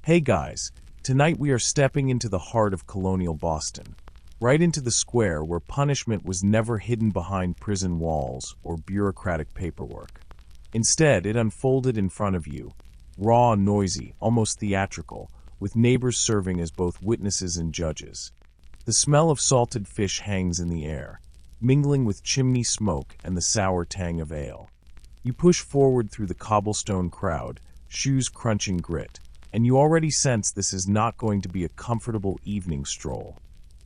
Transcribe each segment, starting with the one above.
Hey guys, tonight we are stepping into the heart of colonial Boston, right into the square where punishment was never hidden behind prison walls or bureaucratic paperwork. Instead, it unfolded in front of you, raw, noisy, almost theatrical, with neighbors serving as both witnesses and judges. The smell of salted fish hangs in the air, mingling with chimney smoke and the sour tang of ale. You push forward through the cobblestone crowd, shoes crunching grit, and you already sense this is not going to be a comfortable evening stroll.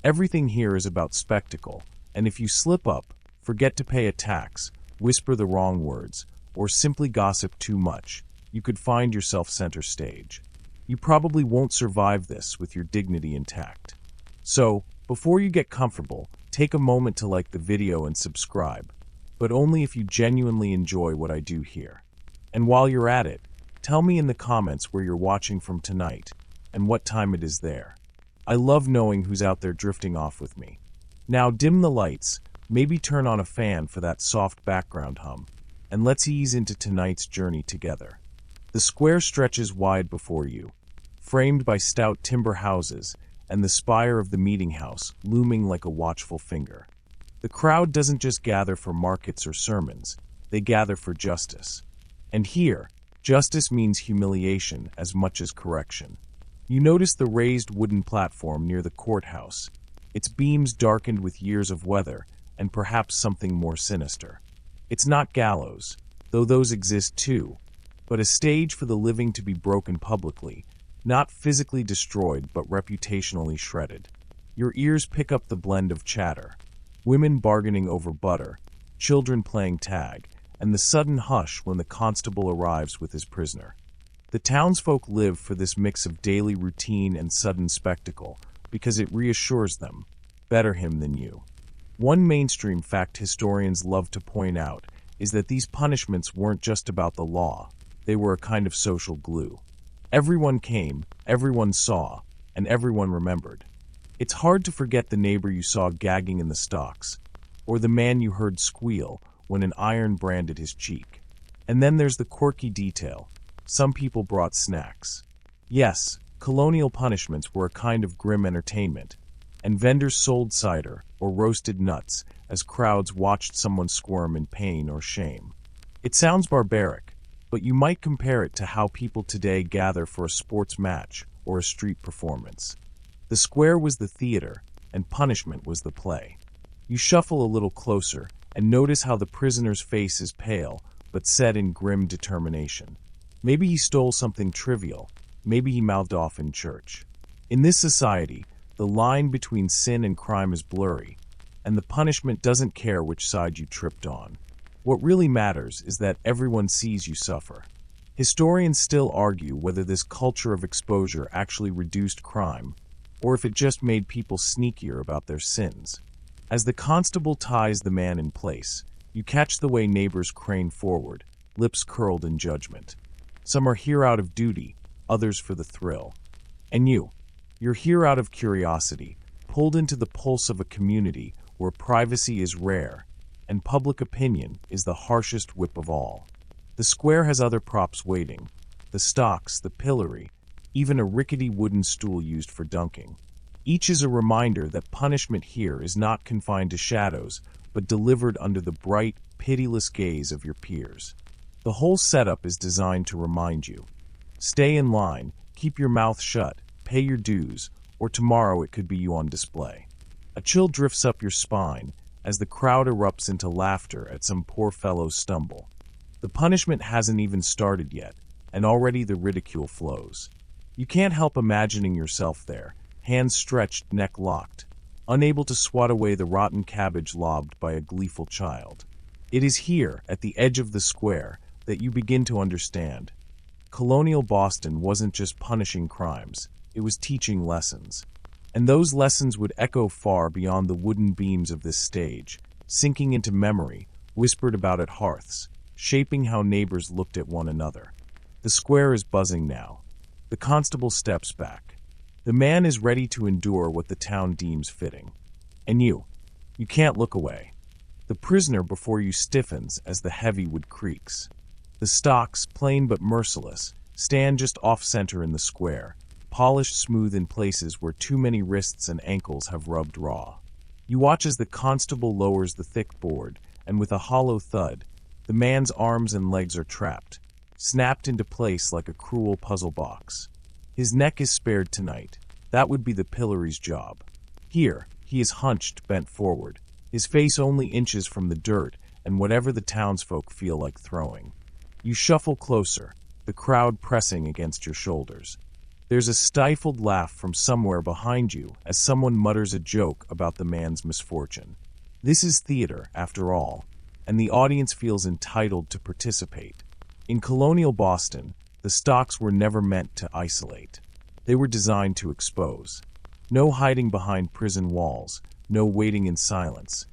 Everything here is about spectacle, and if you slip up, forget to pay a tax, whisper the wrong words, or simply gossip too much, you could find yourself center stage. You probably won't survive this with your dignity intact. So, before you get comfortable, take a moment to like the video and subscribe, but only if you genuinely enjoy what I do here. And while you're at it, tell me in the comments where you're watching from tonight, and what time it is there. I love knowing who's out there drifting off with me. Now dim the lights, maybe turn on a fan for that soft background hum, and let's ease into tonight's journey together. The square stretches wide before you, framed by stout timber houses, and the spire of the meeting house looming like a watchful finger. The crowd doesn't just gather for markets or sermons, they gather for justice. And here, justice means humiliation as much as correction. You notice the raised wooden platform near the courthouse, its beams darkened with years of weather and perhaps something more sinister. It's not gallows, though those exist too, but a stage for the living to be broken publicly, not physically destroyed but reputationally shredded. Your ears pick up the blend of chatter, women bargaining over butter, children playing tag, and the sudden hush when the constable arrives with his prisoner. The townsfolk live for this mix of daily routine and sudden spectacle because it reassures them, better him than you. One mainstream fact historians love to point out is that these punishments weren't just about the law, they were a kind of social glue. Everyone came, everyone saw, and everyone remembered. It's hard to forget the neighbor you saw gagging in the stocks, or the man you heard squeal when an iron branded his cheek. And then there's the quirky detail. Some people brought snacks. Yes, colonial punishments were a kind of grim entertainment, and vendors sold cider or roasted nuts as crowds watched someone squirm in pain or shame. It sounds barbaric, but you might compare it to how people today gather for a sports match or a street performance. The square was the theater, and punishment was the play. You shuffle a little closer and notice how the prisoner's face is pale, but set in grim determination. Maybe he stole something trivial, maybe he mouthed off in church. In this society, the line between sin and crime is blurry, and the punishment doesn't care which side you tripped on. What really matters is that everyone sees you suffer. Historians still argue whether this culture of exposure actually reduced crime, or if it just made people sneakier about their sins. As the constable ties the man in place, you catch the way neighbors crane forward, lips curled in judgment. Some are here out of duty, others for the thrill. And you're here out of curiosity, pulled into the pulse of a community where privacy is rare, and public opinion is the harshest whip of all. The square has other props waiting, the stocks, the pillory, even a rickety wooden stool used for dunking. Each is a reminder that punishment here is not confined to shadows, but delivered under the bright, pitiless gaze of your peers. The whole setup is designed to remind you. Stay in line, keep your mouth shut, pay your dues, or tomorrow it could be you on display. A chill drifts up your spine as the crowd erupts into laughter at some poor fellow's stumble. The punishment hasn't even started yet, and already the ridicule flows. You can't help imagining yourself there, hands stretched, neck locked, unable to swat away the rotten cabbage lobbed by a gleeful child. It is here, at the edge of the square, that you begin to understand. Colonial Boston wasn't just punishing crimes, it was teaching lessons. And those lessons would echo far beyond the wooden beams of this stage, sinking into memory, whispered about at hearths, shaping how neighbors looked at one another. The square is buzzing now. The constable steps back. The man is ready to endure what the town deems fitting. And you can't look away. The prisoner before you stiffens as the heavy wood creaks. The stocks, plain but merciless, stand just off-center in the square, polished smooth in places where too many wrists and ankles have rubbed raw. You watch as the constable lowers the thick board, and with a hollow thud, the man's arms and legs are trapped, snapped into place like a cruel puzzle box. His neck is spared tonight. That would be the pillory's job. Here, he is hunched, bent forward, his face only inches from the dirt and whatever the townsfolk feel like throwing. You shuffle closer, the crowd pressing against your shoulders. There's a stifled laugh from somewhere behind you as someone mutters a joke about the man's misfortune. This is theater, after all, and the audience feels entitled to participate. In colonial Boston, the stocks were never meant to isolate. They were designed to expose. No hiding behind prison walls, no waiting in silence.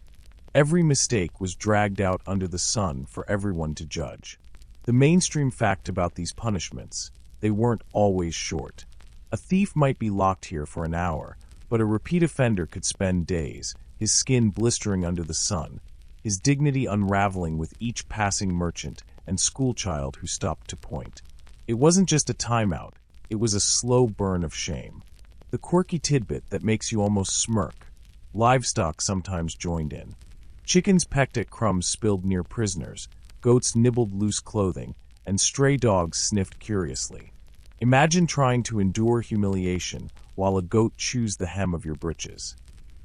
Every mistake was dragged out under the sun for everyone to judge. The mainstream fact about these punishments: they weren't always short. A thief might be locked here for an hour, but a repeat offender could spend days, his skin blistering under the sun, his dignity unraveling with each passing merchant and schoolchild who stopped to point. It wasn't just a timeout, it was a slow burn of shame. The quirky tidbit that makes you almost smirk. Livestock sometimes joined in. Chickens pecked at crumbs spilled near prisoners, goats nibbled loose clothing, and stray dogs sniffed curiously. Imagine trying to endure humiliation while a goat chews the hem of your breeches.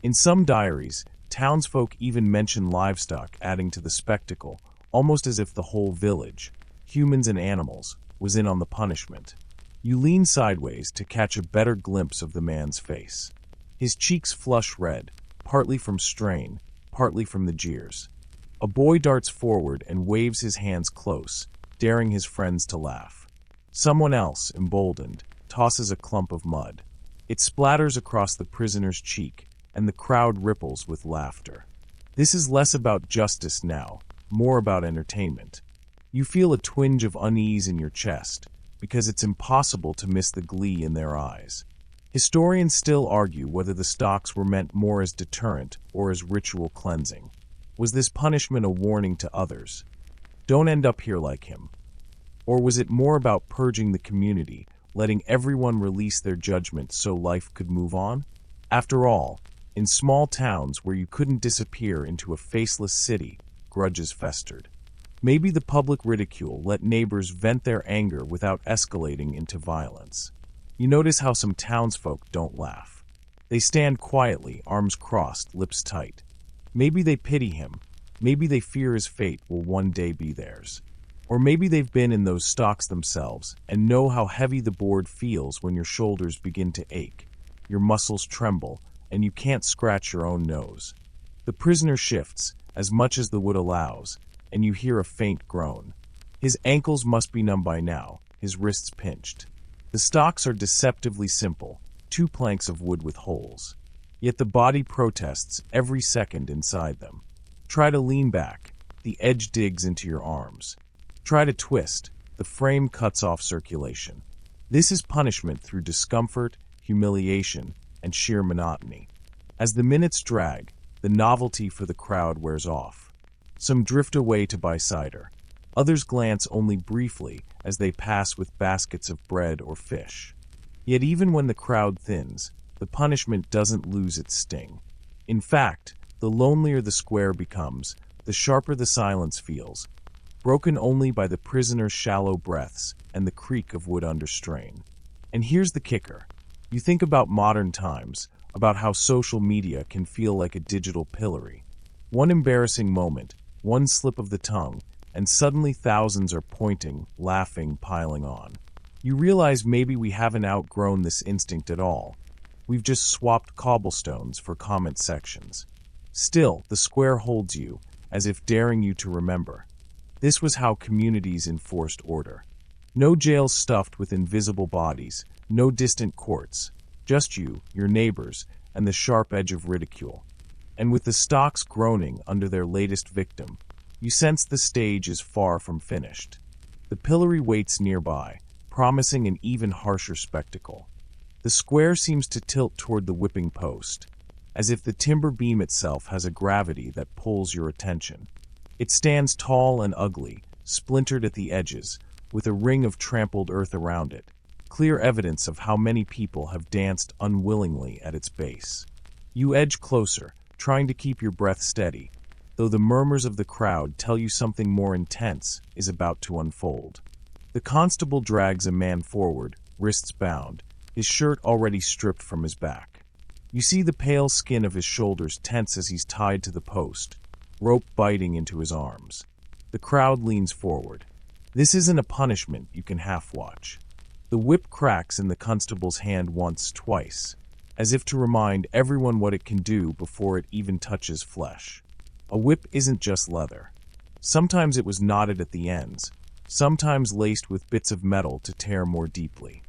In some diaries, townsfolk even mention livestock adding to the spectacle, almost as if the whole village, humans and animals, was in on the punishment. You lean sideways to catch a better glimpse of the man's face. His cheeks flush red, partly from strain, partly from the jeers. A boy darts forward and waves his hands close, daring his friends to laugh. Someone else, emboldened, tosses a clump of mud. It splatters across the prisoner's cheek, and the crowd ripples with laughter. This is less about justice now, more about entertainment. You feel a twinge of unease in your chest, because it's impossible to miss the glee in their eyes. Historians still argue whether the stocks were meant more as deterrent or as ritual cleansing. Was this punishment a warning to others? Don't end up here like him. Or was it more about purging the community, letting everyone release their judgment so life could move on? After all, in small towns where you couldn't disappear into a faceless city, grudges festered. Maybe the public ridicule let neighbors vent their anger without escalating into violence. You notice how some townsfolk don't laugh. They stand quietly, arms crossed, lips tight. Maybe they pity him. Maybe they fear his fate will one day be theirs. Or maybe they've been in those stocks themselves and know how heavy the board feels when your shoulders begin to ache, your muscles tremble, and you can't scratch your own nose. The prisoner shifts, as much as the wood allows, and you hear a faint groan. His ankles must be numb by now, his wrists pinched. The stocks are deceptively simple, 2 planks of wood with holes. Yet the body protests every second inside them. Try to lean back, the edge digs into your arms. Try to twist, the frame cuts off circulation. This is punishment through discomfort, humiliation, and sheer monotony. As the minutes drag, the novelty for the crowd wears off. Some drift away to buy cider. Others glance only briefly as they pass with baskets of bread or fish. Yet even when the crowd thins, the punishment doesn't lose its sting. In fact, the lonelier the square becomes, the sharper the silence feels, broken only by the prisoner's shallow breaths and the creak of wood under strain. And here's the kicker. You think about modern times, about how social media can feel like a digital pillory. One embarrassing moment, one slip of the tongue, and suddenly thousands are pointing, laughing, piling on. You realize maybe we haven't outgrown this instinct at all. We've just swapped cobblestones for comment sections. Still, the square holds you, as if daring you to remember. This was how communities enforced order. No jails stuffed with invisible bodies, no distant courts, just you, your neighbors, and the sharp edge of ridicule. And with the stocks groaning under their latest victim, you sense the stage is far from finished. The pillory waits nearby, promising an even harsher spectacle. The square seems to tilt toward the whipping post, as if the timber beam itself has a gravity that pulls your attention. It stands tall and ugly, splintered at the edges, with a ring of trampled earth around it, clear evidence of how many people have danced unwillingly at its base. You edge closer, trying to keep your breath steady, though the murmurs of the crowd tell you something more intense is about to unfold. The constable drags a man forward, wrists bound, his shirt already stripped from his back. You see the pale skin of his shoulders tense as he's tied to the post, rope biting into his arms. The crowd leans forward. This isn't a punishment you can half-watch. The whip cracks in the constable's hand once, twice, as if to remind everyone what it can do before it even touches flesh. A whip isn't just leather. Sometimes it was knotted at the ends, sometimes laced with bits of metal to tear more deeply.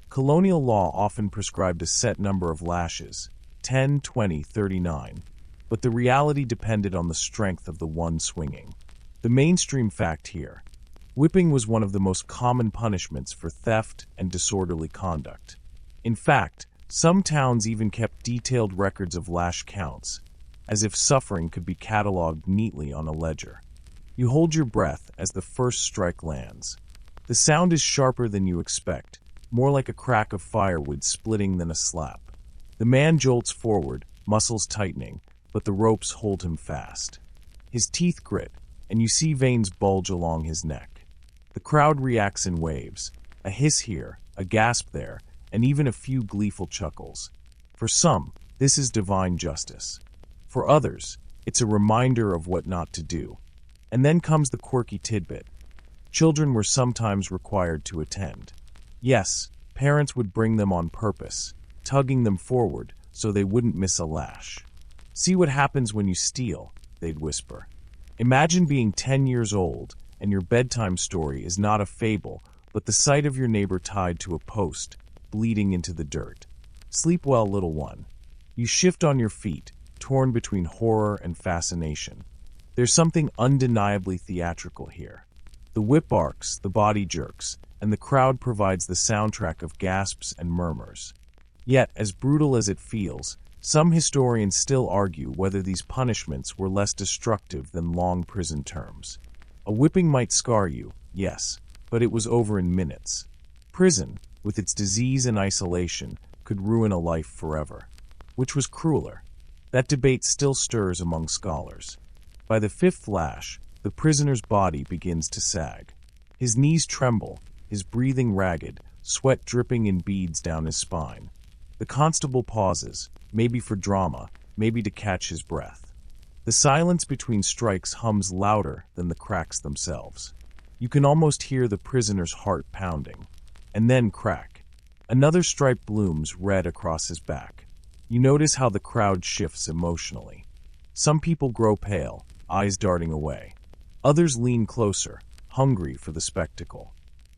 Colonial law often prescribed a set number of lashes, 10, 20, 39, but the reality depended on the strength of the one swinging. The mainstream fact here: whipping was one of the most common punishments for theft and disorderly conduct. In fact, some towns even kept detailed records of lash counts, as if suffering could be cataloged neatly on a ledger. You hold your breath as the first strike lands. The sound is sharper than you expect, more like a crack of firewood splitting than a slap. The man jolts forward, muscles tightening, but the ropes hold him fast. His teeth grit, and you see veins bulge along his neck. The crowd reacts in waves, a hiss here, a gasp there, and even a few gleeful chuckles. For some, this is divine justice. For others, it's a reminder of what not to do. And then comes the quirky tidbit. Children were sometimes required to attend. Yes, parents would bring them on purpose, tugging them forward so they wouldn't miss a lash. "See what happens when you steal," they'd whisper. Imagine being 10 years old, and your bedtime story is not a fable, but the sight of your neighbor tied to a post, bleeding into the dirt. Sleep well, little one. You shift on your feet, torn between horror and fascination. There's something undeniably theatrical here. The whip arcs, the body jerks, and the crowd provides the soundtrack of gasps and murmurs. Yet, as brutal as it feels, some historians still argue whether these punishments were less destructive than long prison terms. A whipping might scar you, yes, but it was over in minutes. Prison, with its disease and isolation, could ruin a life forever. Which was crueler? That debate still stirs among scholars. By the fifth lash, the prisoner's body begins to sag. His knees tremble, his breathing ragged, sweat dripping in beads down his spine. The constable pauses, maybe for drama, maybe to catch his breath. The silence between strikes hums louder than the cracks themselves. You can almost hear the prisoner's heart pounding. And then crack. Another stripe blooms red across his back. You notice how the crowd shifts emotionally. Some people grow pale, eyes darting away. Others lean closer, hungry for the spectacle.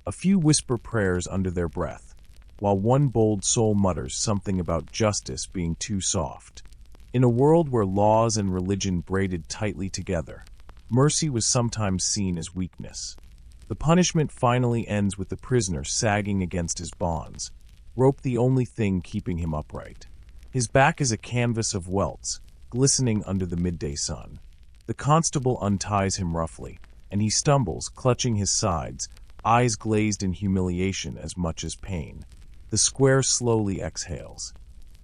A few whisper prayers under their breath, while one bold soul mutters something about justice being too soft. In a world where laws and religion braided tightly together, mercy was sometimes seen as weakness. The punishment finally ends with the prisoner sagging against his bonds, rope the only thing keeping him upright. His back is a canvas of welts, glistening under the midday sun. The constable unties him roughly, and he stumbles, clutching his sides, eyes glazed in humiliation as much as pain. The square slowly exhales.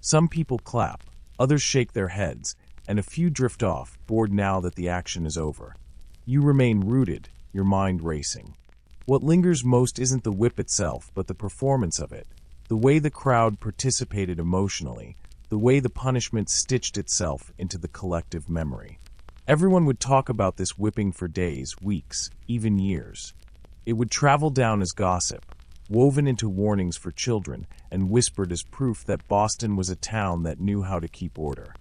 Some people clap, others shake their heads, and a few drift off, bored now that the action is over. You remain rooted, your mind racing. What lingers most isn't the whip itself, but the performance of it, the way the crowd participated emotionally, the way the punishment stitched itself into the collective memory. Everyone would talk about this whipping for days, weeks, even years. It would travel down as gossip, woven into warnings for children, and whispered as proof that Boston was a town that knew how to keep order.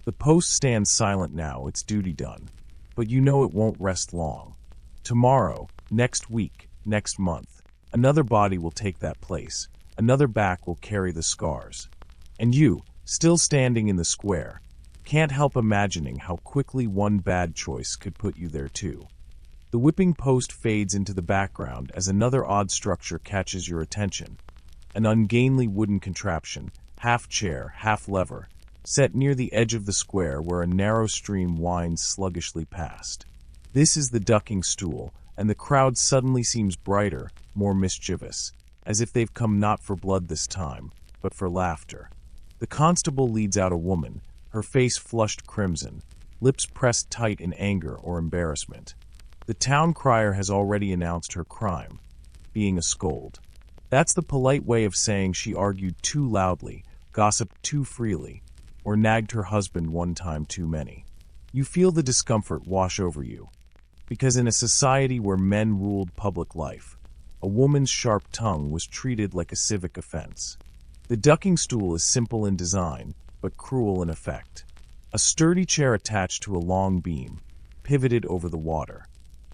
The post stands silent now, its duty done. But you know it won't rest long. Tomorrow, next week, next month, another body will take that place, another back will carry the scars. And you, still standing in the square, can't help imagining how quickly one bad choice could put you there too. The whipping post fades into the background as another odd structure catches your attention. An ungainly wooden contraption, half chair, half lever, set near the edge of the square where a narrow stream winds sluggishly past. This is the ducking stool, and the crowd suddenly seems brighter, more mischievous. as if they've come not for blood this time, but for laughter. The constable leads out a woman, her face flushed crimson, lips pressed tight in anger or embarrassment. The town crier has already announced her crime, being a scold. That's the polite way of saying she argued too loudly, gossiped too freely, or nagged her husband one time too many. You feel the discomfort wash over you, because in a society where men ruled public life, a woman's sharp tongue was treated like a civic offense. The ducking stool is simple in design, but cruel in effect. A sturdy chair attached to a long beam, pivoted over the water.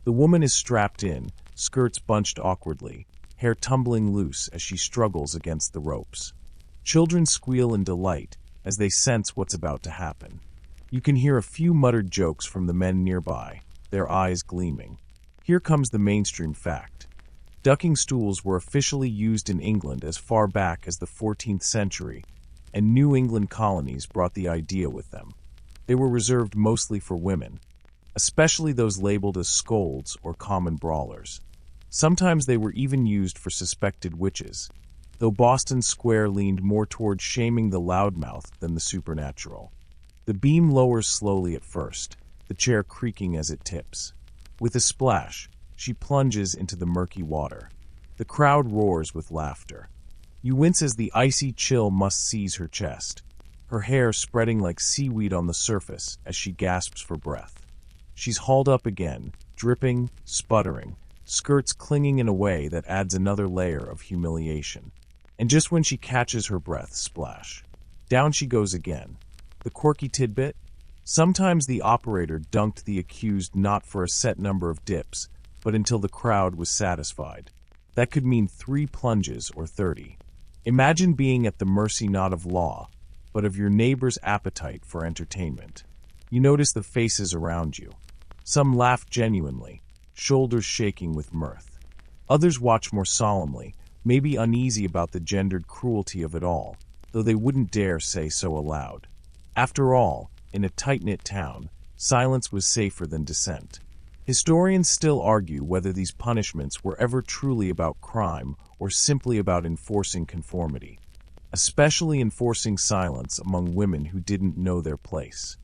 The woman is strapped in, skirts bunched awkwardly, hair tumbling loose as she struggles against the ropes. Children squeal in delight as they sense what's about to happen. You can hear a few muttered jokes from the men nearby, their eyes gleaming. Here comes the mainstream fact. Ducking stools were officially used in England as far back as the 14th century, and New England colonies brought the idea with them. They were reserved mostly for women, especially those labeled as scolds or common brawlers. Sometimes they were even used for suspected witches, though Boston Square leaned more toward shaming the loudmouth than the supernatural. The beam lowers slowly at first, the chair creaking as it tips. With a splash, she plunges into the murky water. The crowd roars with laughter. You wince as the icy chill must seize her chest, her hair spreading like seaweed on the surface as she gasps for breath. She's hauled up again, dripping, sputtering, skirts clinging in a way that adds another layer of humiliation. And just when she catches her breath, splash. Down she goes again. The quirky tidbit? Sometimes the operator dunked the accused not for a set number of dips, but until the crowd was satisfied. That could mean 3 plunges or 30. Imagine being at the mercy not of law, but of your neighbor's appetite for entertainment. You notice the faces around you. Some laugh genuinely, shoulders shaking with mirth. Others watch more solemnly, maybe uneasy about the gendered cruelty of it all, though they wouldn't dare say so aloud. After all, in a tight-knit town, silence was safer than dissent. Historians still argue whether these punishments were ever truly about crime or simply about enforcing conformity, especially enforcing silence among women who didn't know their place.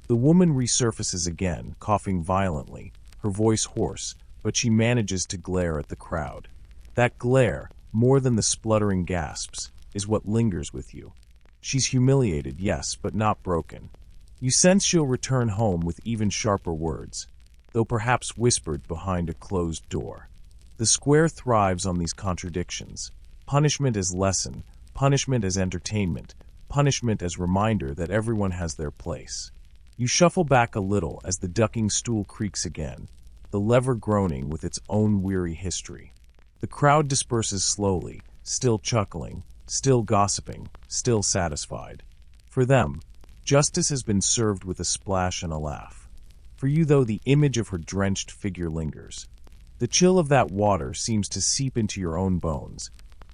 The woman resurfaces again, coughing violently, her voice hoarse, but she manages to glare at the crowd. That glare, more than the spluttering gasps, is what lingers with you. She's humiliated, yes, but not broken. You sense she'll return home with even sharper words, though perhaps whispered behind a closed door. The square thrives on these contradictions. Punishment as lesson, punishment as entertainment, punishment as reminder that everyone has their place. You shuffle back a little as the ducking stool creaks again, the lever groaning with its own weary history. The crowd disperses slowly, still chuckling, still gossiping, still satisfied. For them, justice has been served with a splash and a laugh. For you, though, the image of her drenched figure lingers. The chill of that water seems to seep into your own bones,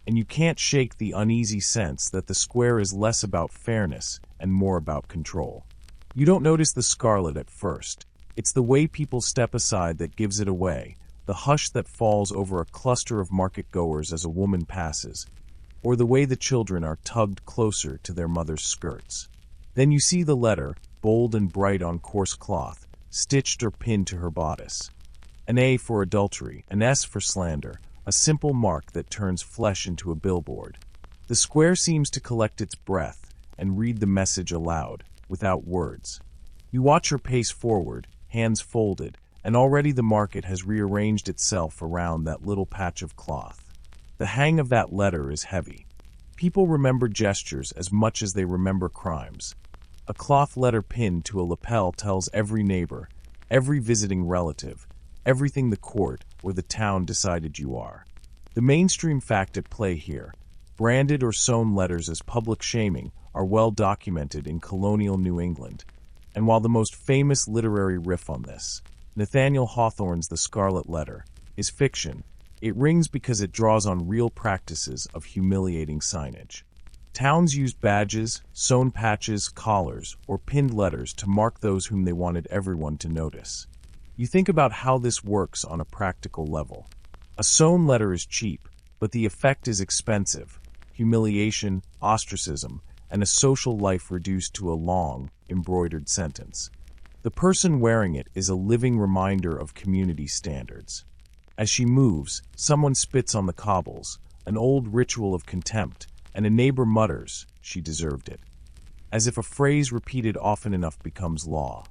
and you can't shake the uneasy sense that the square is less about fairness and more about control. You don't notice the scarlet at first. It's the way people step aside that gives it away, the hush that falls over a cluster of market-goers as a woman passes, or the way the children are tugged closer to their mother's skirts. Then you see the letter, bold and bright on coarse cloth, stitched or pinned to her bodice. An A for adultery, an S for slander, a simple mark that turns flesh into a billboard. The square seems to collect its breath and read the message aloud, without words. You watch her pace forward, hands folded, and already the market has rearranged itself around that little patch of cloth. The hang of that letter is heavy. People remember gestures as much as they remember crimes. A cloth letter pinned to a lapel tells every neighbor, every visiting relative, everything the court or the town decided you are. The mainstream fact at play here, branded or sewn letters as public shaming, are well documented in colonial New England. And while the most famous literary riff on this, Nathaniel Hawthorne's The Scarlet Letter, is fiction, it rings because it draws on real practices of humiliating signage. Towns used badges, sewn patches, collars, or pinned letters to mark those whom they wanted everyone to notice. You think about how this works on a practical level. A sewn letter is cheap, but the effect is expensive: humiliation, ostracism, and a social life reduced to a long, embroidered sentence. The person wearing it is a living reminder of community standards. As she moves, someone spits on the cobbles, an old ritual of contempt, and a neighbor mutters, "She deserved it," as if a phrase repeated often enough becomes law.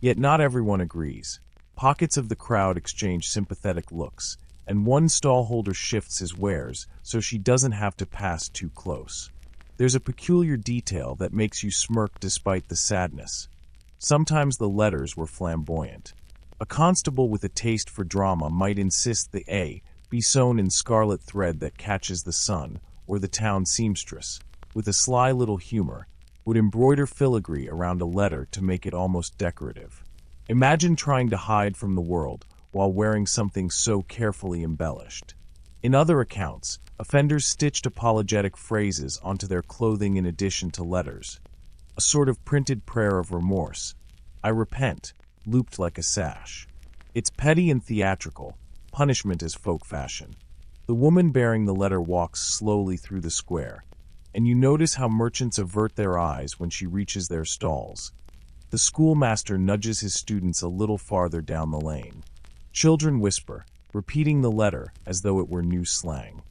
Yet not everyone agrees. Pockets of the crowd exchange sympathetic looks, and one stallholder shifts his wares so she doesn't have to pass too close. There's a peculiar detail that makes you smirk despite the sadness. Sometimes the letters were flamboyant. A constable with a taste for drama might insist the A be sewn in scarlet thread that catches the sun, or the town seamstress, with a sly little humor, would embroider filigree around a letter to make it almost decorative. Imagine trying to hide from the world while wearing something so carefully embellished. In other accounts, offenders stitched apologetic phrases onto their clothing in addition to letters. A sort of printed prayer of remorse. "I repent," looped like a sash. It's petty and theatrical. Punishment is folk fashion. The woman bearing the letter walks slowly through the square, and you notice how merchants avert their eyes when she reaches their stalls. The schoolmaster nudges his students a little farther down the lane. Children whisper, repeating the letter as though it were new slang.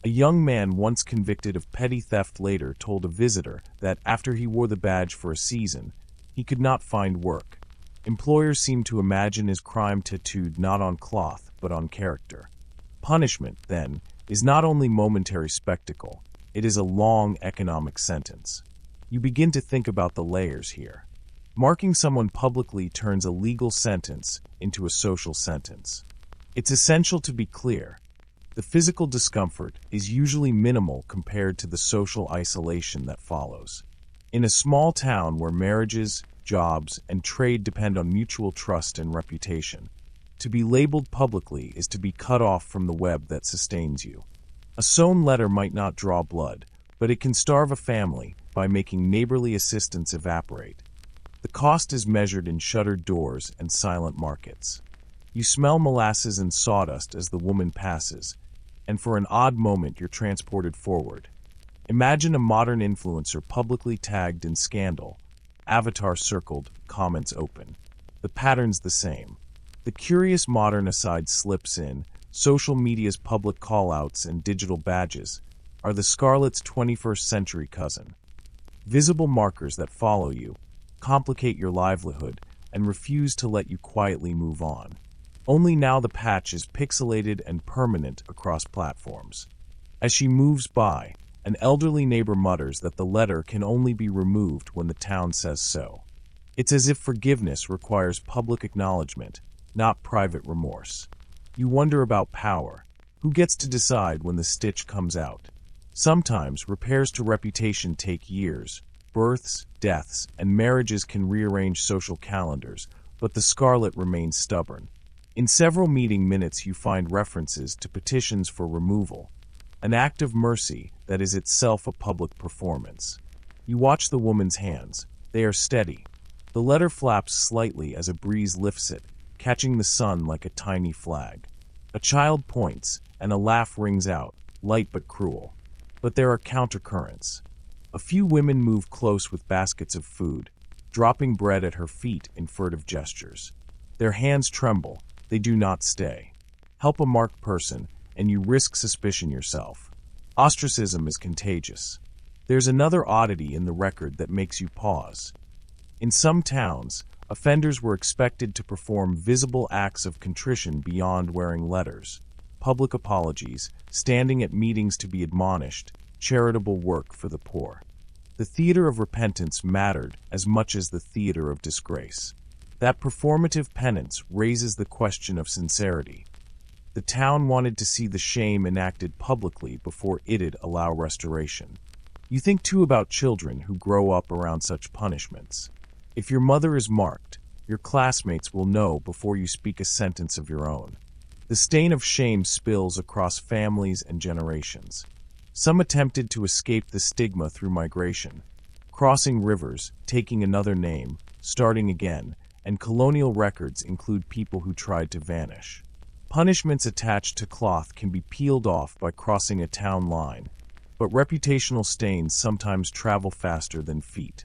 A young man once convicted of petty theft later told a visitor that after he wore the badge for a season, he could not find work. Employers seemed to imagine his crime tattooed not on cloth, but on character. Punishment, then, is not only momentary spectacle, it is a long economic sentence. You begin to think about the layers here. Marking someone publicly turns a legal sentence into a social sentence. It's essential to be clear. The physical discomfort is usually minimal compared to the social isolation that follows. In a small town where marriages, jobs, and trade depend on mutual trust and reputation, to be labeled publicly is to be cut off from the web that sustains you. A sewn letter might not draw blood, but it can starve a family by making neighborly assistance evaporate. The cost is measured in shuttered doors and silent markets. You smell molasses and sawdust as the woman passes, and for an odd moment you're transported forward. Imagine a modern influencer publicly tagged in scandal, avatar circled, comments open. The pattern's the same. The curious modern aside slips in. Social media's public callouts and digital badges are the scarlet's 21st century cousin. Visible markers that follow you, complicate your livelihood, and refuse to let you quietly move on. Only now the patch is pixelated and permanent across platforms. As she moves by, an elderly neighbor mutters that the letter can only be removed when the town says so. It's as if forgiveness requires public acknowledgement, not private remorse. You wonder about power. Who gets to decide when the stitch comes out? Sometimes repairs to reputation take years. Births, deaths, and marriages can rearrange social calendars, but the scarlet remains stubborn. In several meeting minutes you find references to petitions for removal, an act of mercy that is itself a public performance. You watch the woman's hands. They are steady. The letter flaps slightly as a breeze lifts it, catching the sun like a tiny flag. A child points, and a laugh rings out, light but cruel. But there are countercurrents. A few women move close with baskets of food, dropping bread at her feet in furtive gestures. Their hands tremble. They do not stay. Help a marked person, and you risk suspicion yourself. Ostracism is contagious. There's another oddity in the record that makes you pause. In some towns, offenders were expected to perform visible acts of contrition beyond wearing letters: public apologies, standing at meetings to be admonished, charitable work for the poor. The theater of repentance mattered as much as the theater of disgrace. That performative penance raises the question of sincerity. The town wanted to see the shame enacted publicly before it'd allow restoration. You think too about children who grow up around such punishments. If your mother is marked, your classmates will know before you speak a sentence of your own. The stain of shame spills across families and generations. Some attempted to escape the stigma through migration, crossing rivers, taking another name, starting again, and colonial records include people who tried to vanish. Punishments attached to cloth can be peeled off by crossing a town line, but reputational stains sometimes travel faster than feet.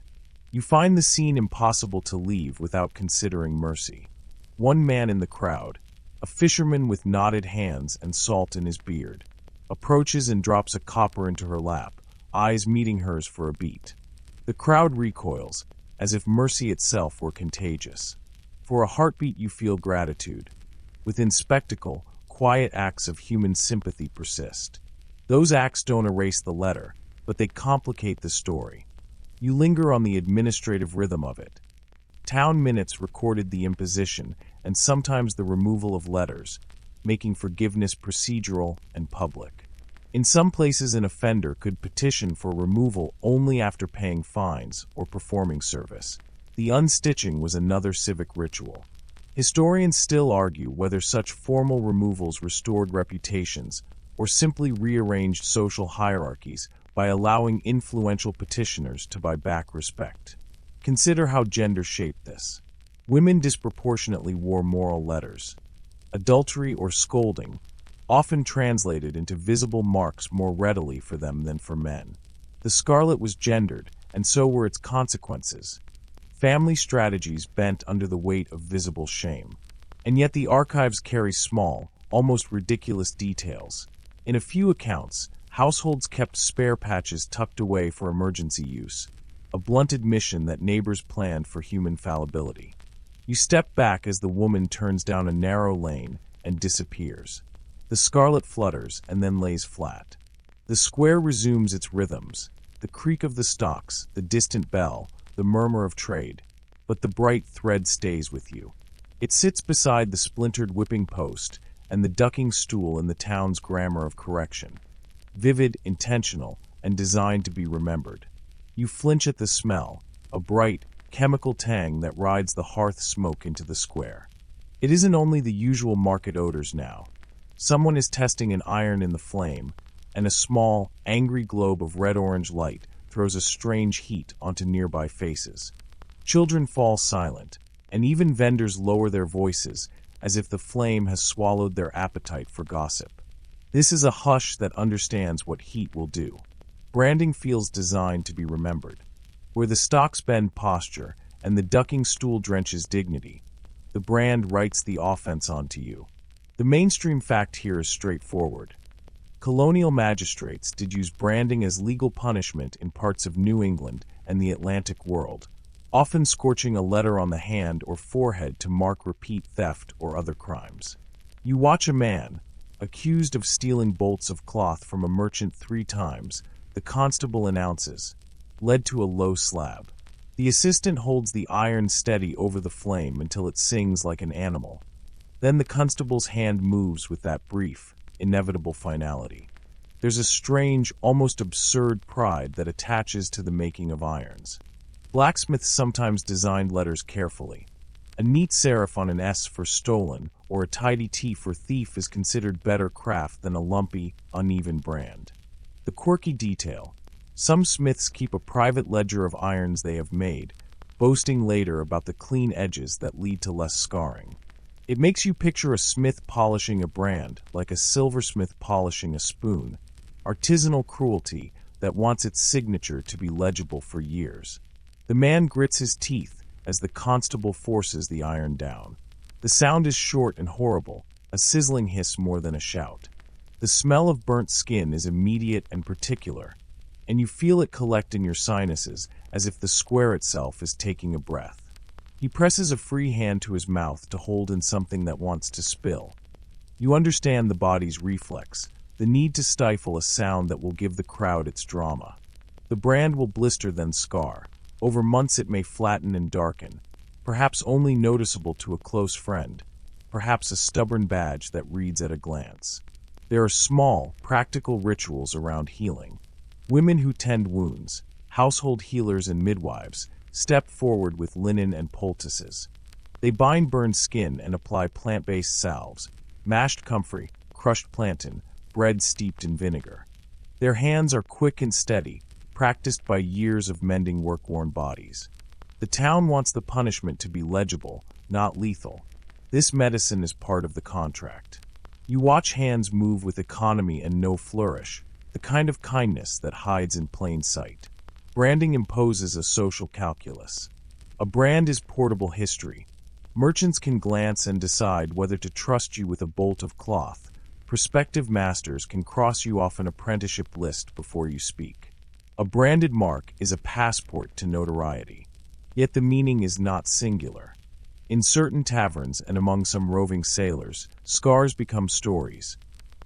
You find the scene impossible to leave without considering mercy. One man in the crowd, a fisherman with knotted hands and salt in his beard, approaches and drops a copper into her lap, eyes meeting hers for a beat. The crowd recoils, as if mercy itself were contagious. For a heartbeat you feel gratitude. Within spectacle, quiet acts of human sympathy persist. Those acts don't erase the letter, but they complicate the story. You linger on the administrative rhythm of it. Town minutes recorded the imposition and sometimes the removal of letters, making forgiveness procedural and public. In some places, an offender could petition for removal only after paying fines or performing service. The unstitching was another civic ritual. Historians still argue whether such formal removals restored reputations or simply rearranged social hierarchies by allowing influential petitioners to buy back respect. Consider how gender shaped this. Women disproportionately wore moral letters. Adultery or scolding often translated into visible marks more readily for them than for men. The scarlet was gendered, and so were its consequences. Family strategies bent under the weight of visible shame. And yet the archives carry small, almost ridiculous details. In a few accounts, households kept spare patches tucked away for emergency use, a blunt admission that neighbors planned for human fallibility. You step back as the woman turns down a narrow lane and disappears. The scarlet flutters and then lays flat. The square resumes its rhythms, the creak of the stocks, the distant bell, the murmur of trade. But the bright thread stays with you. It sits beside the splintered whipping post and the ducking stool in the town's grammar of correction. Vivid, intentional, and designed to be remembered. You flinch at the smell, a bright, chemical tang that rides the hearth smoke into the square. It isn't only the usual market odors now. Someone is testing an iron in the flame, and a small, angry globe of red-orange light throws a strange heat onto nearby faces. Children fall silent, and even vendors lower their voices as if the flame has swallowed their appetite for gossip. This is a hush that understands what heat will do. Branding feels designed to be remembered. Where the stocks bend posture and the ducking stool drenches dignity, the brand writes the offense onto you. The mainstream fact here is straightforward. Colonial magistrates did use branding as legal punishment in parts of New England and the Atlantic world, often scorching a letter on the hand or forehead to mark repeat theft or other crimes. You watch a man, accused of stealing bolts of cloth from a merchant 3 times, the constable announces, led to a low slab. The assistant holds the iron steady over the flame until it sings like an animal. Then the constable's hand moves with that brief, inevitable finality. There's a strange, almost absurd pride that attaches to the making of irons. Blacksmiths sometimes designed letters carefully. A neat serif on an S for stolen or a tidy T for thief is considered better craft than a lumpy, uneven brand. The quirky detail. Some smiths keep a private ledger of irons they have made, boasting later about the clean edges that lead to less scarring. It makes you picture a smith polishing a brand, like a silversmith polishing a spoon, artisanal cruelty that wants its signature to be legible for years. The man grits his teeth as the constable forces the iron down. The sound is short and horrible, a sizzling hiss more than a shout. The smell of burnt skin is immediate and particular, and you feel it collect in your sinuses as if the square itself is taking a breath. He presses a free hand to his mouth to hold in something that wants to spill. You understand the body's reflex, the need to stifle a sound that will give the crowd its drama. The brand will blister then scar. Over months it may flatten and darken, perhaps only noticeable to a close friend, perhaps a stubborn badge that reads at a glance. There are small, practical rituals around healing. Women who tend wounds, household healers and midwives, step forward with linen and poultices. They bind burned skin and apply plant-based salves, mashed comfrey, crushed plantain, bread steeped in vinegar. Their hands are quick and steady, practiced by years of mending work-worn bodies. The town wants the punishment to be legible, not lethal. This medicine is part of the contract. You watch hands move with economy and no flourish, the kind of kindness that hides in plain sight. Branding imposes a social calculus. A brand is portable history. Merchants can glance and decide whether to trust you with a bolt of cloth. Prospective masters can cross you off an apprenticeship list before you speak. A branded mark is a passport to notoriety. Yet the meaning is not singular. In certain taverns and among some roving sailors, scars become stories.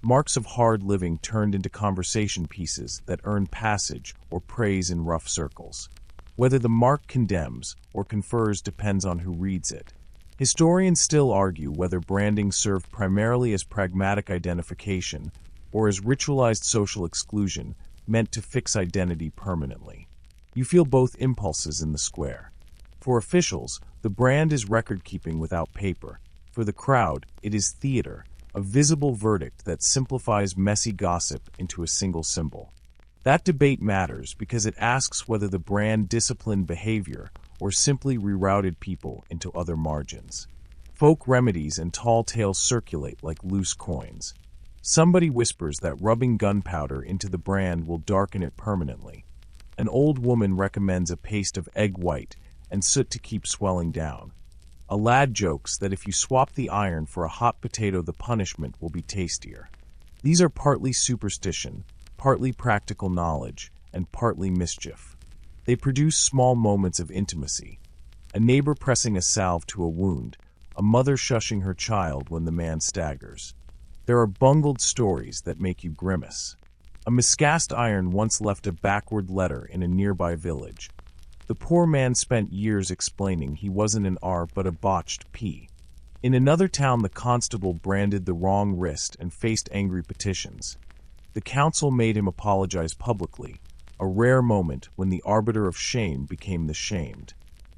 Marks of hard living turned into conversation pieces that earn passage or praise in rough circles. Whether the mark condemns or confers depends on who reads it. Historians still argue whether branding served primarily as pragmatic identification or as ritualized social exclusion meant to fix identity permanently. You feel both impulses in the square. For officials, the brand is record-keeping without paper. For the crowd, it is theater, a visible verdict that simplifies messy gossip into a single symbol. That debate matters because it asks whether the brand disciplined behavior or simply rerouted people into other margins. Folk remedies and tall tales circulate like loose coins. Somebody whispers that rubbing gunpowder into the brand will darken it permanently. An old woman recommends a paste of egg white and soot to keep swelling down. A lad jokes that if you swap the iron for a hot potato, the punishment will be tastier. These are partly superstition, partly practical knowledge, and partly mischief. They produce small moments of intimacy. A neighbor pressing a salve to a wound, a mother shushing her child when the man staggers. There are bungled stories that make you grimace. A miscast iron once left a backward letter in a nearby village. The poor man spent years explaining he wasn't an R but a botched P. In another town, the constable branded the wrong wrist and faced angry petitions. The council made him apologize publicly, a rare moment when the arbiter of shame became the shamed.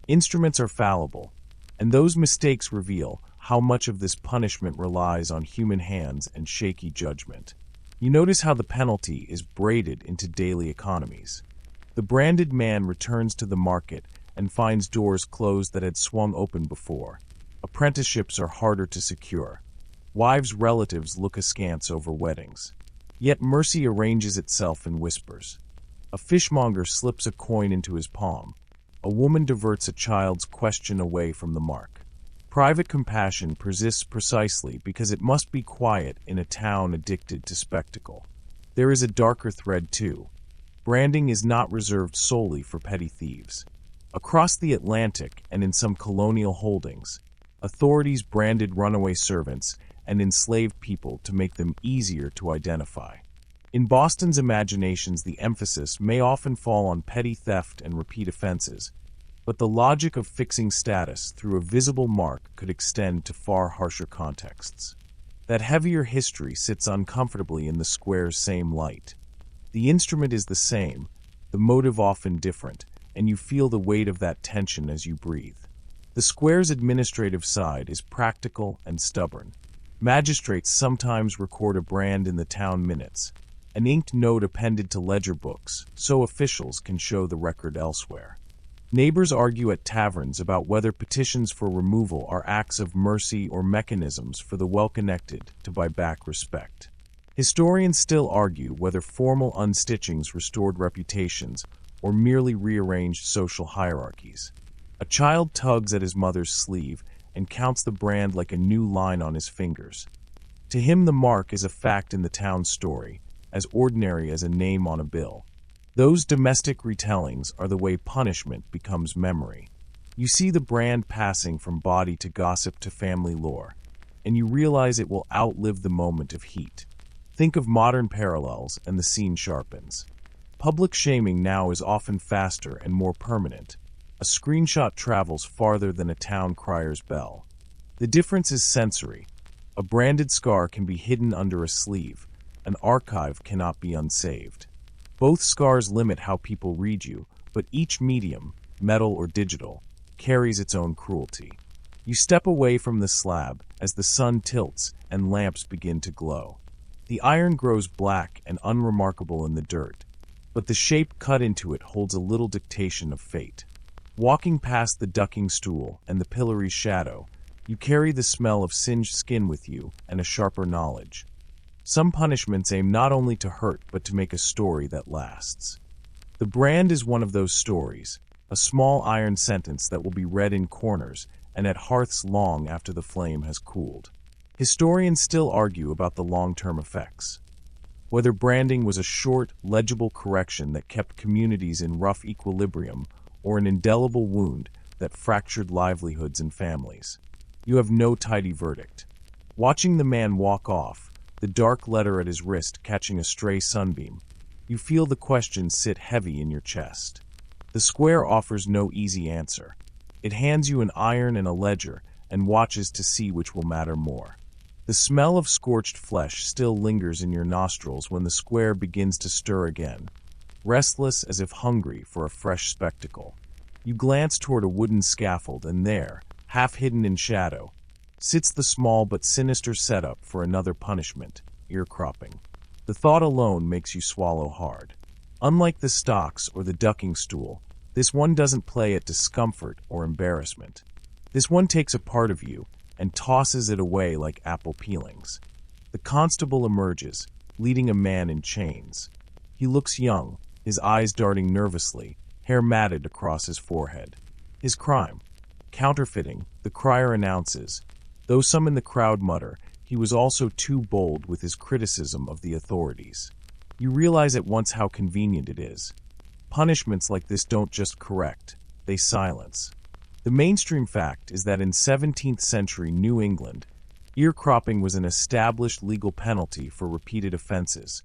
Instruments are fallible, and those mistakes reveal how much of this punishment relies on human hands and shaky judgment. You notice how the penalty is braided into daily economies. The branded man returns to the market and finds doors closed that had swung open before. Apprenticeships are harder to secure. Wives' relatives look askance over weddings. Yet mercy arranges itself in whispers. A fishmonger slips a coin into his palm. A woman diverts a child's question away from the mark. Private compassion persists precisely because it must be quiet in a town addicted to spectacle. There is a darker thread, too. Branding is not reserved solely for petty thieves. Across the Atlantic and in some colonial holdings, authorities branded runaway servants and enslaved people to make them easier to identify. In Boston's imaginations, the emphasis may often fall on petty theft and repeat offenses, but the logic of fixing status through a visible mark could extend to far harsher contexts. That heavier history sits uncomfortably in the square's same light. The instrument is the same, the motive often different, and you feel the weight of that tension as you breathe. The square's administrative side is practical and stubborn. Magistrates sometimes record a brand in the town minutes, an inked note appended to ledger books, so officials can show the record elsewhere. Neighbors argue at taverns about whether petitions for removal are acts of mercy or mechanisms for the well-connected to buy back respect. Historians still argue whether formal unstitchings restored reputations or merely rearranged social hierarchies. A child tugs at his mother's sleeve and counts the brand like a new line on his fingers. To him, the mark is a fact in the town's story, as ordinary as a name on a bill. Those domestic retellings are the way punishment becomes memory. You see the brand passing from body to gossip to family lore, and you realize it will outlive the moment of heat. Think of modern parallels and the scene sharpens. Public shaming now is often faster and more permanent. A screenshot travels farther than a town crier's bell. The difference is sensory. A branded scar can be hidden under a sleeve. An archive cannot be unsaved. Both scars limit how people read you, but each medium, metal or digital, carries its own cruelty. You step away from the slab as the sun tilts and lamps begin to glow. The iron grows black and unremarkable in the dirt, but the shape cut into it holds a little dictation of fate. Walking past the ducking stool and the pillory shadow, You carry the smell of singed skin with you and a sharper knowledge. Some punishments aim not only to hurt but to make a story that lasts. The brand is one of those stories, a small iron sentence that will be read in corners and at hearths long after the flame has cooled. Historians still argue about the long-term effects. Whether branding was a short, legible correction that kept communities in rough equilibrium or an indelible wound that fractured livelihoods and families. You have no tidy verdict. Watching the man walk off, the dark letter at his wrist catching a stray sunbeam, you feel the question sit heavy in your chest. The square offers no easy answer. It hands you an iron and a ledger and watches to see which will matter more. The smell of scorched flesh still lingers in your nostrils when the square begins to stir again, restless as if hungry for a fresh spectacle. You glance toward a wooden scaffold and there, half hidden in shadow, sits the small but sinister setup for another punishment, ear cropping. The thought alone makes you swallow hard. Unlike the stocks or the ducking stool, this one doesn't play at discomfort or embarrassment. This one takes a part of you and tosses it away like apple peelings. The constable emerges, leading a man in chains. He looks young, his eyes darting nervously, hair matted across his forehead. His crime? Counterfeiting, the crier announces. Though some in the crowd mutter, he was also too bold with his criticism of the authorities. You realize at once how convenient it is. Punishments like this don't just correct, they silence. The mainstream fact is that in 17th century New England, ear cropping was an established legal penalty for repeated offenses,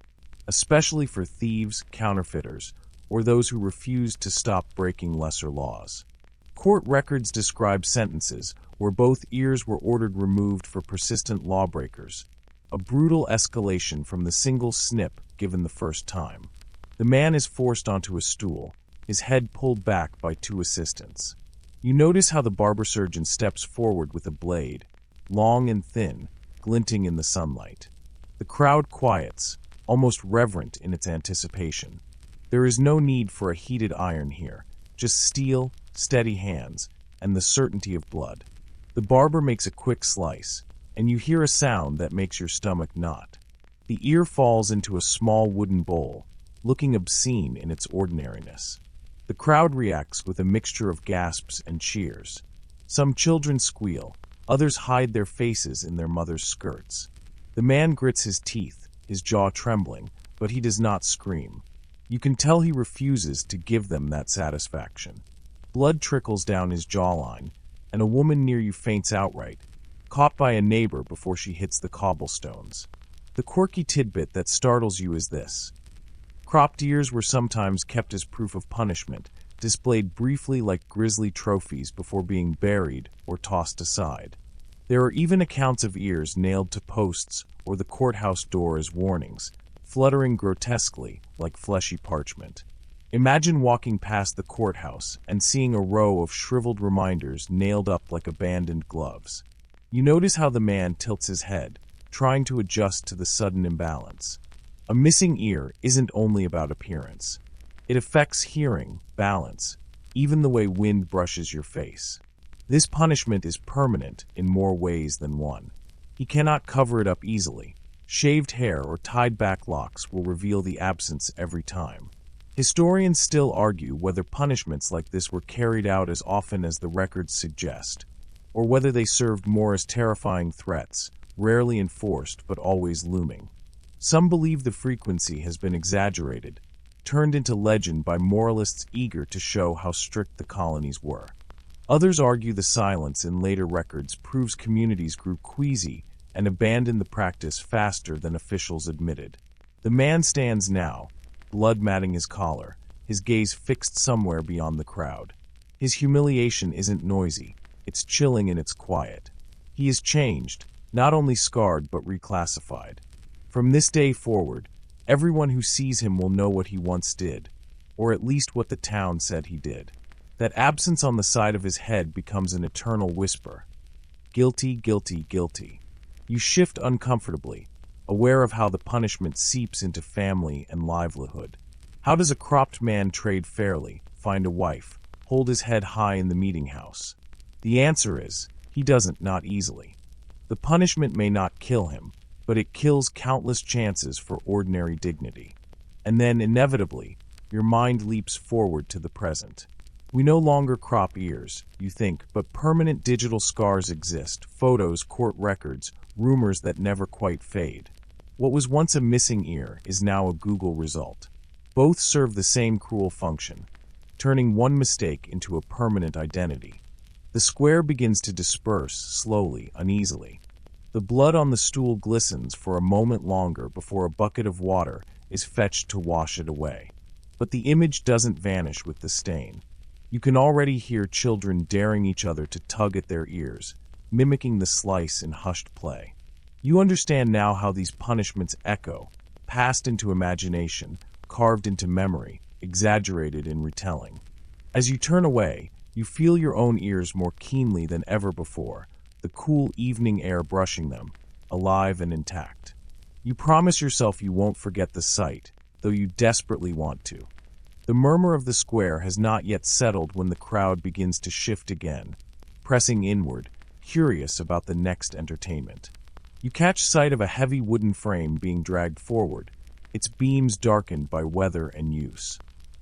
especially for thieves, counterfeiters, or those who refused to stop breaking lesser laws. Court records describe sentences where both ears were ordered removed for persistent lawbreakers, a brutal escalation from the single snip given the first time. The man is forced onto a stool, his head pulled back by two assistants. You notice how the barber surgeon steps forward with a blade, long and thin, glinting in the sunlight. The crowd quiets, almost reverent in its anticipation. There is no need for a heated iron here, just steel, steady hands, and the certainty of blood. The barber makes a quick slice, and you hear a sound that makes your stomach knot. The ear falls into a small wooden bowl, looking obscene in its ordinariness. The crowd reacts with a mixture of gasps and cheers. Some children squeal, others hide their faces in their mother's skirts. The man grits his teeth, his jaw trembling, but he does not scream. You can tell he refuses to give them that satisfaction. Blood trickles down his jawline, and a woman near you faints outright, caught by a neighbor before she hits the cobblestones. The quirky tidbit that startles you is this. Cropped ears were sometimes kept as proof of punishment, displayed briefly like grisly trophies before being buried or tossed aside. There are even accounts of ears nailed to posts or the courthouse door as warnings, fluttering grotesquely like fleshy parchment. Imagine walking past the courthouse and seeing a row of shriveled reminders nailed up like abandoned gloves. You notice how the man tilts his head, trying to adjust to the sudden imbalance. A missing ear isn't only about appearance. It affects hearing, balance, even the way wind brushes your face. This punishment is permanent in more ways than one. He cannot cover it up easily. Shaved hair or tied-back locks will reveal the absence every time. Historians still argue whether punishments like this were carried out as often as the records suggest, or whether they served more as terrifying threats, rarely enforced but always looming. Some believe the frequency has been exaggerated, turned into legend by moralists eager to show how strict the colonies were. Others argue the silence in later records proves communities grew queasy and abandoned the practice faster than officials admitted. The man stands now, blood matting his collar, his gaze fixed somewhere beyond the crowd. His humiliation isn't noisy, it's chilling in its quiet. He is changed, not only scarred but reclassified. From this day forward, everyone who sees him will know what he once did, or at least what the town said he did. That absence on the side of his head becomes an eternal whisper. Guilty, guilty, guilty. You shift uncomfortably, aware of how the punishment seeps into family and livelihood. How does a cropped man trade fairly, find a wife, hold his head high in the meeting house? The answer is, He doesn't, not easily. The punishment may not kill him, but it kills countless chances for ordinary dignity. And then, inevitably, your mind leaps forward to the present. We no longer crop ears, you think, but permanent digital scars exist, photos, court records, rumors that never quite fade. What was once a missing ear is now a Google result. Both serve the same cruel function, turning one mistake into a permanent identity. The square begins to disperse, slowly, uneasily. The blood on the stool glistens for a moment longer before a bucket of water is fetched to wash it away. But the image doesn't vanish with the stain. You can already hear children daring each other to tug at their ears, mimicking the slice in hushed play. You understand now how these punishments echo, passed into imagination, carved into memory, exaggerated in retelling. As you turn away, you feel your own ears more keenly than ever before, the cool evening air brushing them, alive and intact. You promise yourself you won't forget the sight, though you desperately want to. The murmur of the square has not yet settled when the crowd begins to shift again, pressing inward, curious about the next entertainment. You catch sight of a heavy wooden frame being dragged forward, its beams darkened by weather and use.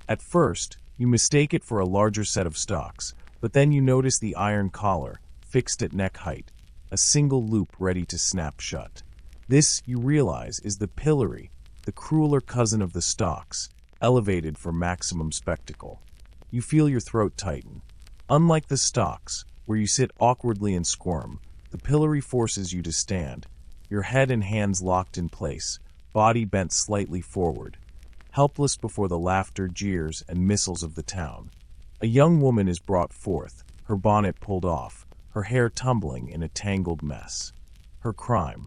At first, you mistake it for a larger set of stocks, but then you notice the iron collar, fixed at neck height, a single loop ready to snap shut. This, you realize, is the pillory, the crueler cousin of the stocks, elevated for maximum spectacle. You feel your throat tighten. Unlike the stocks, where you sit awkwardly and squirm, the pillory forces you to stand, your head and hands locked in place, body bent slightly forward, helpless before the laughter, jeers, and missiles of the town. A young woman is brought forth, her bonnet pulled off, her hair tumbling in a tangled mess. Her crime: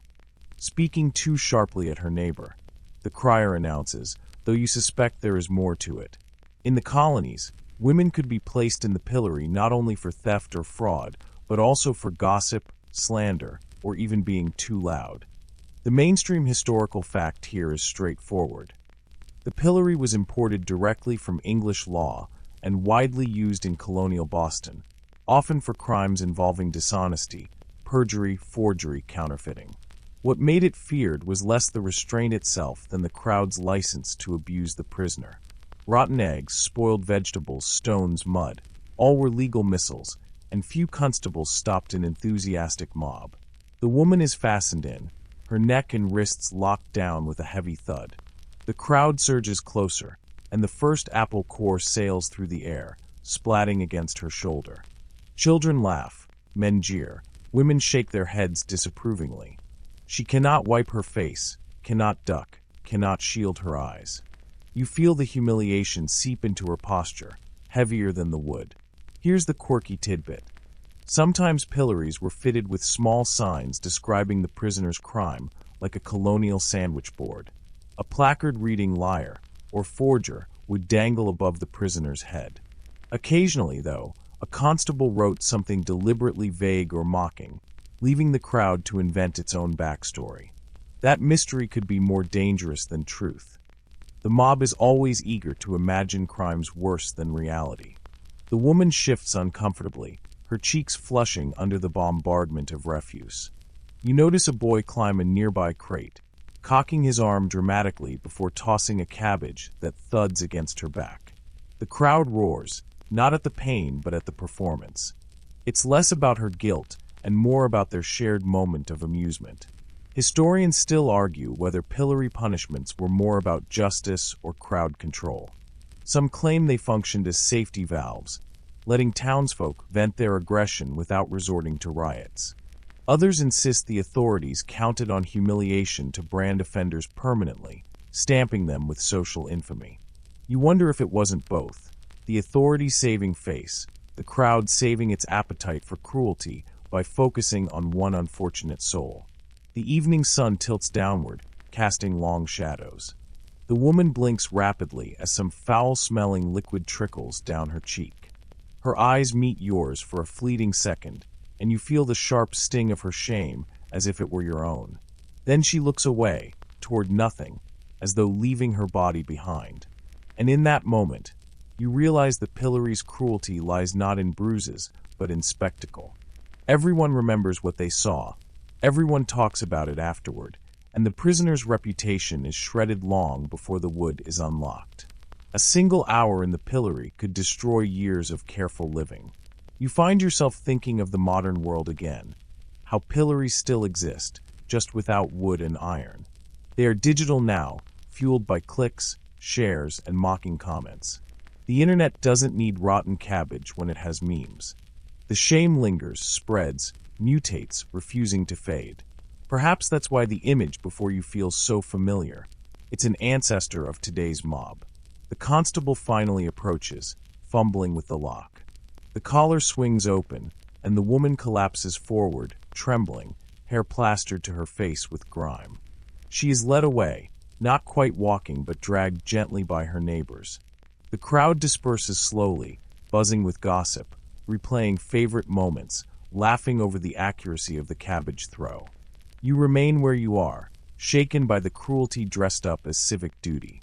speaking too sharply at her neighbor. The crier announces, though you suspect there is more to it. In the colonies, women could be placed in the pillory not only for theft or fraud, but also for gossip, slander, or even being too loud. The mainstream historical fact here is straightforward. The pillory was imported directly from English law and widely used in colonial Boston, often for crimes involving dishonesty, perjury, forgery, counterfeiting. What made it feared was less the restraint itself than the crowd's license to abuse the prisoner. Rotten eggs, spoiled vegetables, stones, mud, all were legal missiles, and few constables stopped an enthusiastic mob. The woman is fastened in, her neck and wrists locked down with a heavy thud. The crowd surges closer, and the first apple core sails through the air, splatting against her shoulder. Children laugh, men jeer, women shake their heads disapprovingly. She cannot wipe her face, cannot duck, cannot shield her eyes. You feel the humiliation seep into her posture, heavier than the wood. Here's the quirky tidbit. Sometimes pillories were fitted with small signs describing the prisoner's crime, like a colonial sandwich board. A placard reading liar or forger would dangle above the prisoner's head. Occasionally, though, a constable wrote something deliberately vague or mocking, leaving the crowd to invent its own backstory. That mystery could be more dangerous than truth. The mob is always eager to imagine crimes worse than reality. The woman shifts uncomfortably, her cheeks flushing under the bombardment of refuse. You notice a boy climb a nearby crate, cocking his arm dramatically before tossing a cabbage that thuds against her back. The crowd roars, not at the pain but at the performance. It's less about her guilt and more about their shared moment of amusement. Historians still argue whether pillory punishments were more about justice or crowd control. Some claim they functioned as safety valves, letting townsfolk vent their aggression without resorting to riots. Others insist the authorities counted on humiliation to brand offenders permanently, stamping them with social infamy. You wonder if it wasn't both: the authorities saving face, the crowd saving its appetite for cruelty by focusing on one unfortunate soul. The evening sun tilts downward, casting long shadows. The woman blinks rapidly as some foul-smelling liquid trickles down her cheek. Her eyes meet yours for a fleeting second, and you feel the sharp sting of her shame as if it were your own. Then she looks away, toward nothing, as though leaving her body behind. And in that moment, you realize the pillory's cruelty lies not in bruises, but in spectacle. Everyone remembers what they saw. Everyone talks about it afterward, and the prisoner's reputation is shredded long before the wood is unlocked. A single hour in the pillory could destroy years of careful living. You find yourself thinking of the modern world again, how pillories still exist, just without wood and iron. They are digital now, fueled by clicks, shares, and mocking comments. The internet doesn't need rotten cabbage when it has memes. The shame lingers, spreads, mutates, refusing to fade. Perhaps that's why the image before you feels so familiar. It's an ancestor of today's mob. The constable finally approaches, fumbling with the lock. The collar swings open, and the woman collapses forward, trembling, hair plastered to her face with grime. She is led away, not quite walking but dragged gently by her neighbors. The crowd disperses slowly, buzzing with gossip, replaying favorite moments, laughing over the accuracy of the cabbage throw. You remain where you are, shaken by the cruelty dressed up as civic duty.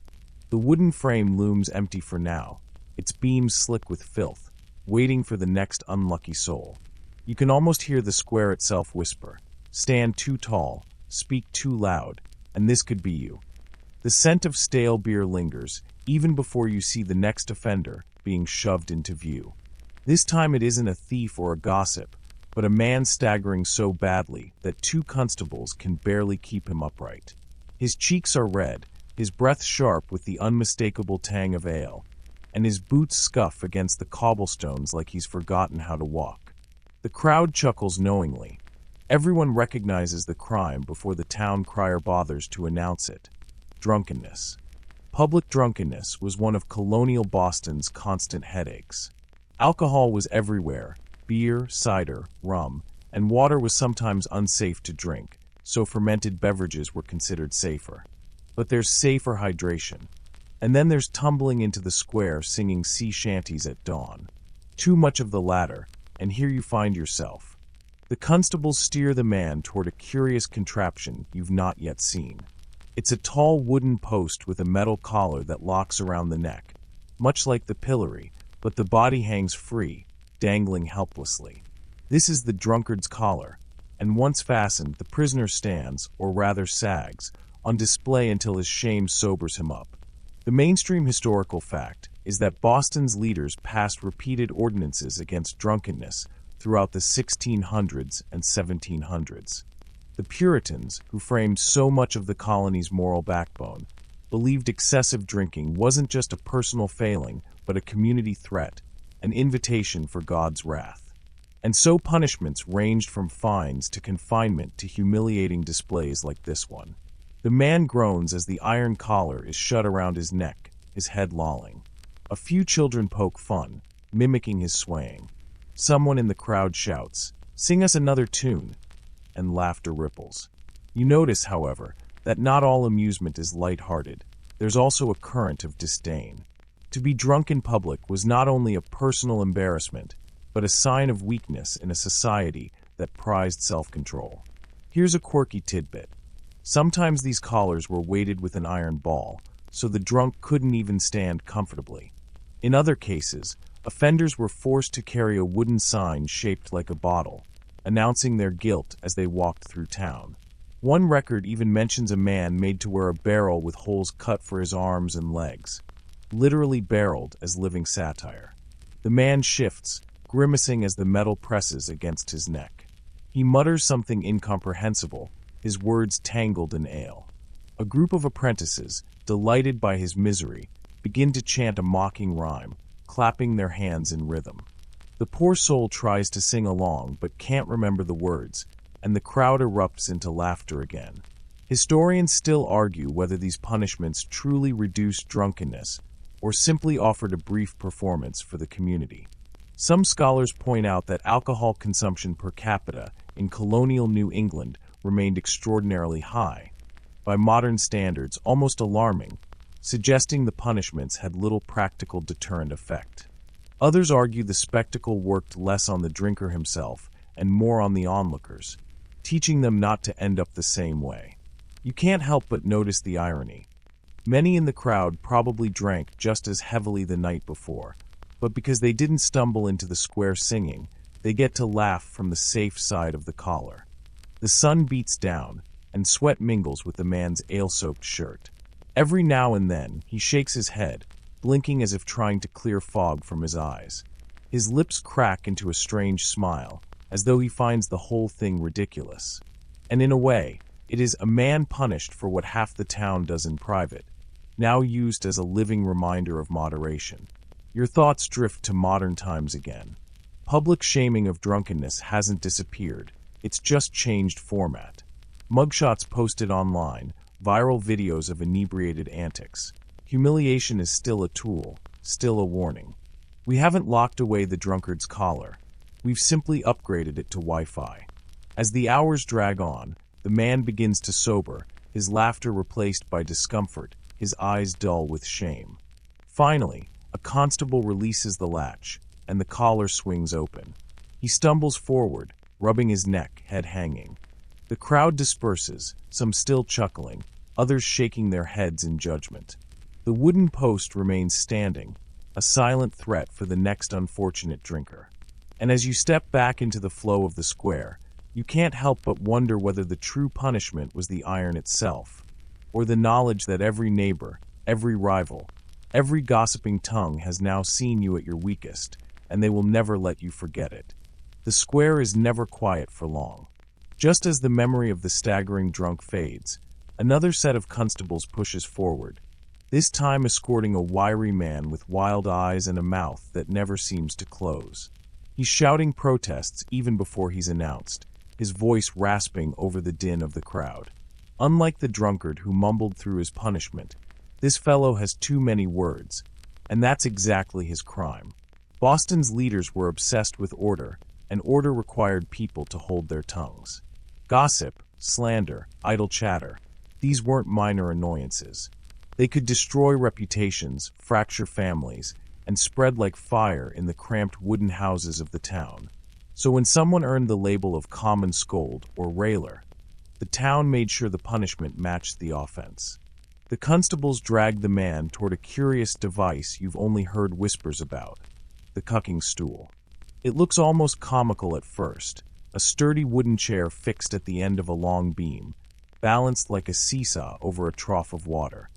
The wooden frame looms empty for now, its beams slick with filth, waiting for the next unlucky soul. You can almost hear the square itself whisper, "Stand too tall, speak too loud, and this could be you." The scent of stale beer lingers, even before you see the next offender being shoved into view. This time it isn't a thief or a gossip, but a man staggering so badly that two constables can barely keep him upright. His cheeks are red, his breath sharp with the unmistakable tang of ale, and his boots scuff against the cobblestones like he's forgotten how to walk. The crowd chuckles knowingly. Everyone recognizes the crime before the town crier bothers to announce it. Drunkenness. Public drunkenness was one of colonial Boston's constant headaches. Alcohol was everywhere. Beer, cider, rum, and water was sometimes unsafe to drink, so fermented beverages were considered safer. But there's safer hydration. And then there's tumbling into the square singing sea shanties at dawn. Too much of the latter, and here you find yourself. The constables steer the man toward a curious contraption you've not yet seen. It's a tall wooden post with a metal collar that locks around the neck, much like the pillory, but the body hangs free, dangling helplessly. This is the drunkard's collar, and once fastened, the prisoner stands, or rather sags, on display until his shame sobers him up. The mainstream historical fact is that Boston's leaders passed repeated ordinances against drunkenness throughout the 1600s and 1700s. The Puritans, who framed so much of the colony's moral backbone, believed excessive drinking wasn't just a personal failing, but a community threat, an invitation for God's wrath. And so punishments ranged from fines to confinement to humiliating displays like this one. The man groans as the iron collar is shut around his neck, his head lolling. A few children poke fun, mimicking his swaying. Someone in the crowd shouts, "Sing us another tune," and laughter ripples. You notice, however, that not all amusement is light-hearted. There's also a current of disdain. To be drunk in public was not only a personal embarrassment, but a sign of weakness in a society that prized self-control. Here's a quirky tidbit. Sometimes these collars were weighted with an iron ball, so the drunk couldn't even stand comfortably. In other cases, offenders were forced to carry a wooden sign shaped like a bottle, announcing their guilt as they walked through town. One record even mentions a man made to wear a barrel with holes cut for his arms and legs, literally barreled as living satire. The man shifts, grimacing as the metal presses against his neck. He mutters something incomprehensible, his words tangled in ale. A group of apprentices, delighted by his misery, begin to chant a mocking rhyme, clapping their hands in rhythm. The poor soul tries to sing along but can't remember the words, and the crowd erupts into laughter again. Historians still argue whether these punishments truly reduced drunkenness or simply offered a brief performance for the community. Some scholars point out that alcohol consumption per capita in colonial New England remained extraordinarily high, by modern standards almost alarming, suggesting the punishments had little practical deterrent effect. Others argue the spectacle worked less on the drinker himself and more on the onlookers, teaching them not to end up the same way. You can't help but notice the irony. Many in the crowd probably drank just as heavily the night before, but because they didn't stumble into the square singing, They get to laugh from the safe side of the collar. The sun beats down, and sweat mingles with the man's ale-soaked shirt. Every now and then, he shakes his head, blinking as if trying to clear fog from his eyes. His lips crack into a strange smile, as though he finds the whole thing ridiculous. And in a way, it is a man punished for what half the town does in private, now used as a living reminder of moderation. Your thoughts drift to modern times again. Public shaming of drunkenness hasn't disappeared, it's just changed format. Mugshots posted online, viral videos of inebriated antics. Humiliation is still a tool, still a warning. We haven't locked away the drunkard's collar. We've simply upgraded it to Wi-Fi. As the hours drag on, the man begins to sober, his laughter replaced by discomfort, his eyes dull with shame. Finally, a constable releases the latch, and the collar swings open. He stumbles forward, rubbing his neck, head hanging. The crowd disperses, some still chuckling, others shaking their heads in judgment. The wooden post remains standing, a silent threat for the next unfortunate drinker. And as you step back into the flow of the square, you can't help but wonder whether the true punishment was the iron itself, or the knowledge that every neighbor, every rival, every gossiping tongue has now seen you at your weakest, and they will never let you forget it. The square is never quiet for long. Just as the memory of the staggering drunk fades, another set of constables pushes forward, this time escorting a wiry man with wild eyes and a mouth that never seems to close. He's shouting protests even before he's announced, his voice rasping over the din of the crowd. Unlike the drunkard who mumbled through his punishment, this fellow has too many words, and that's exactly his crime. Boston's leaders were obsessed with order, and order required people to hold their tongues. Gossip, slander, idle chatter, these weren't minor annoyances. They could destroy reputations, fracture families, and spread like fire in the cramped wooden houses of the town. So when someone earned the label of common scold or railer, the town made sure the punishment matched the offense. The constables dragged the man toward a curious device you've only heard whispers about, the cucking stool. It looks almost comical at first, a sturdy wooden chair fixed at the end of a long beam, balanced like a seesaw over a trough of water.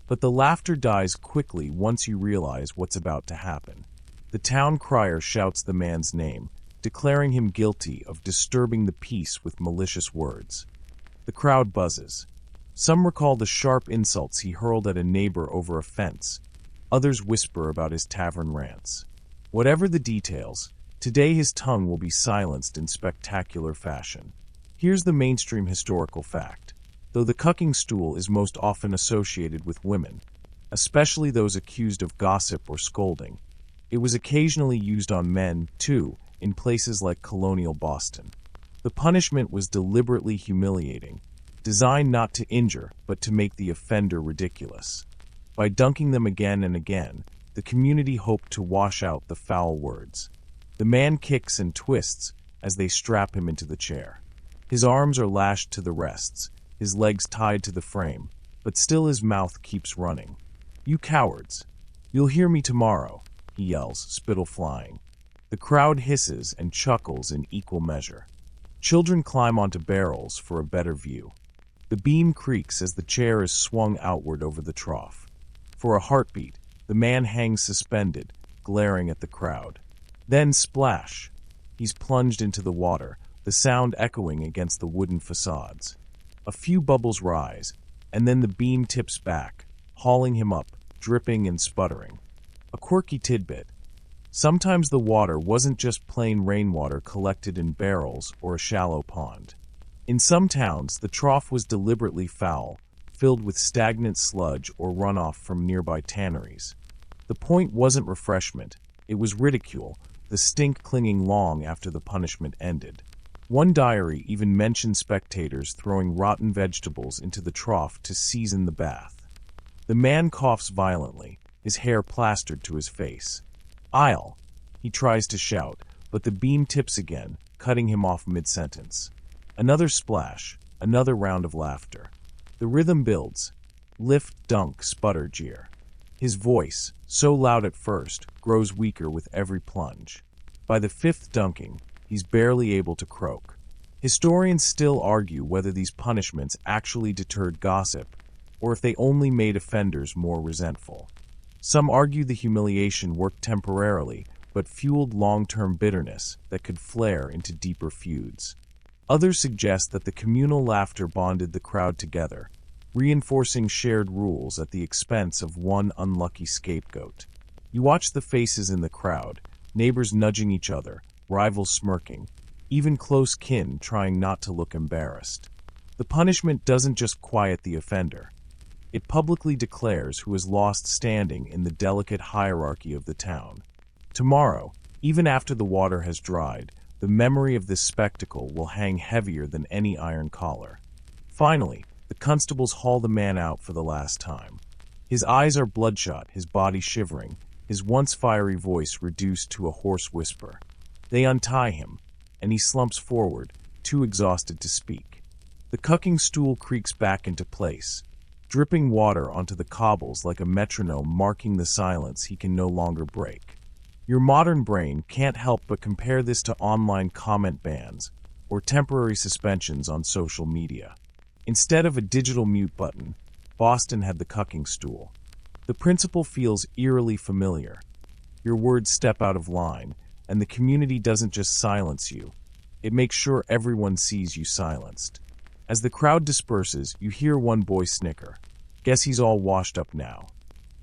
But the laughter dies quickly once you realize what's about to happen. The town crier shouts the man's name, declaring him guilty of disturbing the peace with malicious words. The crowd buzzes. Some recall the sharp insults he hurled at a neighbor over a fence. Others whisper about his tavern rants. Whatever the details, today his tongue will be silenced in spectacular fashion. Here's the mainstream historical fact. Though the cucking stool is most often associated with women, especially those accused of gossip or scolding, it was occasionally used on men, too, in places like Colonial Boston. The punishment was deliberately humiliating, designed not to injure, but to make the offender ridiculous. By dunking them again and again, the community hoped to wash out the foul words. The man kicks and twists as they strap him into the chair. His arms are lashed to the rests, his legs tied to the frame, but still his mouth keeps running. "You cowards! You'll hear me tomorrow," he yells, spittle flying. The crowd hisses and chuckles in equal measure. Children climb onto barrels for a better view. The beam creaks as the chair is swung outward over the trough. For a heartbeat, the man hangs suspended, glaring at the crowd. Then splash! He's plunged into the water, the sound echoing against the wooden facades. A few bubbles rise, and then the beam tips back, hauling him up, dripping and sputtering. A quirky tidbit. Sometimes the water wasn't just plain rainwater collected in barrels or a shallow pond. In some towns, the trough was deliberately foul, filled with stagnant sludge or runoff from nearby tanneries. The point wasn't refreshment, it was ridicule, the stink clinging long after the punishment ended. One diary even mentioned spectators throwing rotten vegetables into the trough to season the bath. The man coughs violently, his hair plastered to his face. "I'll," he tries to shout, but the beam tips again, cutting him off mid-sentence. Another splash, another round of laughter. The rhythm builds. Lift, dunk, sputter, jeer. His voice, so loud at first, grows weaker with every plunge. By the fifth dunking, he's barely able to croak. Historians still argue whether these punishments actually deterred gossip, or if they only made offenders more resentful. Some argue the humiliation worked temporarily, but fueled long-term bitterness that could flare into deeper feuds. Others suggest that the communal laughter bonded the crowd together, reinforcing shared rules at the expense of one unlucky scapegoat. You watch the faces in the crowd, neighbors nudging each other, rivals smirking, even close kin trying not to look embarrassed. The punishment doesn't just quiet the offender. It publicly declares who has lost standing in the delicate hierarchy of the town. Tomorrow, even after the water has dried, the memory of this spectacle will hang heavier than any iron collar. Finally, the constables haul the man out for the last time. His eyes are bloodshot, his body shivering, his once fiery voice reduced to a hoarse whisper. They untie him, and he slumps forward, too exhausted to speak. The cucking stool creaks back into place, dripping water onto the cobbles like a metronome marking the silence he can no longer break. Your modern brain can't help but compare this to online comment bans or temporary suspensions on social media. Instead of a digital mute button, Boston had the cucking stool. The principle feels eerily familiar. Your words step out of line, and the community doesn't just silence you, it makes sure everyone sees you silenced. As the crowd disperses, you hear one boy snicker. Guess he's all washed up now.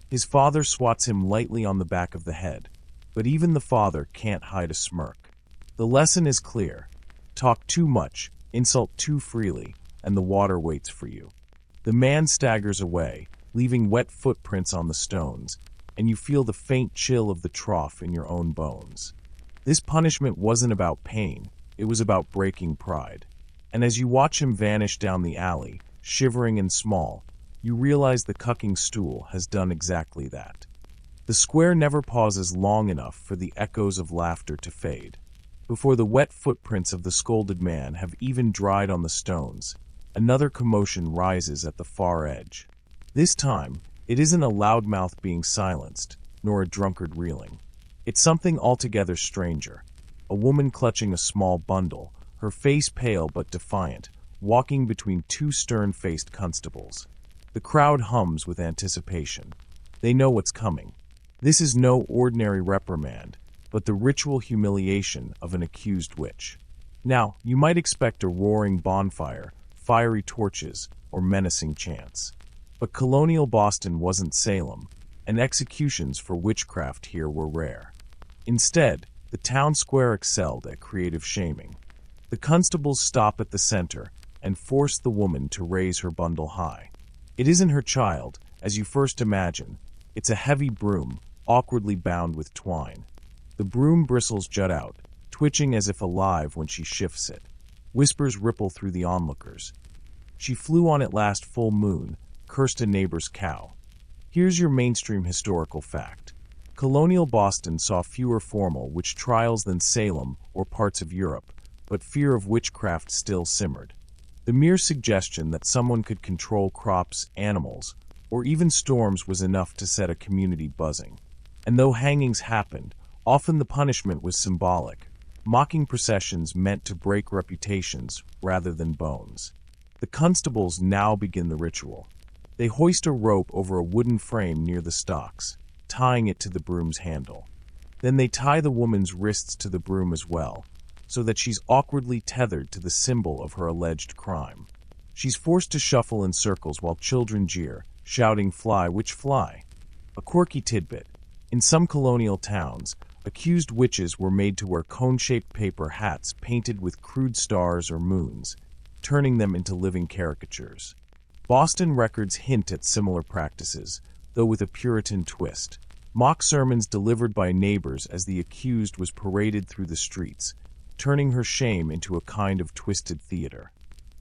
His father swats him lightly on the back of the head, but even the father can't hide a smirk. The lesson is clear. Talk too much, insult too freely, and the water waits for you. The man staggers away, leaving wet footprints on the stones, and you feel the faint chill of the trough in your own bones. This punishment wasn't about pain, it was about breaking pride. And as you watch him vanish down the alley, shivering and small, you realize the cucking stool has done exactly that. The square never pauses long enough for the echoes of laughter to fade. Before the wet footprints of the scolded man have even dried on the stones, another commotion rises at the far edge. This time, it isn't a loudmouth being silenced, nor a drunkard reeling. It's something altogether stranger. A woman clutching a small bundle, her face pale but defiant, walking between two stern-faced constables. The crowd hums with anticipation. They know what's coming. This is no ordinary reprimand, but the ritual humiliation of an accused witch. Now, you might expect a roaring bonfire, fiery torches, or menacing chants. But colonial Boston wasn't Salem, and executions for witchcraft here were rare. Instead, the town square excelled at creative shaming. The constables stop at the center and force the woman to raise her bundle high. It isn't her child, as you first imagine. It's a heavy broom, awkwardly bound with twine. The broom bristles jut out, twitching as if alive when she shifts it. Whispers ripple through the onlookers. She flew on it last full moon, cursed a neighbor's cow. Here's your mainstream historical fact. Colonial Boston saw fewer formal witch trials than Salem or parts of Europe, but fear of witchcraft still simmered. The mere suggestion that someone could control crops, animals, or even storms was enough to set a community buzzing. And though hangings happened, often the punishment was symbolic. Mocking processions meant to break reputations rather than bones. The constables now begin the ritual. They hoist a rope over a wooden frame near the stocks, tying it to the broom's handle. Then they tie the woman's wrists to the broom as well, so that she's awkwardly tethered to the symbol of her alleged crime. She's forced to shuffle in circles while children jeer, shouting, "Fly, witch, fly." A quirky tidbit. In some colonial towns, accused witches were made to wear cone-shaped paper hats painted with crude stars or moons, turning them into living caricatures. Boston records hint at similar practices, though with a Puritan twist. Mock sermons delivered by neighbors as the accused was paraded through the streets, turning her shame into a kind of twisted theater.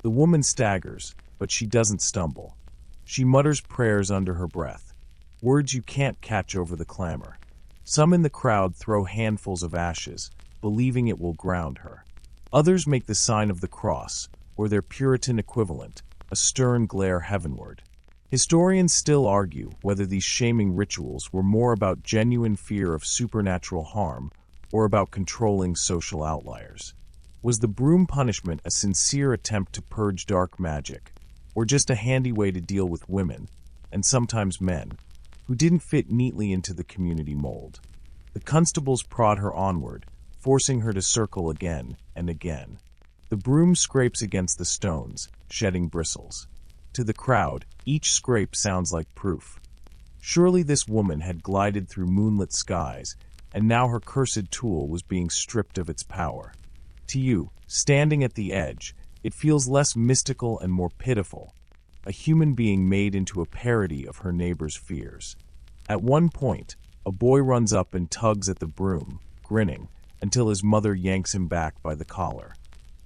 The woman staggers, but she doesn't stumble. She mutters prayers under her breath, words you can't catch over the clamor. Some in the crowd throw handfuls of ashes, believing it will ground her. Others make the sign of the cross, or their Puritan equivalent, a stern glare heavenward. Historians still argue whether these shaming rituals were more about genuine fear of supernatural harm or about controlling social outliers? Was the broom punishment a sincere attempt to purge dark magic, or just a handy way to deal with women, and sometimes men, who didn't fit neatly into the community mold? The constables prod her onward, forcing her to circle again and again. The broom scrapes against the stones, shedding bristles. To the crowd, each scrape sounds like proof. Surely this woman had glided through moonlit skies, and now her cursed tool was being stripped of its power. To you, standing at the edge, it feels less mystical and more pitiful. A human being made into a parody of her neighbor's fears. At one point, a boy runs up and tugs at the broom, grinning, until his mother yanks him back by the collar.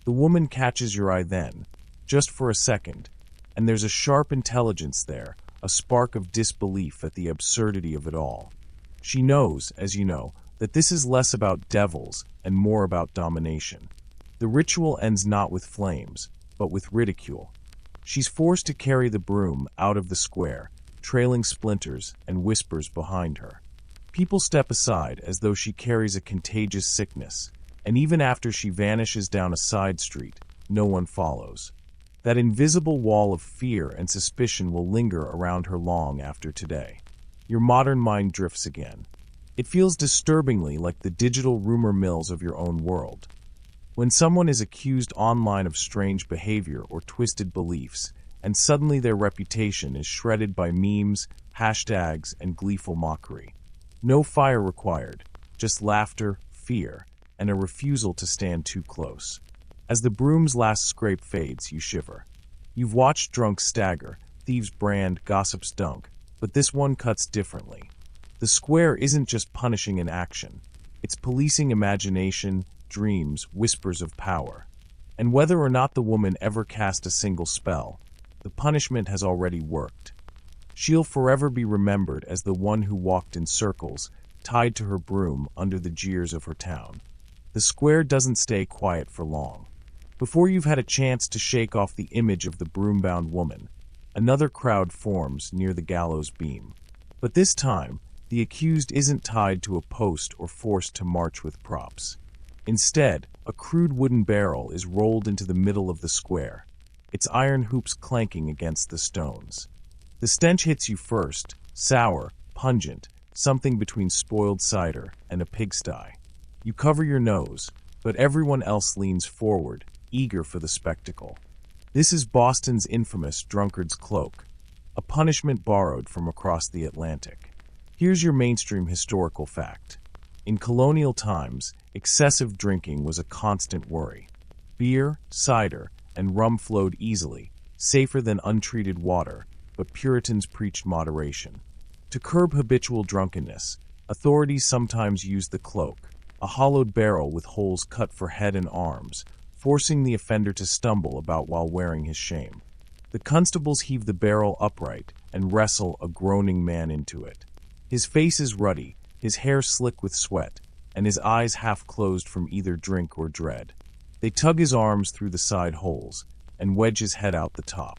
The woman catches your eye then, just for a second, and there's a sharp intelligence there, a spark of disbelief at the absurdity of it all. She knows, as you know, that this is less about devils and more about domination. The ritual ends not with flames, but with ridicule. She's forced to carry the broom out of the square, trailing splinters and whispers behind her. People step aside as though she carries a contagious sickness, and even after she vanishes down a side street, no one follows. That invisible wall of fear and suspicion will linger around her long after today. Your modern mind drifts again. It feels disturbingly like the digital rumor mills of your own world. When someone is accused online of strange behavior or twisted beliefs, and suddenly their reputation is shredded by memes, hashtags, and gleeful mockery. No fire required, just laughter, fear, and a refusal to stand too close. As the broom's last scrape fades, you shiver. You've watched drunks stagger, thieves brand, gossips dunk, but this one cuts differently. The square isn't just punishing an action. It's policing imagination, dreams, whispers of power. And whether or not the woman ever cast a single spell, the punishment has already worked. She'll forever be remembered as the one who walked in circles, tied to her broom under the jeers of her town. The square doesn't stay quiet for long. Before you've had a chance to shake off the image of the broom-bound woman, another crowd forms near the gallows beam. But this time, the accused isn't tied to a post or forced to march with props. Instead, a crude wooden barrel is rolled into the middle of the square, its iron hoops clanking against the stones. The stench hits you first, sour, pungent, something between spoiled cider and a pigsty. You cover your nose, but everyone else leans forward, eager for the spectacle. This is Boston's infamous drunkard's cloak, a punishment borrowed from across the Atlantic. Here's your mainstream historical fact. In colonial times, excessive drinking was a constant worry. Beer, cider, and rum flowed easily, safer than untreated water, but Puritans preached moderation. To curb habitual drunkenness, authorities sometimes used the cloak, a hollowed barrel with holes cut for head and arms, forcing the offender to stumble about while wearing his shame. The constables heave the barrel upright and wrestle a groaning man into it. His face is ruddy, his hair slick with sweat, and his eyes half closed from either drink or dread. They tug his arms through the side holes and wedge his head out the top.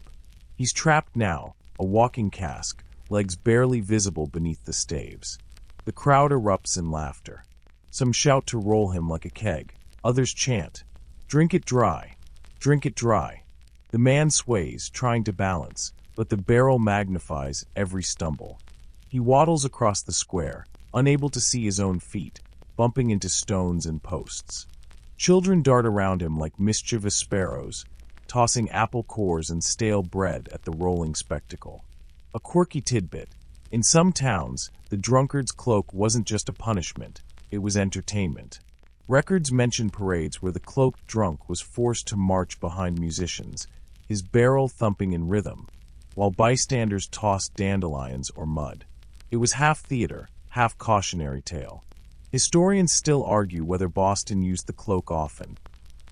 He's trapped now, a walking cask, legs barely visible beneath the staves. The crowd erupts in laughter. Some shout to roll him like a keg. Others chant, "Drink it dry! Drink it dry!" The man sways, trying to balance, but the barrel magnifies every stumble. He waddles across the square, unable to see his own feet, bumping into stones and posts. Children dart around him like mischievous sparrows, tossing apple cores and stale bread at the rolling spectacle. A quirky tidbit. In some towns, the drunkard's cloak wasn't just a punishment, it was entertainment. Records mention parades where the cloaked drunk was forced to march behind musicians, his barrel thumping in rhythm, while bystanders tossed dandelions or mud. It was half theater, half cautionary tale. Historians still argue whether Boston used the cloak often,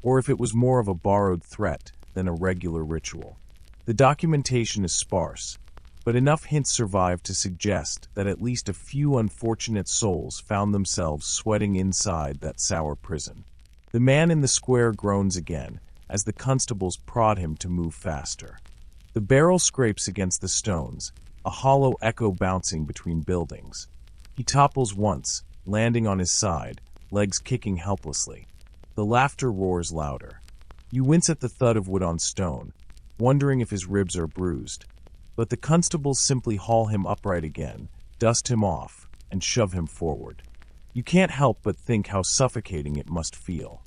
or if it was more of a borrowed threat than a regular ritual. The documentation is sparse, but enough hints survive to suggest that at least a few unfortunate souls found themselves sweating inside that sour prison. The man in the square groans again as the constables prod him to move faster. The barrel scrapes against the stones, a hollow echo bouncing between buildings. He topples once, landing on his side, legs kicking helplessly. The laughter roars louder. You wince at the thud of wood on stone, wondering if his ribs are bruised. But the constables simply haul him upright again, dust him off, and shove him forward. You can't help but think how suffocating it must feel.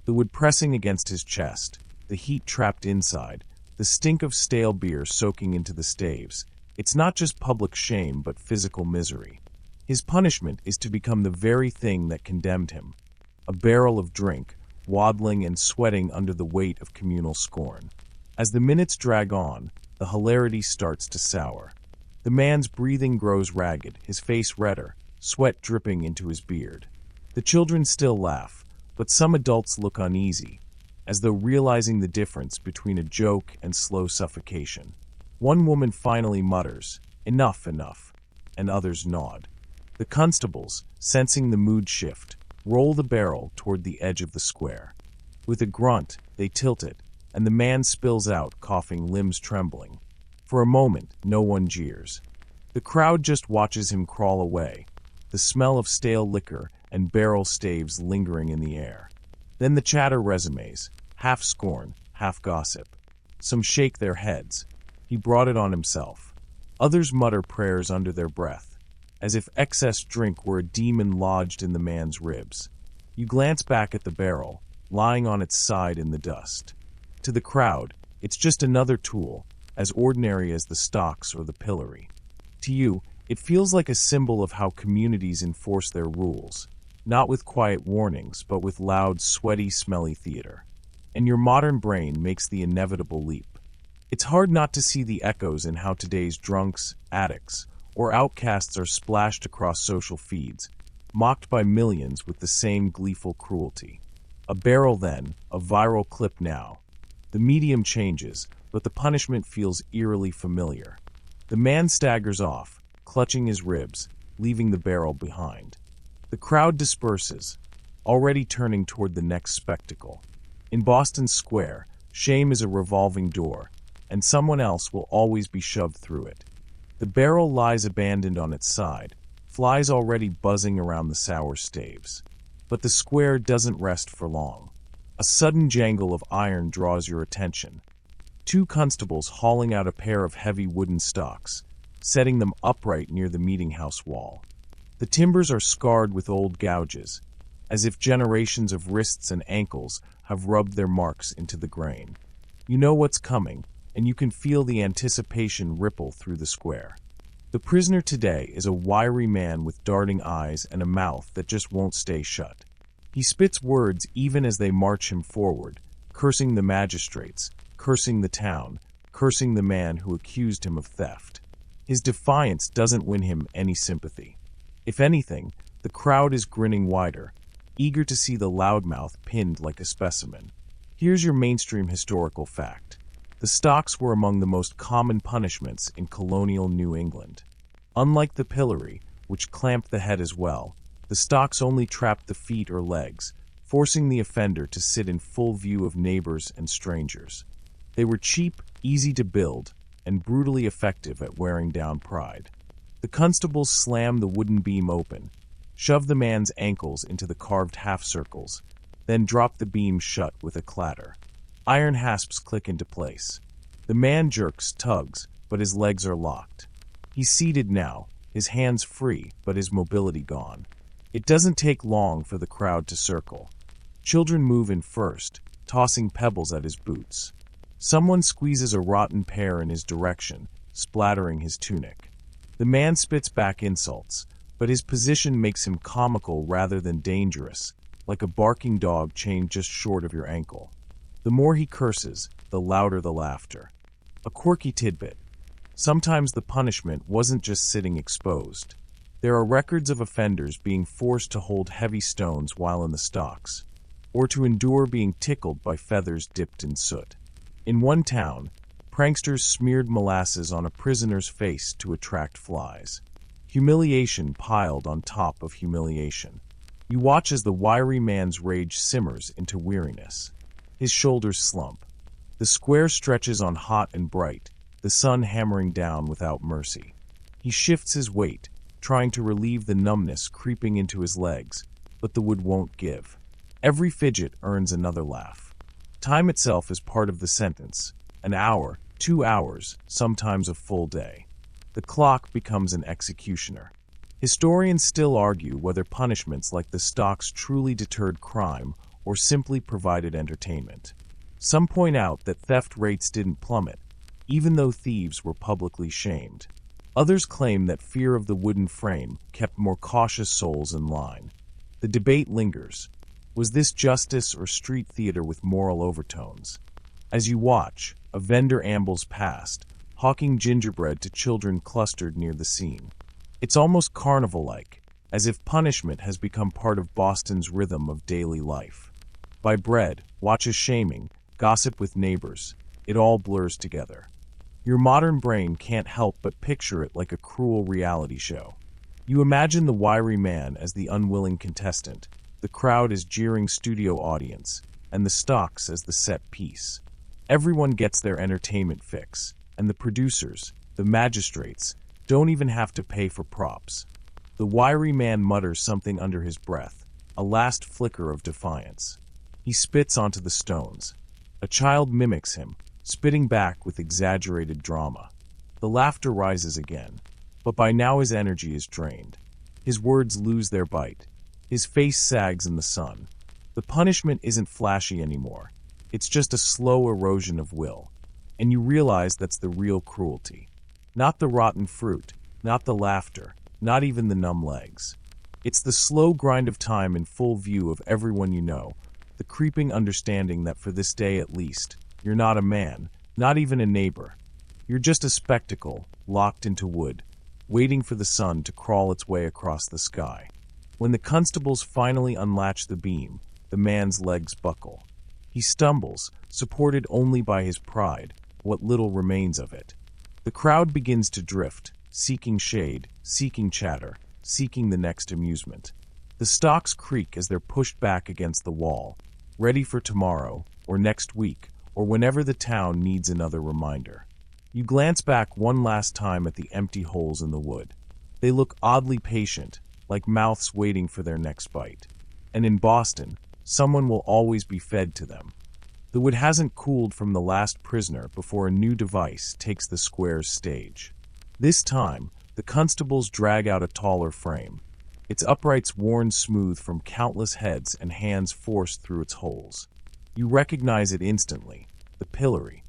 The wood pressing against his chest, the heat trapped inside, the stink of stale beer soaking into the staves. It's not just public shame but physical misery. His punishment is to become the very thing that condemned him. A barrel of drink, waddling and sweating under the weight of communal scorn. As the minutes drag on, the hilarity starts to sour. The man's breathing grows ragged, his face redder, sweat dripping into his beard. The children still laugh, but some adults look uneasy, as though realizing the difference between a joke and slow suffocation. One woman finally mutters, "Enough, enough," and others nod. The constables, sensing the mood shift, roll the barrel toward the edge of the square. With a grunt, they tilt it, and the man spills out, coughing, limbs trembling. For a moment, no one jeers. The crowd just watches him crawl away, the smell of stale liquor and barrel staves lingering in the air. Then the chatter resumes, half scorn, half gossip. Some shake their heads. He brought it on himself. Others mutter prayers under their breath, as if excess drink were a demon lodged in the man's ribs. You glance back at the barrel, lying on its side in the dust. To the crowd, it's just another tool, as ordinary as the stocks or the pillory. To you, it feels like a symbol of how communities enforce their rules, not with quiet warnings, but with loud, sweaty, smelly theater. And your modern brain makes the inevitable leap. It's hard not to see the echoes in how today's drunks, addicts, or outcasts are splashed across social feeds, mocked by millions with the same gleeful cruelty. A barrel then, a viral clip now. The medium changes, but the punishment feels eerily familiar. The man staggers off, clutching his ribs, leaving the barrel behind. The crowd disperses, already turning toward the next spectacle. In Boston Square, shame is a revolving door, and someone else will always be shoved through it. The barrel lies abandoned on its side, flies already buzzing around the sour staves. But the square doesn't rest for long. A sudden jangle of iron draws your attention. Two constables hauling out a pair of heavy wooden stocks, setting them upright near the meeting-house wall. The timbers are scarred with old gouges, as if generations of wrists and ankles have rubbed their marks into the grain. You know what's coming, and you can feel the anticipation ripple through the square. The prisoner today is a wiry man with darting eyes and a mouth that just won't stay shut. He spits words even as they march him forward, cursing the magistrates, cursing the town, cursing the man who accused him of theft. His defiance doesn't win him any sympathy. If anything, the crowd is grinning wider, eager to see the loudmouth pinned like a specimen. Here's your mainstream historical fact. The stocks were among the most common punishments in colonial New England. Unlike the pillory, which clamped the head as well, the stocks only trapped the feet or legs, forcing the offender to sit in full view of neighbors and strangers. They were cheap, easy to build, and brutally effective at wearing down pride. The constables slammed the wooden beam open, shoved the man's ankles into the carved half-circles, then dropped the beam shut with a clatter. Iron hasps click into place. The man jerks, tugs, but his legs are locked. He's seated now, his hands free, but his mobility gone. It doesn't take long for the crowd to circle. Children move in first, tossing pebbles at his boots. Someone squeezes a rotten pear in his direction, splattering his tunic. The man spits back insults, but his position makes him comical rather than dangerous, like a barking dog chained just short of your ankle. The more he curses, the louder the laughter. A quirky tidbit. Sometimes the punishment wasn't just sitting exposed. There are records of offenders being forced to hold heavy stones while in the stocks, or to endure being tickled by feathers dipped in soot. In one town, pranksters smeared molasses on a prisoner's face to attract flies. Humiliation piled on top of humiliation. You watch as the wiry man's rage simmers into weariness. His shoulders slump. The square stretches on hot and bright, the sun hammering down without mercy. He shifts his weight, trying to relieve the numbness creeping into his legs, but the wood won't give. Every fidget earns another laugh. Time itself is part of the sentence. An hour, 2 hours, sometimes a full day. The clock becomes an executioner. Historians still argue whether punishments like the stocks truly deterred crime or simply provided entertainment. Some point out that theft rates didn't plummet, even though thieves were publicly shamed. Others claim that fear of the wooden frame kept more cautious souls in line. The debate lingers. Was this justice or street theater with moral overtones? As you watch, a vendor ambles past, hawking gingerbread to children clustered near the scene. It's almost carnival-like, as if punishment has become part of Boston's rhythm of daily life. By bread, watches shaming, gossip with neighbors, it all blurs together. Your modern brain can't help but picture it like a cruel reality show. You imagine the wiry man as the unwilling contestant, the crowd as jeering studio audience, and the stocks as the set piece. Everyone gets their entertainment fix, and the producers, the magistrates, don't even have to pay for props. The wiry man mutters something under his breath, a last flicker of defiance. He spits onto the stones. A child mimics him, spitting back with exaggerated drama. The laughter rises again, but by now his energy is drained. His words lose their bite. His face sags in the sun. The punishment isn't flashy anymore. It's just a slow erosion of will. And you realize that's the real cruelty. Not the rotten fruit, not the laughter, not even the numb legs. It's the slow grind of time in full view of everyone you know, the creeping understanding that for this day at least, you're not a man, not even a neighbor. You're just a spectacle, locked into wood, waiting for the sun to crawl its way across the sky. When the constables finally unlatch the beam, the man's legs buckle. He stumbles, supported only by his pride, what little remains of it. The crowd begins to drift, seeking shade, seeking chatter, seeking the next amusement. The stocks creak as they're pushed back against the wall, ready for tomorrow, or next week, or whenever the town needs another reminder. You glance back one last time at the empty holes in the wood. They look oddly patient, like mouths waiting for their next bite. And in Boston, someone will always be fed to them. The wood hasn't cooled from the last prisoner before a new device takes the square's stage. This time, the constables drag out a taller frame, its uprights worn smooth from countless heads and hands forced through its holes. You recognize it instantly, the pillory.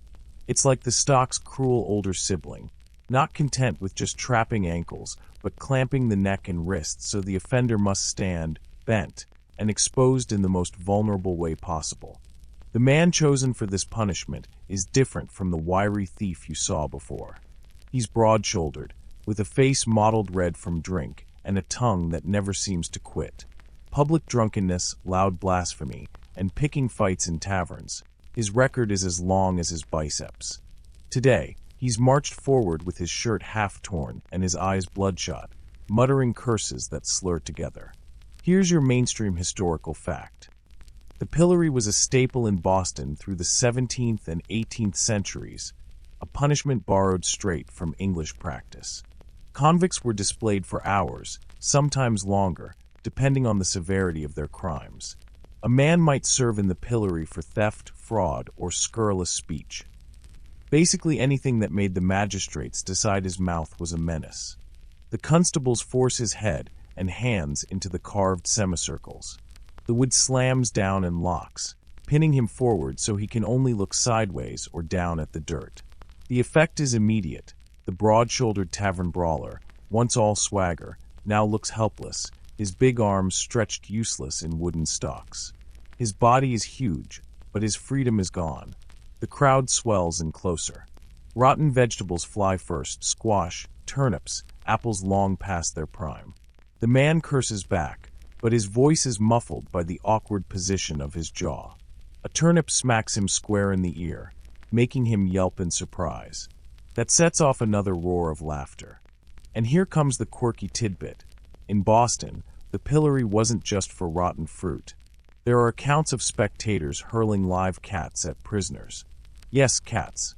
It's like the stock's cruel older sibling, not content with just trapping ankles, but clamping the neck and wrists so the offender must stand, bent, and exposed in the most vulnerable way possible. The man chosen for this punishment is different from the wiry thief you saw before. He's broad-shouldered, with a face mottled red from drink and a tongue that never seems to quit. Public drunkenness, loud blasphemy, and picking fights in taverns. His record is as long as his biceps. Today, he's marched forward with his shirt half torn and his eyes bloodshot, muttering curses that slur together. Here's your mainstream historical fact. The pillory was a staple in Boston through the 17th and 18th centuries, a punishment borrowed straight from English practice. Convicts were displayed for hours, sometimes longer, depending on the severity of their crimes. A man might serve in the pillory for theft, fraud, or scurrilous speech. Basically anything that made the magistrates decide his mouth was a menace. The constables force his head and hands into the carved semicircles. The wood slams down and locks, pinning him forward so he can only look sideways or down at the dirt. The effect is immediate. The broad-shouldered tavern brawler, once all swagger, now looks helpless, his big arms stretched useless in wooden stocks. His body is huge, but his freedom is gone. The crowd swells in closer. Rotten vegetables fly first, squash, turnips, apples long past their prime. The man curses back, but his voice is muffled by the awkward position of his jaw. A turnip smacks him square in the ear, making him yelp in surprise. That sets off another roar of laughter. And here comes the quirky tidbit. In Boston, the pillory wasn't just for rotten fruit. There are accounts of spectators hurling live cats at prisoners. Yes, cats.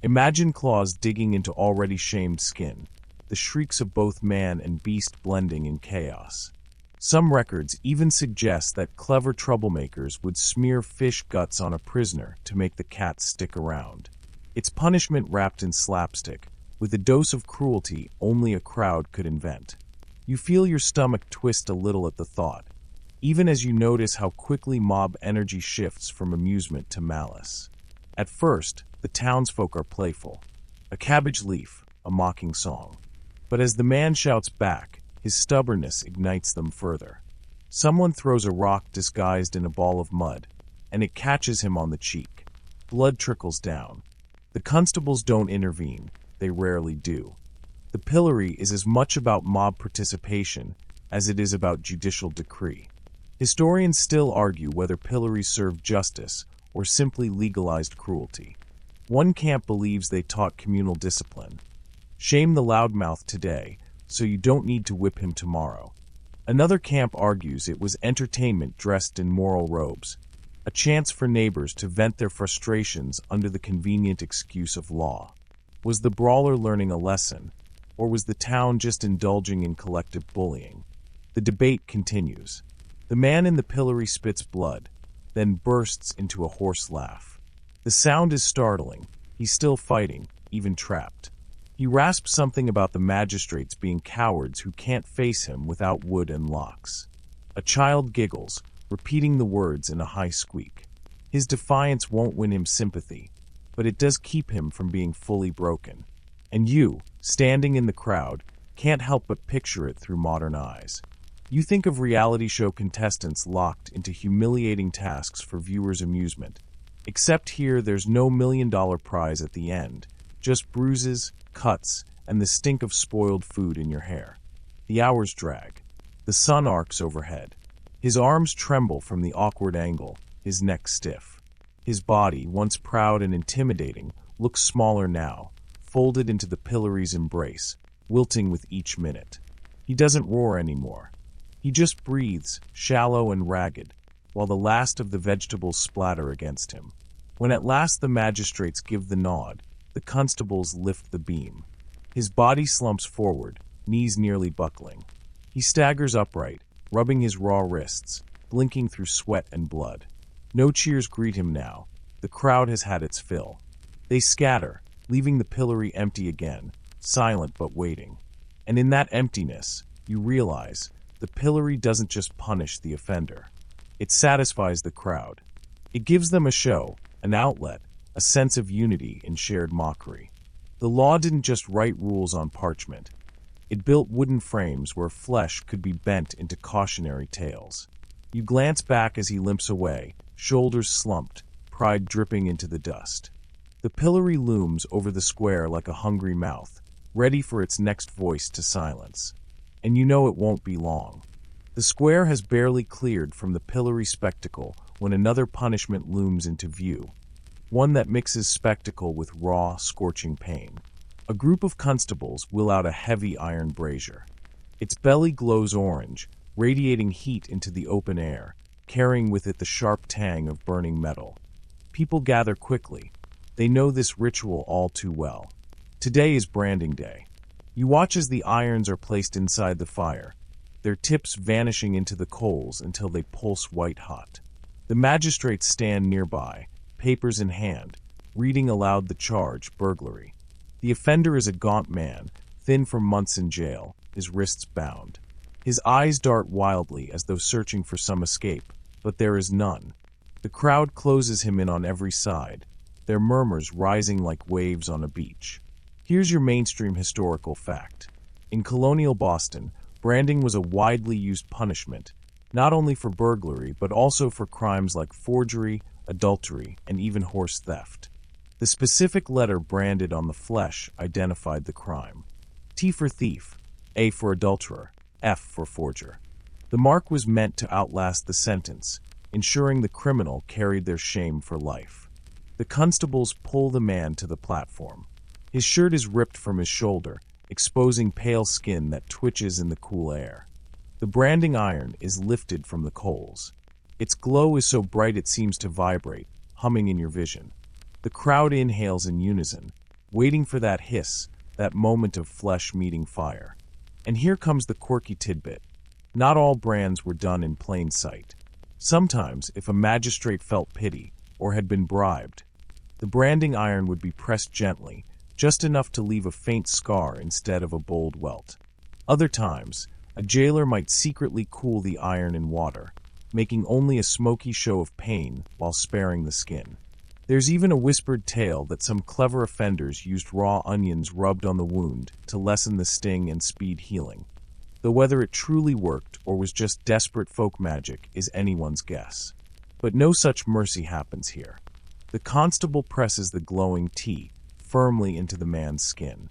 Imagine claws digging into already shamed skin, the shrieks of both man and beast blending in chaos. Some records even suggest that clever troublemakers would smear fish guts on a prisoner to make the cat stick around. It's punishment wrapped in slapstick, with a dose of cruelty only a crowd could invent. You feel your stomach twist a little at the thought, even as you notice how quickly mob energy shifts from amusement to malice. At first, the townsfolk are playful. A cabbage leaf, a mocking song. But as the man shouts back, his stubbornness ignites them further. Someone throws a rock disguised in a ball of mud, and it catches him on the cheek. Blood trickles down. The constables don't intervene, they rarely do. The pillory is as much about mob participation as it is about judicial decree. Historians still argue whether pillories served justice or simply legalized cruelty. One camp believes they taught communal discipline. Shame the loudmouth today, so you don't need to whip him tomorrow. Another camp argues it was entertainment dressed in moral robes, a chance for neighbors to vent their frustrations under the convenient excuse of law. Was the brawler learning a lesson, or was the town just indulging in collective bullying? The debate continues. The man in the pillory spits blood, then bursts into a hoarse laugh. The sound is startling. He's still fighting, even trapped. He rasps something about the magistrates being cowards who can't face him without wood and locks. A child giggles, repeating the words in a high squeak. His defiance won't win him sympathy, but it does keep him from being fully broken. And you, standing in the crowd, can't help but picture it through modern eyes. You think of reality show contestants locked into humiliating tasks for viewers' amusement. Except here, there's no $1 million prize at the end, just bruises, cuts, and the stink of spoiled food in your hair. The hours drag. The sun arcs overhead. His arms tremble from the awkward angle, his neck stiff. His body, once proud and intimidating, looks smaller now, folded into the pillory's embrace, wilting with each minute. He doesn't roar anymore. He just breathes, shallow and ragged, while the last of the vegetables splatter against him. When at last the magistrates give the nod, the constables lift the beam. His body slumps forward, knees nearly buckling. He staggers upright, rubbing his raw wrists, blinking through sweat and blood. No cheers greet him now. The crowd has had its fill. They scatter, leaving the pillory empty again, silent but waiting. And in that emptiness, you realize the pillory doesn't just punish the offender. It satisfies the crowd. It gives them a show, an outlet, a sense of unity in shared mockery. The law didn't just write rules on parchment. It built wooden frames where flesh could be bent into cautionary tales. You glance back as he limps away, shoulders slumped, pride dripping into the dust. The pillory looms over the square like a hungry mouth, ready for its next voice to silence. And you know it won't be long. The square has barely cleared from the pillory spectacle when another punishment looms into view, one that mixes spectacle with raw, scorching pain. A group of constables wheel out a heavy iron brazier. Its belly glows orange, radiating heat into the open air, carrying with it the sharp tang of burning metal. People gather quickly. They know this ritual all too well. Today is branding day. You watch as the irons are placed inside the fire, their tips vanishing into the coals until they pulse white-hot. The magistrates stand nearby, papers in hand, reading aloud the charge, burglary. The offender is a gaunt man, thin from months in jail, his wrists bound. His eyes dart wildly as though searching for some escape, but there is none. The crowd closes him in on every side, their murmurs rising like waves on a beach. Here's your mainstream historical fact. In colonial Boston, branding was a widely used punishment, not only for burglary but also for crimes like forgery, adultery, and even horse theft. The specific letter branded on the flesh identified the crime. T for thief, A for adulterer, F for forger. The mark was meant to outlast the sentence, ensuring the criminal carried their shame for life. The constables pull the man to the platform. His shirt is ripped from his shoulder, exposing pale skin that twitches in the cool air. The branding iron is lifted from the coals. Its glow is so bright it seems to vibrate, humming in your vision. The crowd inhales in unison, waiting for that hiss, that moment of flesh meeting fire. And here comes the quirky tidbit. Not all brands were done in plain sight. Sometimes, if a magistrate felt pity or had been bribed, the branding iron would be pressed gently, just enough to leave a faint scar instead of a bold welt. Other times, a jailer might secretly cool the iron in water, making only a smoky show of pain while sparing the skin. There's even a whispered tale that some clever offenders used raw onions rubbed on the wound to lessen the sting and speed healing. Though whether it truly worked or was just desperate folk magic is anyone's guess. But no such mercy happens here. The constable presses the glowing tea firmly into the man's skin.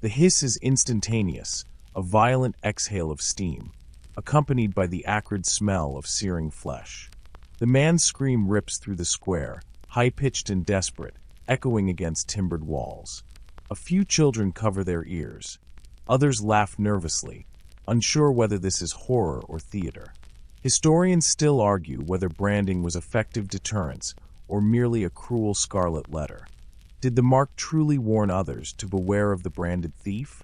The hiss is instantaneous, a violent exhale of steam, accompanied by the acrid smell of searing flesh. The man's scream rips through the square, high-pitched and desperate, echoing against timbered walls. A few children cover their ears. Others laugh nervously, unsure whether this is horror or theater. Historians still argue whether branding was effective deterrence or merely a cruel scarlet letter. Did the mark truly warn others to beware of the branded thief?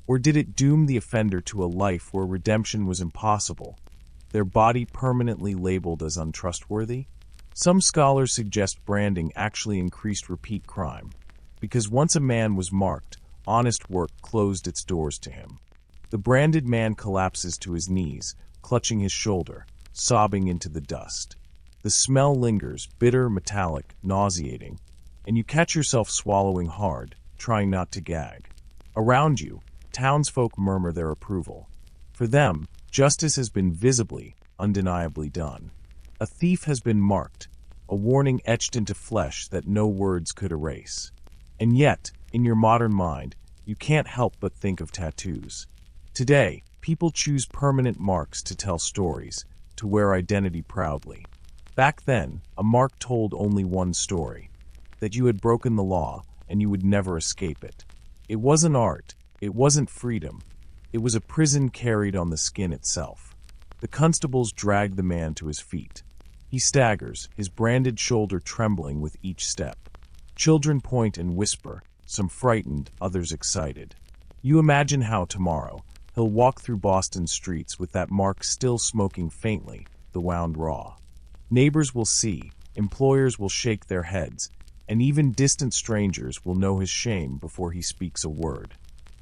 Or did it doom the offender to a life where redemption was impossible, their body permanently labeled as untrustworthy? Some scholars suggest branding actually increased repeat crime, because once a man was marked, honest work closed its doors to him. The branded man collapses to his knees, clutching his shoulder, sobbing into the dust. The smell lingers, bitter, metallic, nauseating, and you catch yourself swallowing hard, trying not to gag. Around you, townsfolk murmur their approval. For them, justice has been visibly, undeniably done. A thief has been marked, a warning etched into flesh that no words could erase. And yet, in your modern mind, you can't help but think of tattoos. Today, people choose permanent marks to tell stories, to wear identity proudly. Back then, a mark told only one story, that you had broken the law and you would never escape it. It wasn't art, it wasn't freedom, it was a prison carried on the skin itself. The constables drag the man to his feet. He staggers, his branded shoulder trembling with each step. Children point and whisper, some frightened, others excited. You imagine how tomorrow, he'll walk through Boston streets with that mark still smoking faintly, the wound raw. Neighbors will see, employers will shake their heads, and even distant strangers will know his shame before he speaks a word.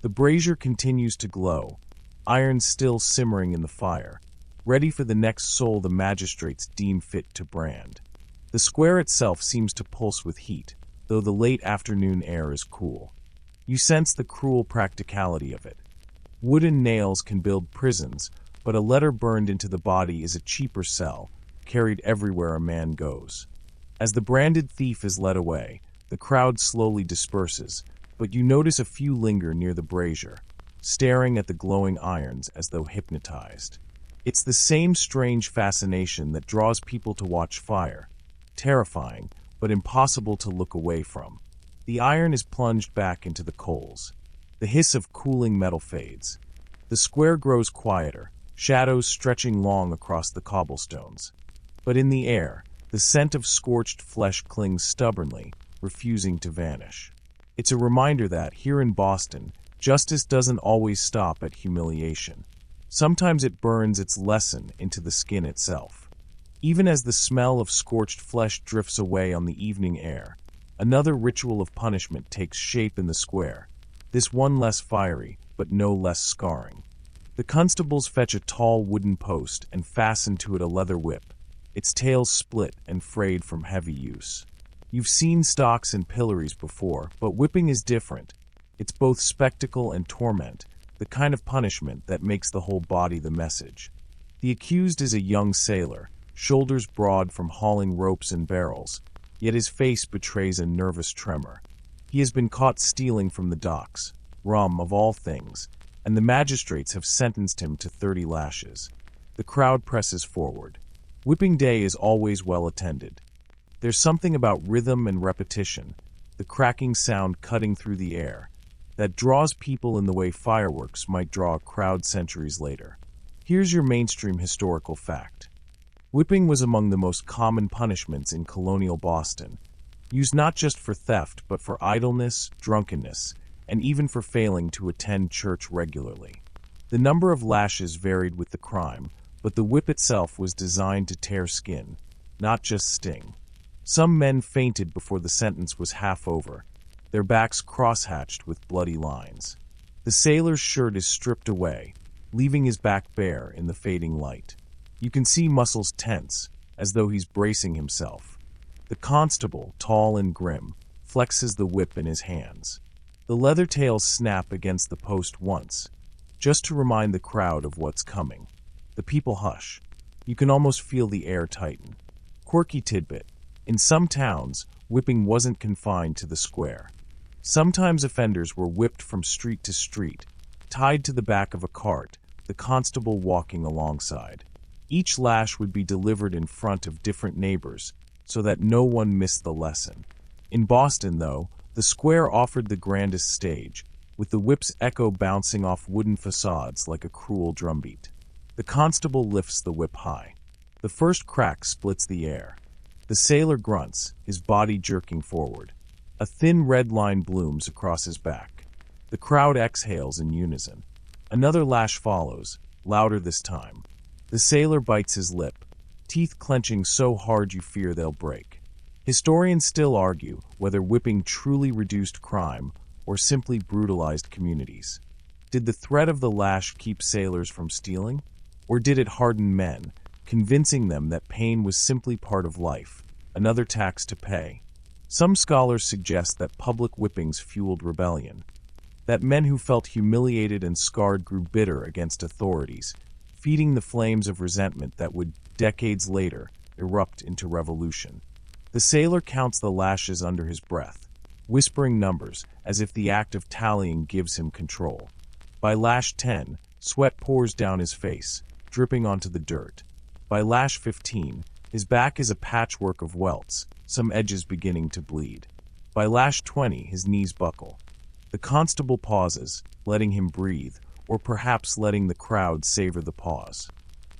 The brazier continues to glow, iron still simmering in the fire, ready for the next soul the magistrates deem fit to brand. The square itself seems to pulse with heat, though the late afternoon air is cool. You sense the cruel practicality of it. Wooden nails can build prisons, but a letter burned into the body is a cheaper cell, carried everywhere a man goes. As the branded thief is led away, the crowd slowly disperses, but you notice a few linger near the brazier, staring at the glowing irons as though hypnotized. It's the same strange fascination that draws people to watch fire, terrifying, but impossible to look away from. The iron is plunged back into the coals. The hiss of cooling metal fades. The square grows quieter, shadows stretching long across the cobblestones. But in the air, the scent of scorched flesh clings stubbornly, refusing to vanish. It's a reminder that, here in Boston, justice doesn't always stop at humiliation. Sometimes it burns its lesson into the skin itself. Even as the smell of scorched flesh drifts away on the evening air, another ritual of punishment takes shape in the square, this one less fiery, but no less scarring. The constables fetch a tall wooden post and fasten to it a leather whip, its tail split and frayed from heavy use. You've seen stocks and pillories before, but whipping is different. It's both spectacle and torment, the kind of punishment that makes the whole body the message. The accused is a young sailor, shoulders broad from hauling ropes and barrels, yet his face betrays a nervous tremor. He has been caught stealing from the docks, rum of all things, and the magistrates have sentenced him to 30 lashes. The crowd presses forward. Whipping day is always well attended. There's something about rhythm and repetition, the cracking sound cutting through the air, that draws people in the way fireworks might draw a crowd centuries later. Here's your mainstream historical fact. Whipping was among the most common punishments in colonial Boston, used not just for theft but for idleness, drunkenness, and even for failing to attend church regularly. The The number of lashes varied with the crime, but the whip itself was designed to tear skin, not just sting. Some men fainted before the sentence was half over, their backs cross-hatched with bloody lines. The sailor's shirt is stripped away, leaving his back bare in the fading light. You can see muscles tense, as though he's bracing himself. The constable, tall and grim, flexes the whip in his hands. The leather tails snap against the post once, just to remind the crowd of what's coming. The people hush. You can almost feel the air tighten. Quirky tidbit. In some towns, whipping wasn't confined to the square. Sometimes offenders were whipped from street to street, tied to the back of a cart, the constable walking alongside. Each lash would be delivered in front of different neighbors, so that no one missed the lesson. In Boston, though, the square offered the grandest stage, with the whip's echo bouncing off wooden facades like a cruel drumbeat. The constable lifts the whip high. The first crack splits the air. The sailor grunts, his body jerking forward. A thin red line blooms across his back. The crowd exhales in unison. Another lash follows, louder this time. The sailor bites his lip, teeth clenching so hard you fear they'll break. Historians still argue whether whipping truly reduced crime or simply brutalized communities. Did the threat of the lash keep sailors from stealing? Or did it harden men, convincing them that pain was simply part of life, another tax to pay? Some scholars suggest that public whippings fueled rebellion, that men who felt humiliated and scarred grew bitter against authorities, feeding the flames of resentment that would, decades later, erupt into revolution. The sailor counts the lashes under his breath, whispering numbers as if the act of tallying gives him control. By lash 10, sweat pours down his face, dripping onto the dirt. By lash 15, his back is a patchwork of welts, some edges beginning to bleed. By lash 20, his knees buckle. The constable pauses, letting him breathe, or perhaps letting the crowd savor the pause.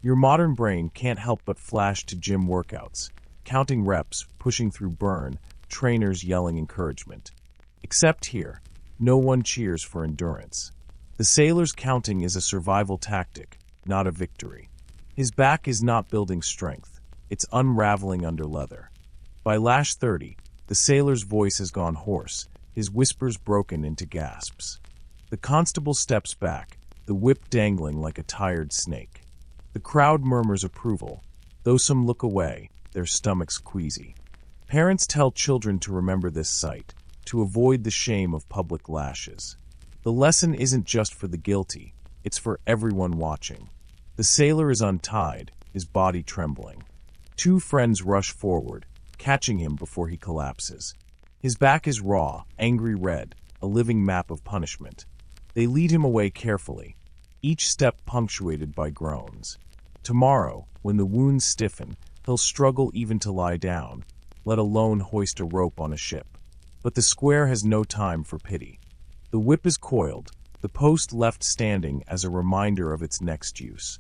Your modern brain can't help but flash to gym workouts, counting reps, pushing through burn, trainers yelling encouragement. Except here, no one cheers for endurance. The sailor's counting is a survival tactic, not a victory. His back is not building strength, it's unraveling under leather. By lash 30, the sailor's voice has gone hoarse, his whispers broken into gasps. The constable steps back, the whip dangling like a tired snake. The crowd murmurs approval, though some look away, their stomachs queasy. Parents tell children to remember this sight, to avoid the shame of public lashes. The lesson isn't just for the guilty, it's for everyone watching. The sailor is untied, his body trembling. Two friends rush forward, catching him before he collapses. His back is raw, angry red, a living map of punishment. They lead him away carefully, each step punctuated by groans. Tomorrow, when the wounds stiffen, he'll struggle even to lie down, let alone hoist a rope on a ship. But the square has no time for pity. The whip is coiled, the post left standing as a reminder of its next use.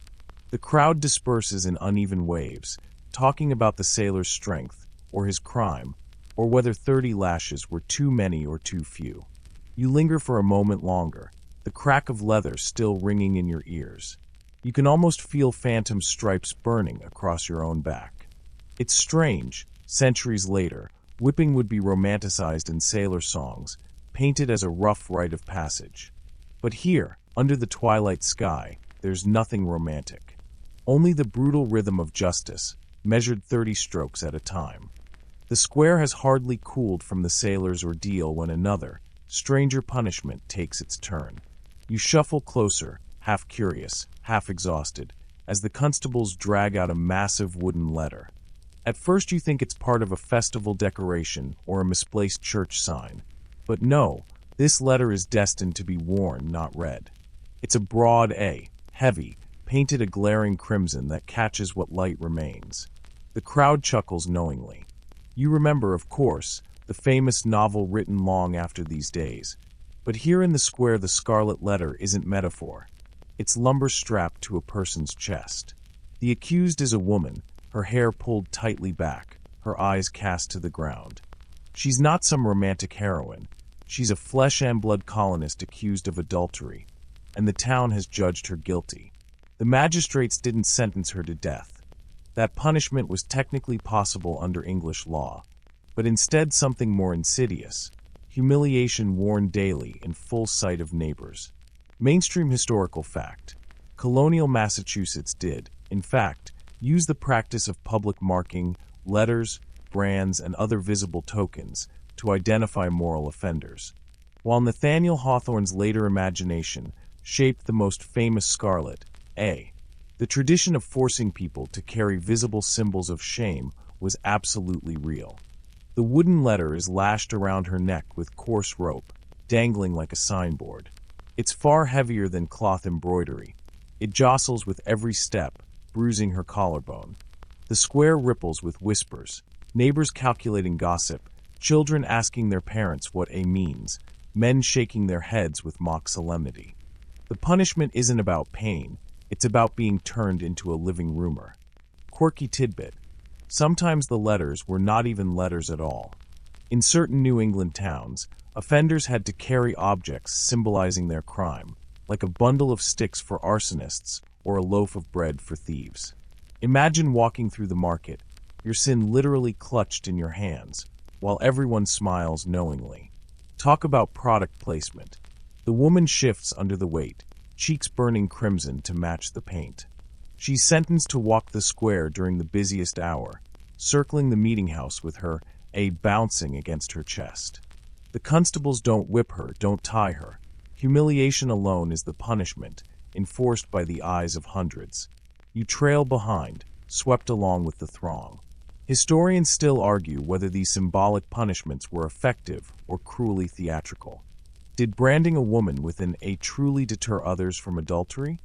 The crowd disperses in uneven waves, talking about the sailor's strength, or his crime, or whether 30 lashes were too many or too few. You linger for a moment longer, the crack of leather still ringing in your ears. You can almost feel phantom stripes burning across your own back. It's strange, centuries later, whipping would be romanticized in sailor songs, painted as a rough rite of passage. But here, under the twilight sky, there's nothing romantic. Only the brutal rhythm of justice, measured 30 strokes at a time. The square has hardly cooled from the sailor's ordeal when another, stranger punishment takes its turn. You shuffle closer, half curious, half exhausted, as the constables drag out a massive wooden letter. At first you think it's part of a festival decoration or a misplaced church sign. But no, this letter is destined to be worn, not read. It's a broad A, heavy, painted a glaring crimson that catches what light remains. The crowd chuckles knowingly. You remember, of course, the famous novel written long after these days. But here in the square the scarlet letter isn't metaphor. It's lumber strapped to a person's chest. The accused is a woman, her hair pulled tightly back, her eyes cast to the ground. She's not some romantic heroine. She's a flesh and blood colonist accused of adultery. and the town has judged her guilty. The magistrates didn't sentence her to death. That punishment was technically possible under English law, but instead something more insidious: humiliation worn daily in full sight of neighbors. Mainstream historical fact: Colonial Massachusetts did, in fact, use the practice of public marking, letters, brands, and other visible tokens to identify moral offenders. While Nathaniel Hawthorne's later imagination shaped the most famous scarlet, the tradition of forcing people to carry visible symbols of shame was absolutely real. The wooden letter is lashed around her neck with coarse rope, dangling like a signboard. It's far heavier than cloth embroidery. It jostles with every step, bruising her collarbone. The square ripples with whispers, neighbors calculating gossip, children asking their parents what A means, men shaking their heads with mock solemnity. The punishment isn't about pain, it's about being turned into a living rumor. Quirky tidbit: sometimes the letters were not even letters at all. In certain New England towns, offenders had to carry objects symbolizing their crime, like a bundle of sticks for arsonists or a loaf of bread for thieves. Imagine walking through the market, your sin literally clutched in your hands, while everyone smiles knowingly. Talk about product placement. The woman shifts under the weight, cheeks burning crimson to match the paint. She's sentenced to walk the square during the busiest hour, circling the meeting house with her A bouncing against her chest. The constables don't whip her, don't tie her. Humiliation alone is the punishment, enforced by the eyes of hundreds. You trail behind, swept along with the throng. Historians still argue whether these symbolic punishments were effective or cruelly theatrical. Did branding a woman with an A truly deter others from adultery?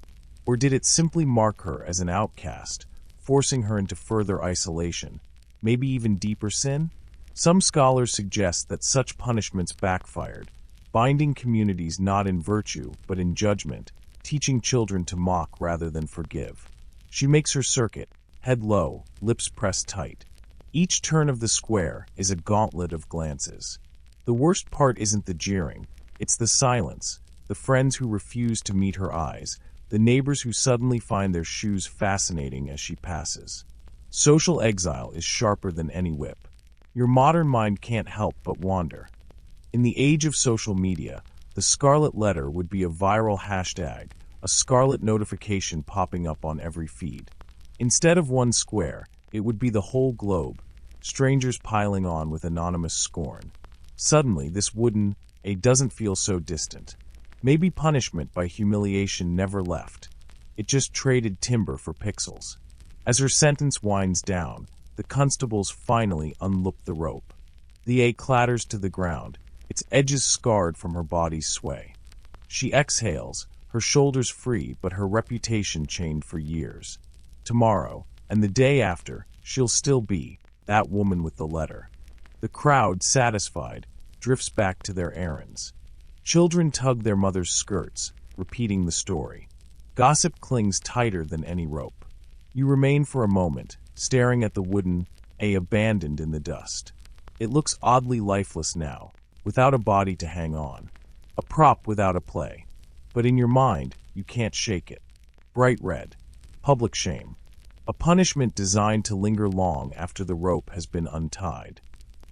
Or did it simply mark her as an outcast, forcing her into further isolation, maybe even deeper sin? Some scholars suggest that such punishments backfired, binding communities not in virtue but in judgment, teaching children to mock rather than forgive. She makes her circuit, head low, lips pressed tight. Each turn of the square is a gauntlet of glances. The worst part isn't the jeering, it's the silence, the friends who refuse to meet her eyes, the neighbors who suddenly find their shoes fascinating as she passes. Social exile is sharper than any whip. Your modern mind can't help but wander. In the age of social media, the scarlet letter would be a viral hashtag, a scarlet notification popping up on every feed. Instead of one square, it would be the whole globe, strangers piling on with anonymous scorn. Suddenly, this wooden A doesn't feel so distant. Maybe punishment by humiliation never left. It just traded timber for pixels. As her sentence winds down, the constables finally unloop the rope. The A clatters to the ground, its edges scarred from her body's sway. She exhales, her shoulders free but her reputation chained for years. Tomorrow, and the day after, she'll still be that woman with the letter. The crowd, satisfied, drifts back to their errands. Children tug their mother's skirts, repeating the story. Gossip clings tighter than any rope. You remain for a moment, staring at the wooden A abandoned in the dust. It looks oddly lifeless now, without a body to hang on. A prop without a play. But in your mind, you can't shake it. Bright red. Public shame. A punishment designed to linger long after the rope has been untied.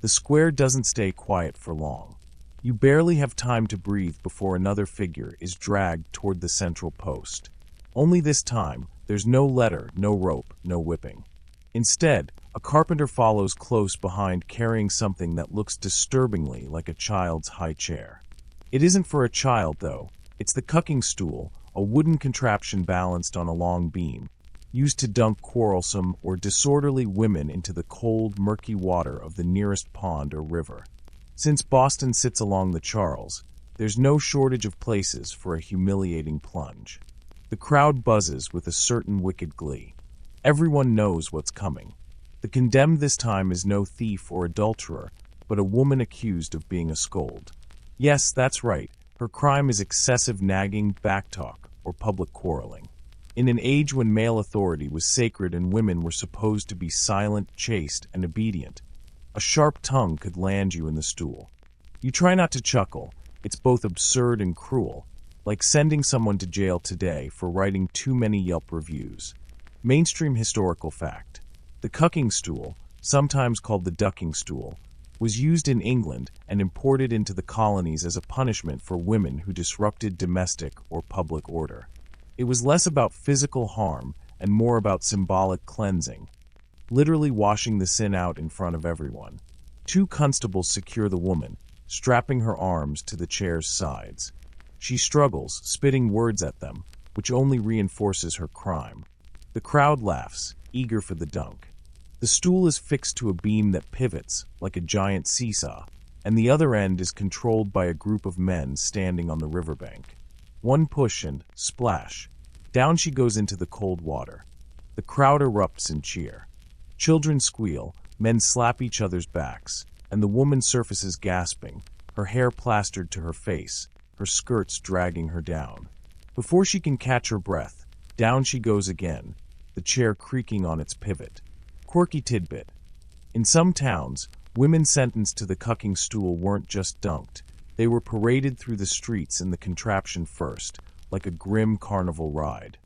The square doesn't stay quiet for long. You barely have time to breathe before another figure is dragged toward the central post. Only this time, there's no letter, no rope, no whipping. Instead, a carpenter follows close behind carrying something that looks disturbingly like a child's high chair. It isn't for a child, though. It's the cucking stool, a wooden contraption balanced on a long beam, used to dunk quarrelsome or disorderly women into the cold, murky water of the nearest pond or river. Since Boston sits along the Charles, there's no shortage of places for a humiliating plunge. The crowd buzzes with a certain wicked glee. Everyone knows what's coming. The condemned this time is no thief or adulterer, but a woman accused of being a scold. Yes, that's right. Her crime is excessive nagging, backtalk, or public quarreling. In an age when male authority was sacred and women were supposed to be silent, chaste, and obedient, a sharp tongue could land you in the stool. You try not to chuckle. It's both absurd and cruel, like sending someone to jail today for writing too many Yelp reviews. Mainstream historical fact. The cucking stool, sometimes called the ducking stool, was used in England and imported into the colonies as a punishment for women who disrupted domestic or public order. It was less about physical harm and more about symbolic cleansing, literally washing the sin out in front of everyone. Two constables secure the woman, strapping her arms to the chair's sides. She struggles, spitting words at them, which only reinforces her crime. The crowd laughs, eager for the dunk. The stool is fixed to a beam that pivots, like a giant seesaw, and the other end is controlled by a group of men standing on the riverbank. One push and, splash, down she goes into the cold water. The crowd erupts in cheer. Children squeal, men slap each other's backs, and the woman surfaces gasping, her hair plastered to her face, her skirts dragging her down. Before she can catch her breath, down she goes again, the chair creaking on its pivot. Quirky tidbit. In some towns, women sentenced to the cucking stool weren't just dunked. They were paraded through the streets in the contraption first, like a grim carnival ride.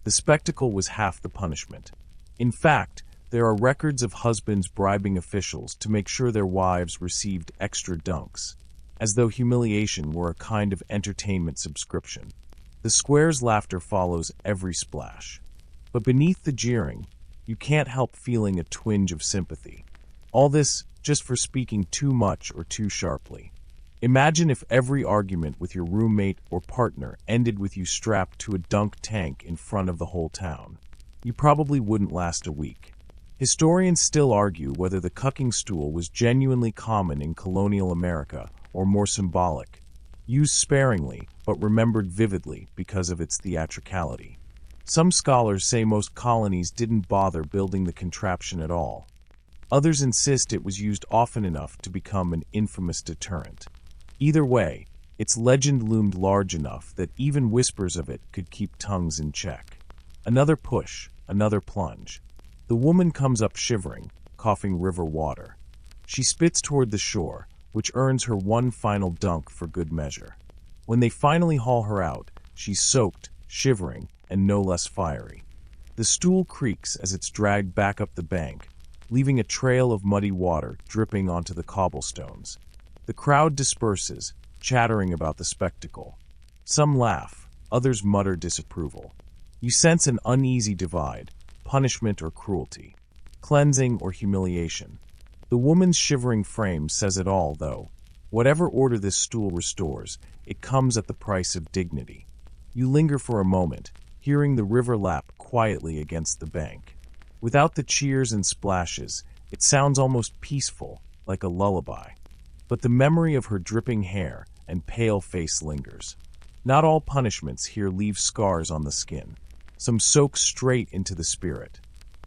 The spectacle was half the punishment. In fact, there are records of husbands bribing officials to make sure their wives received extra dunks, as though humiliation were a kind of entertainment subscription. The square's laughter follows every splash. But beneath the jeering, you can't help feeling a twinge of sympathy. All this just for speaking too much or too sharply. Imagine if every argument with your roommate or partner ended with you strapped to a dunk tank in front of the whole town. You probably wouldn't last a week. Historians still argue whether the cucking stool was genuinely common in colonial America or more symbolic, used sparingly but remembered vividly because of its theatricality. Some scholars say most colonies didn't bother building the contraption at all. Others insist it was used often enough to become an infamous deterrent. Either way, its legend loomed large enough that even whispers of it could keep tongues in check. Another push, another plunge. The woman comes up shivering, coughing river water. She spits toward the shore, which earns her one final dunk for good measure. When they finally haul her out, she's soaked, shivering, and no less fiery. The stool creaks as it's dragged back up the bank, leaving a trail of muddy water dripping onto the cobblestones. The crowd disperses, chattering about the spectacle. Some laugh, others mutter disapproval. You sense an uneasy divide, punishment or cruelty, cleansing or humiliation. The woman's shivering frame says it all, though. Whatever order this stool restores, it comes at the price of dignity. You linger for a moment, hearing the river lap quietly against the bank. Without the cheers and splashes, it sounds almost peaceful, like a lullaby. But the memory of her dripping hair and pale face lingers. Not all punishments here leave scars on the skin. Some soak straight into the spirit.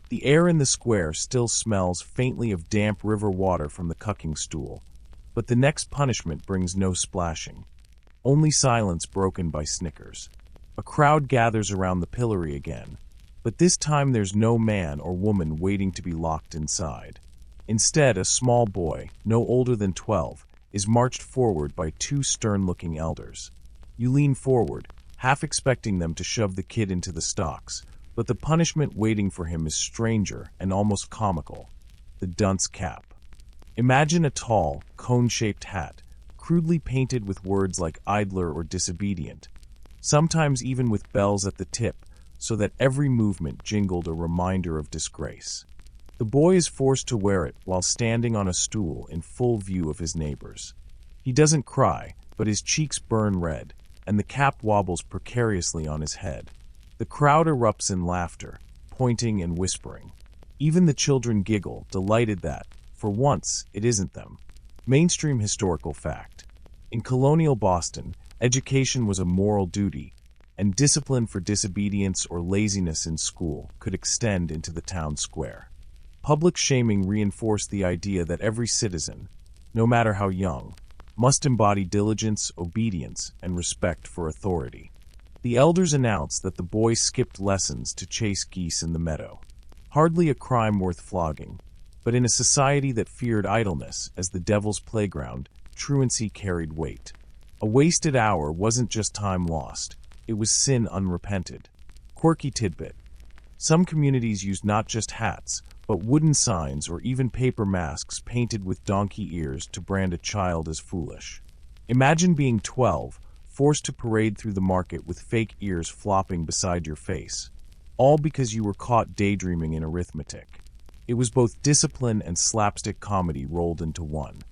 The air in the square still smells faintly of damp river water from the cucking stool, but the next punishment brings no splashing. Only silence broken by snickers. A crowd gathers around the pillory again, but this time there's no man or woman waiting to be locked inside. Instead, a small boy, no older than 12, is marched forward by two stern-looking elders. You lean forward, half expecting them to shove the kid into the stocks, but the punishment waiting for him is stranger and almost comical. The dunce cap. Imagine a tall, cone-shaped hat, crudely painted with words like idler or disobedient, sometimes even with bells at the tip, so that every movement jingled a reminder of disgrace. The boy is forced to wear it while standing on a stool in full view of his neighbors. He doesn't cry, but his cheeks burn red, and the cap wobbles precariously on his head. The crowd erupts in laughter, pointing and whispering. Even the children giggle, delighted that, for once, it isn't them. Mainstream historical fact. In colonial Boston, education was a moral duty, and discipline for disobedience or laziness in school could extend into the town square. Public shaming reinforced the idea that every citizen, no matter how young, must embody diligence, obedience, and respect for authority. The elders announced that the boy skipped lessons to chase geese in the meadow. Hardly a crime worth flogging, but in a society that feared idleness as the devil's playground, truancy carried weight. A wasted hour wasn't just time lost, it was sin unrepented. Quirky tidbit. Some communities use not just hats, but wooden signs or even paper masks painted with donkey ears to brand a child as foolish. Imagine being 12, forced to parade through the market with fake ears flopping beside your face, all because you were caught daydreaming in arithmetic. It was both discipline and slapstick comedy rolled into one.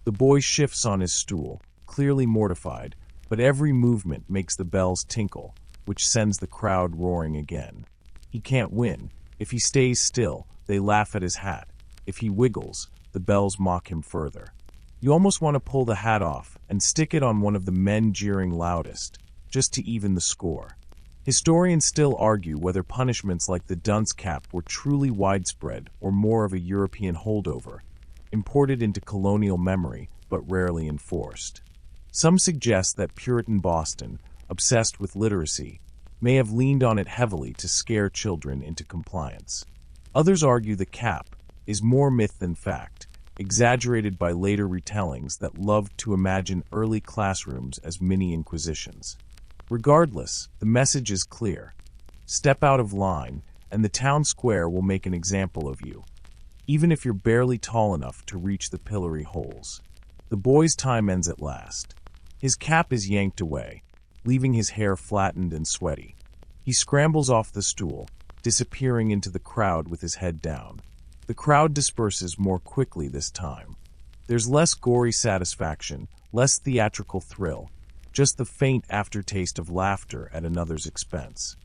The boy shifts on his stool, clearly mortified, but every movement makes the bells tinkle, which sends the crowd roaring again. He can't win. If he stays still, they laugh at his hat. If he wiggles, the bells mock him further. You almost want to pull the hat off and stick it on one of the men jeering loudest, just to even the score. Historians still argue whether punishments like the dunce cap were truly widespread or more of a European holdover, imported into colonial memory but rarely enforced. Some suggest that Puritan Boston, obsessed with literacy, may have leaned on it heavily to scare children into compliance. Others argue the cap is more myth than fact, exaggerated by later retellings that loved to imagine early classrooms as mini-inquisitions. Regardless, the message is clear. Step out of line, and the town square will make an example of you, even if you're barely tall enough to reach the pillory holes. The boy's time ends at last. His cap is yanked away, leaving his hair flattened and sweaty. He scrambles off the stool, disappearing into the crowd with his head down. The crowd disperses more quickly this time. There's less gory satisfaction, less theatrical thrill, just the faint aftertaste of laughter at another's expense.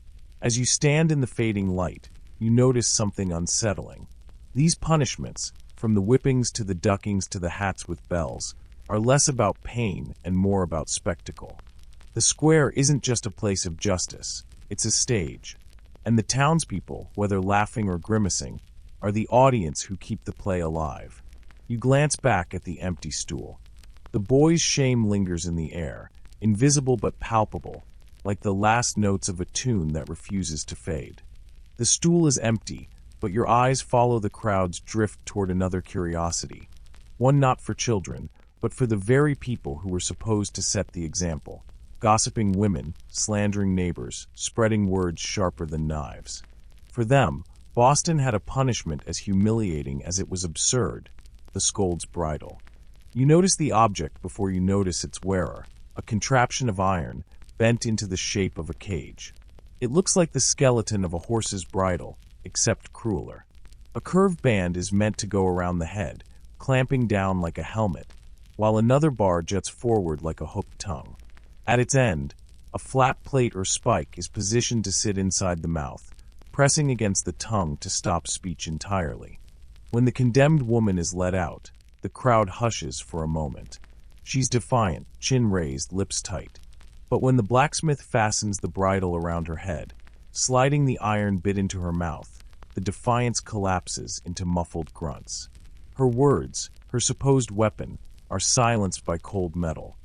As you stand in the fading light, you notice something unsettling. These punishments, from the whippings to the duckings to the hats with bells, are less about pain and more about spectacle. The square isn't just a place of justice, it's a stage. And the townspeople, whether laughing or grimacing, are the audience who keep the play alive. You glance back at the empty stool. The boy's shame lingers in the air, invisible but palpable, like the last notes of a tune that refuses to fade. The stool is empty, but your eyes follow the crowd's drift toward another curiosity, one not for children, but for the very people who were supposed to set the example. Gossiping women, slandering neighbors, spreading words sharper than knives. For them, Boston had a punishment as humiliating as it was absurd: the scold's bridle. You notice the object before you notice its wearer, a contraption of iron, bent into the shape of a cage. It looks like the skeleton of a horse's bridle, except crueler. A curved band is meant to go around the head, clamping down like a helmet, while another bar juts forward like a hooked tongue. At its end, a flat plate or spike is positioned to sit inside the mouth, pressing against the tongue to stop speech entirely. When the condemned woman is let out, the crowd hushes for a moment. She's defiant, chin raised, lips tight. But when the blacksmith fastens the bridle around her head, sliding the iron bit into her mouth, the defiance collapses into muffled grunts. Her words, her supposed weapon, are silenced by cold metal.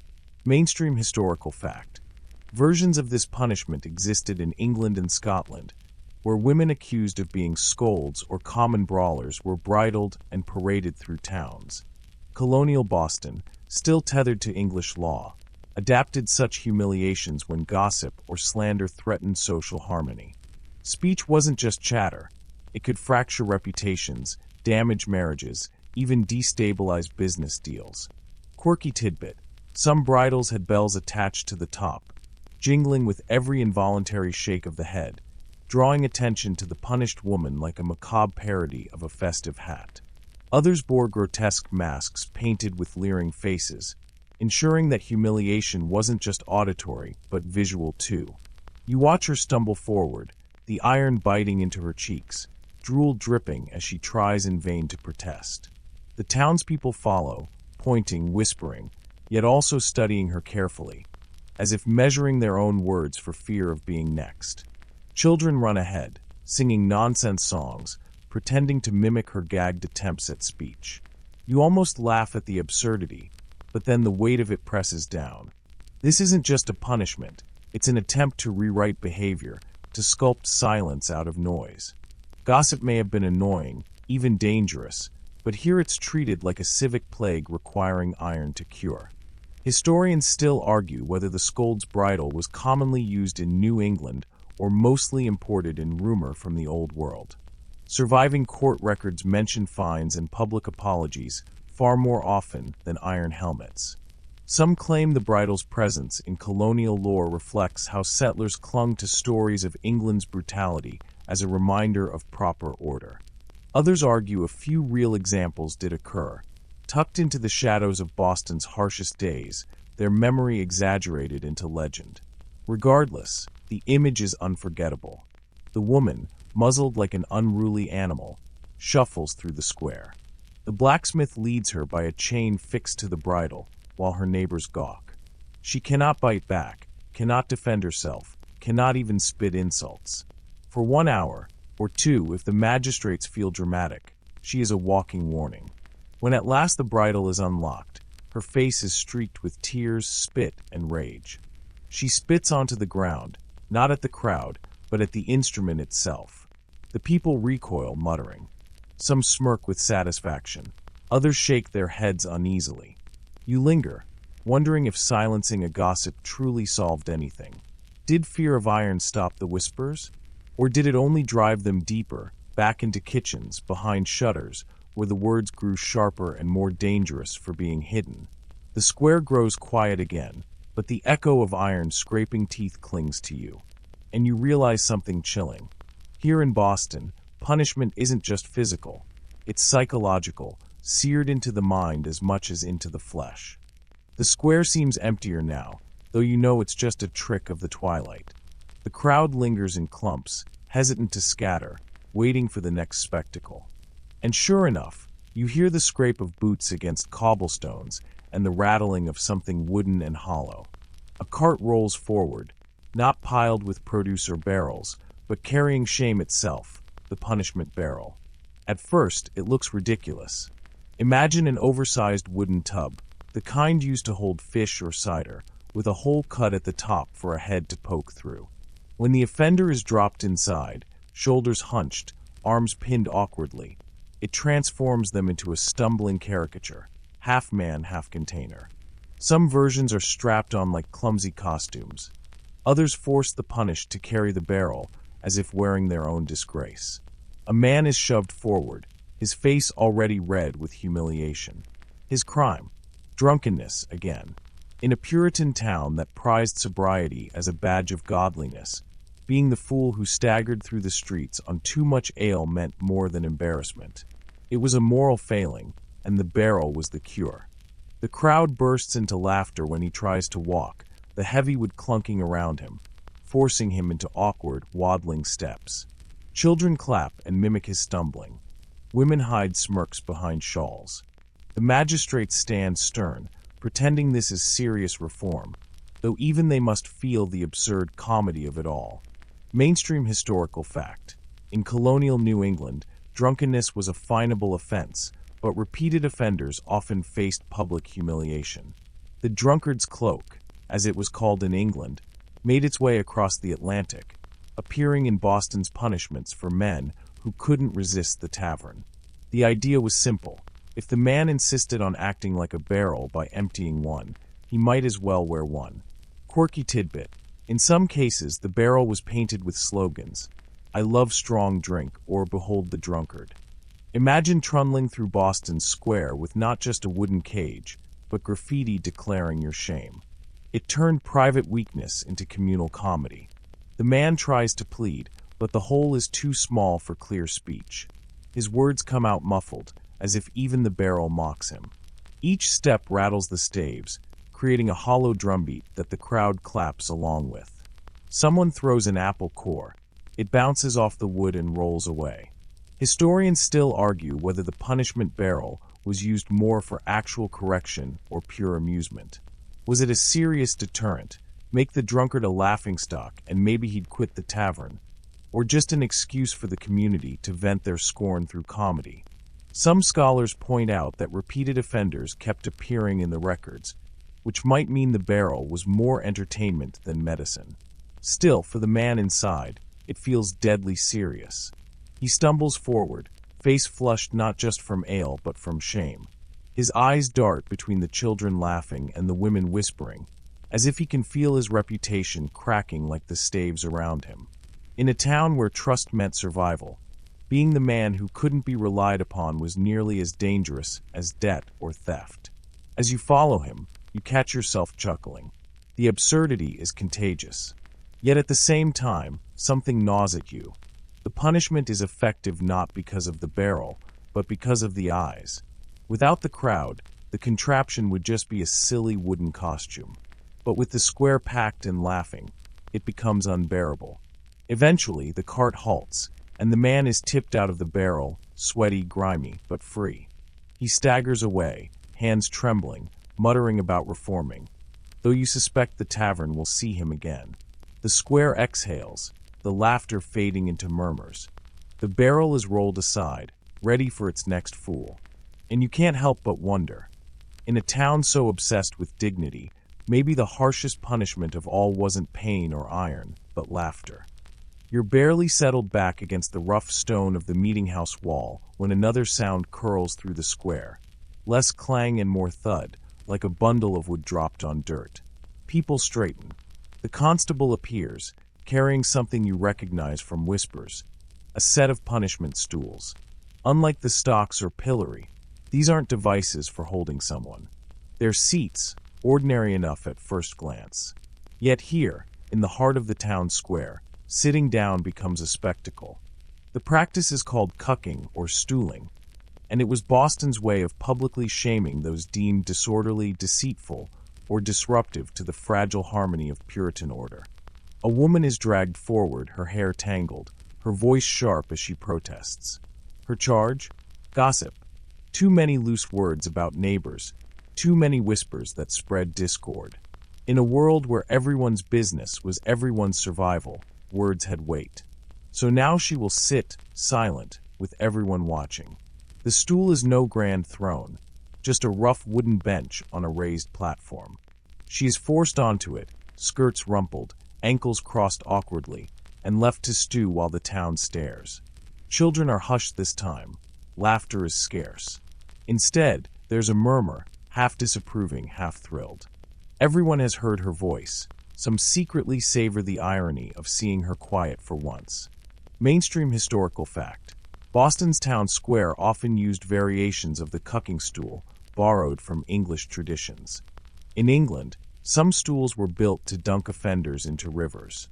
Mainstream historical fact. Versions of this punishment existed in England and Scotland, where women accused of being scolds or common brawlers were bridled and paraded through towns. Colonial Boston, still tethered to English law, adapted such humiliations when gossip or slander threatened social harmony. Speech wasn't just chatter. It could fracture reputations, damage marriages, even destabilize business deals. Quirky tidbit. Some bridles had bells attached to the top, jingling with every involuntary shake of the head, drawing attention to the punished woman like a macabre parody of a festive hat. Others bore grotesque masks painted with leering faces, ensuring that humiliation wasn't just auditory, but visual too. You watch her stumble forward, the iron biting into her cheeks, drool dripping as she tries in vain to protest. The townspeople follow, pointing, whispering, yet also studying her carefully, as if measuring their own words for fear of being next. Children run ahead, singing nonsense songs, pretending to mimic her gagged attempts at speech. You almost laugh at the absurdity, but then the weight of it presses down. This isn't just a punishment, it's an attempt to rewrite behavior, to sculpt silence out of noise. Gossip may have been annoying, even dangerous, but here it's treated like a civic plague requiring iron to cure. Historians still argue whether the scold's bridle was commonly used in New England or mostly imported in rumor from the Old World. Surviving court records mention fines and public apologies far more often than iron helmets. Some claim the bridle's presence in colonial lore reflects how settlers clung to stories of England's brutality as a reminder of proper order. Others argue a few real examples did occur. Tucked into the shadows of Boston's harshest days, their memory exaggerated into legend. Regardless, the image is unforgettable. The woman, muzzled like an unruly animal, shuffles through the square. The blacksmith leads her by a chain fixed to the bridle, while her neighbors gawk. She cannot bite back, cannot defend herself, cannot even spit insults. For 1 hour, or 2 if the magistrates feel dramatic, she is a walking warning. When at last the bridle is unlocked, her face is streaked with tears, spit, and rage. She spits onto the ground, not at the crowd, but at the instrument itself. The people recoil, muttering. Some smirk with satisfaction. Others shake their heads uneasily. You linger, wondering if silencing a gossip truly solved anything. Did fear of iron stop the whispers? Or did it only drive them deeper, back into kitchens, behind shutters, where the words grew sharper and more dangerous for being hidden? The square grows quiet again, but the echo of iron's scraping teeth clings to you. And you realize something chilling. Here in Boston, punishment isn't just physical. It's psychological, seared into the mind as much as into the flesh. The square seems emptier now, though you know it's just a trick of the twilight. The crowd lingers in clumps, hesitant to scatter, waiting for the next spectacle. And sure enough, you hear the scrape of boots against cobblestones and the rattling of something wooden and hollow. A cart rolls forward, not piled with produce or barrels, but carrying shame itself, the punishment barrel. At first, it looks ridiculous. Imagine an oversized wooden tub, the kind used to hold fish or cider, with a hole cut at the top for a head to poke through. When the offender is dropped inside, shoulders hunched, arms pinned awkwardly, it transforms them into a stumbling caricature, half man, half container. Some versions are strapped on like clumsy costumes. Others force the punished to carry the barrel, as if wearing their own disgrace. A man is shoved forward, his face already red with humiliation. His crime? Drunkenness again. In a Puritan town that prized sobriety as a badge of godliness, being the fool who staggered through the streets on too much ale meant more than embarrassment. It was a moral failing, and the barrel was the cure. The crowd bursts into laughter when he tries to walk, the heavy wood clunking around him, forcing him into awkward, waddling steps. Children clap and mimic his stumbling. Women hide smirks behind shawls. The magistrates stand stern, pretending this is serious reform, though even they must feel the absurd comedy of it all. Mainstream historical fact. In colonial New England, drunkenness was a finable offense, but repeated offenders often faced public humiliation. The drunkard's cloak, as it was called in England, made its way across the Atlantic, appearing in Boston's punishments for men who couldn't resist the tavern. The idea was simple. If the man insisted on acting like a barrel by emptying one, he might as well wear one. Quirky tidbit. In some cases, the barrel was painted with slogans, "I love strong drink" or "Behold the drunkard." Imagine trundling through Boston's square with not just a wooden cage, but graffiti declaring your shame. It turned private weakness into communal comedy. The man tries to plead, but the hole is too small for clear speech. His words come out muffled, as if even the barrel mocks him. Each step rattles the staves, creating a hollow drumbeat that the crowd claps along with. Someone throws an apple core. It bounces off the wood and rolls away. Historians still argue whether the punishment barrel was used more for actual correction or pure amusement. Was it a serious deterrent, make the drunkard a laughingstock and maybe he'd quit the tavern, or just an excuse for the community to vent their scorn through comedy? Some scholars point out that repeated offenders kept appearing in the records, which might mean the barrel was more entertainment than medicine. Still, for the man inside, it feels deadly serious. He stumbles forward, face flushed not just from ale but from shame. His eyes dart between the children laughing and the women whispering, as if he can feel his reputation cracking like the staves around him. In a town where trust meant survival, being the man who couldn't be relied upon was nearly as dangerous as debt or theft. As you follow him, you catch yourself chuckling. The absurdity is contagious. Yet at the same time, something gnaws at you. The punishment is effective not because of the barrel, but because of the eyes. Without the crowd, the contraption would just be a silly wooden costume. But with the square packed and laughing, it becomes unbearable. Eventually, the cart halts, and the man is tipped out of the barrel, sweaty, grimy, but free. He staggers away, hands trembling, muttering about reforming, though you suspect the tavern will see him again. The square exhales, the laughter fading into murmurs. The barrel is rolled aside, ready for its next fool. And you can't help but wonder, in a town so obsessed with dignity, maybe the harshest punishment of all wasn't pain or iron, but laughter. You're barely settled back against the rough stone of the meeting-house wall when another sound curls through the square. Less clang and more thud, like a bundle of wood dropped on dirt. People straighten. The constable appears, carrying something you recognize from whispers. A set of punishment stools. Unlike the stocks or pillory, these aren't devices for holding someone. They're seats, ordinary enough at first glance. Yet here, in the heart of the town square, sitting down becomes a spectacle. The practice is called cucking or stooling, and it was Boston's way of publicly shaming those deemed disorderly, deceitful, or disruptive to the fragile harmony of Puritan order. A woman is dragged forward, her hair tangled, her voice sharp as she protests. Her charge? Gossip. Too many loose words about neighbors, too many whispers that spread discord. In a world where everyone's business was everyone's survival, words had weight. So now she will sit, silent, with everyone watching. The stool is no grand throne, just a rough wooden bench on a raised platform. She is forced onto it, skirts rumpled, ankles crossed awkwardly, and left to stew while the town stares. Children are hushed this time. Laughter is scarce. Instead, there's a murmur, half disapproving, half thrilled. Everyone has heard her voice. Some secretly savor the irony of seeing her quiet for once. Mainstream historical fact. Boston's town square often used variations of the cucking stool, borrowed from English traditions. In England, some stools were built to dunk offenders into rivers.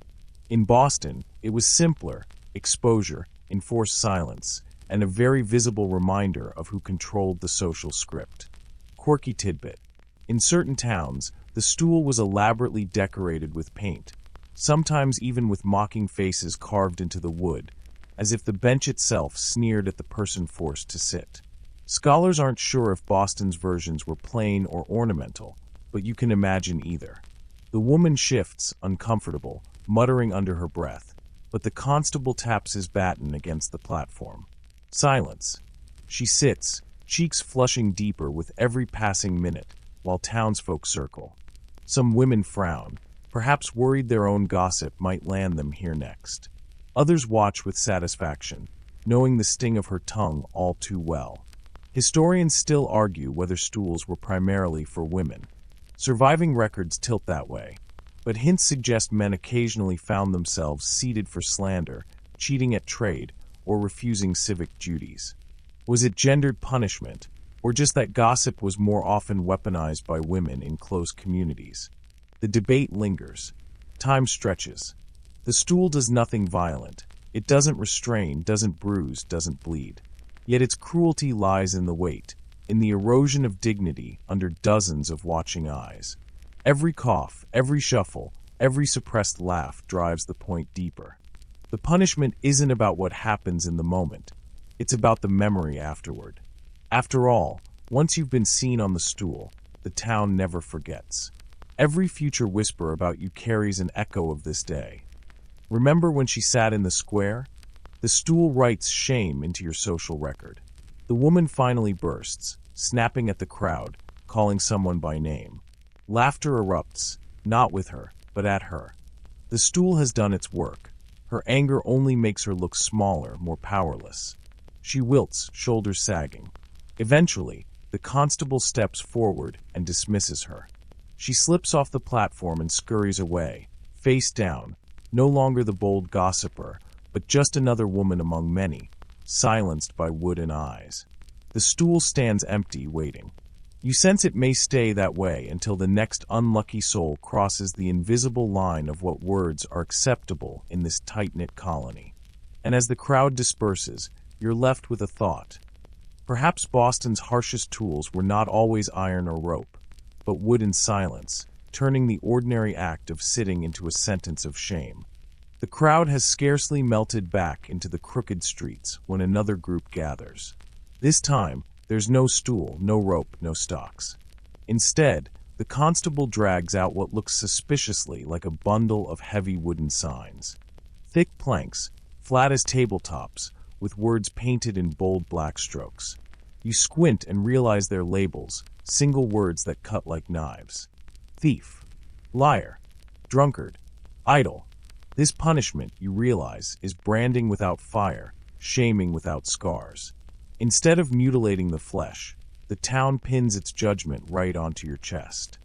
In Boston, it was simpler, exposure, enforced silence, and a very visible reminder of who controlled the social script. Quirky tidbit. In certain towns, the stool was elaborately decorated with paint, sometimes even with mocking faces carved into the wood, as if the bench itself sneered at the person forced to sit. Scholars aren't sure if Boston's versions were plain or ornamental, but you can imagine either. The woman shifts, uncomfortable, muttering under her breath, but the constable taps his baton against the platform. Silence. She sits, cheeks flushing deeper with every passing minute, while townsfolk circle. Some women frown, perhaps worried their own gossip might land them here next. Others watch with satisfaction, knowing the sting of her tongue all too well. Historians still argue whether stools were primarily for women. Surviving records tilt that way, but hints suggest men occasionally found themselves seated for slander, cheating at trade, or refusing civic duties. Was it gendered punishment, or just that gossip was more often weaponized by women in close communities? The debate lingers. Time stretches. The stool does nothing violent. It doesn't restrain, doesn't bruise, doesn't bleed. Yet its cruelty lies in the weight, in the erosion of dignity under dozens of watching eyes. Every cough, every shuffle, every suppressed laugh drives the point deeper. The punishment isn't about what happens in the moment. It's about the memory afterward. After all, once you've been seen on the stool, the town never forgets. Every future whisper about you carries an echo of this day. Remember when she sat in the square? The stool writes shame into your social record. The woman finally bursts, snapping at the crowd, calling someone by name. Laughter erupts, not with her, but at her. The stool has done its work. Her anger only makes her look smaller, more powerless. She wilts, shoulders sagging. Eventually, the constable steps forward and dismisses her. She slips off the platform and scurries away, face down, no longer the bold gossiper, but just another woman among many, silenced by wood and eyes. The stool stands empty, waiting. You sense it may stay that way until the next unlucky soul crosses the invisible line of what words are acceptable in this tight-knit colony. And as the crowd disperses, you're left with a thought. Perhaps Boston's harshest tools were not always iron or rope, but wood and silence, turning the ordinary act of sitting into a sentence of shame. The crowd has scarcely melted back into the crooked streets when another group gathers. This time, there's no stool, no rope, no stocks. Instead, the constable drags out what looks suspiciously like a bundle of heavy wooden signs. Thick planks, flat as tabletops, with words painted in bold black strokes. You squint and realize they're labels, single words that cut like knives. Thief, liar, drunkard, idle. This punishment, you realize, is branding without fire, shaming without scars. Instead of mutilating the flesh, the town pins its judgment right onto your chest.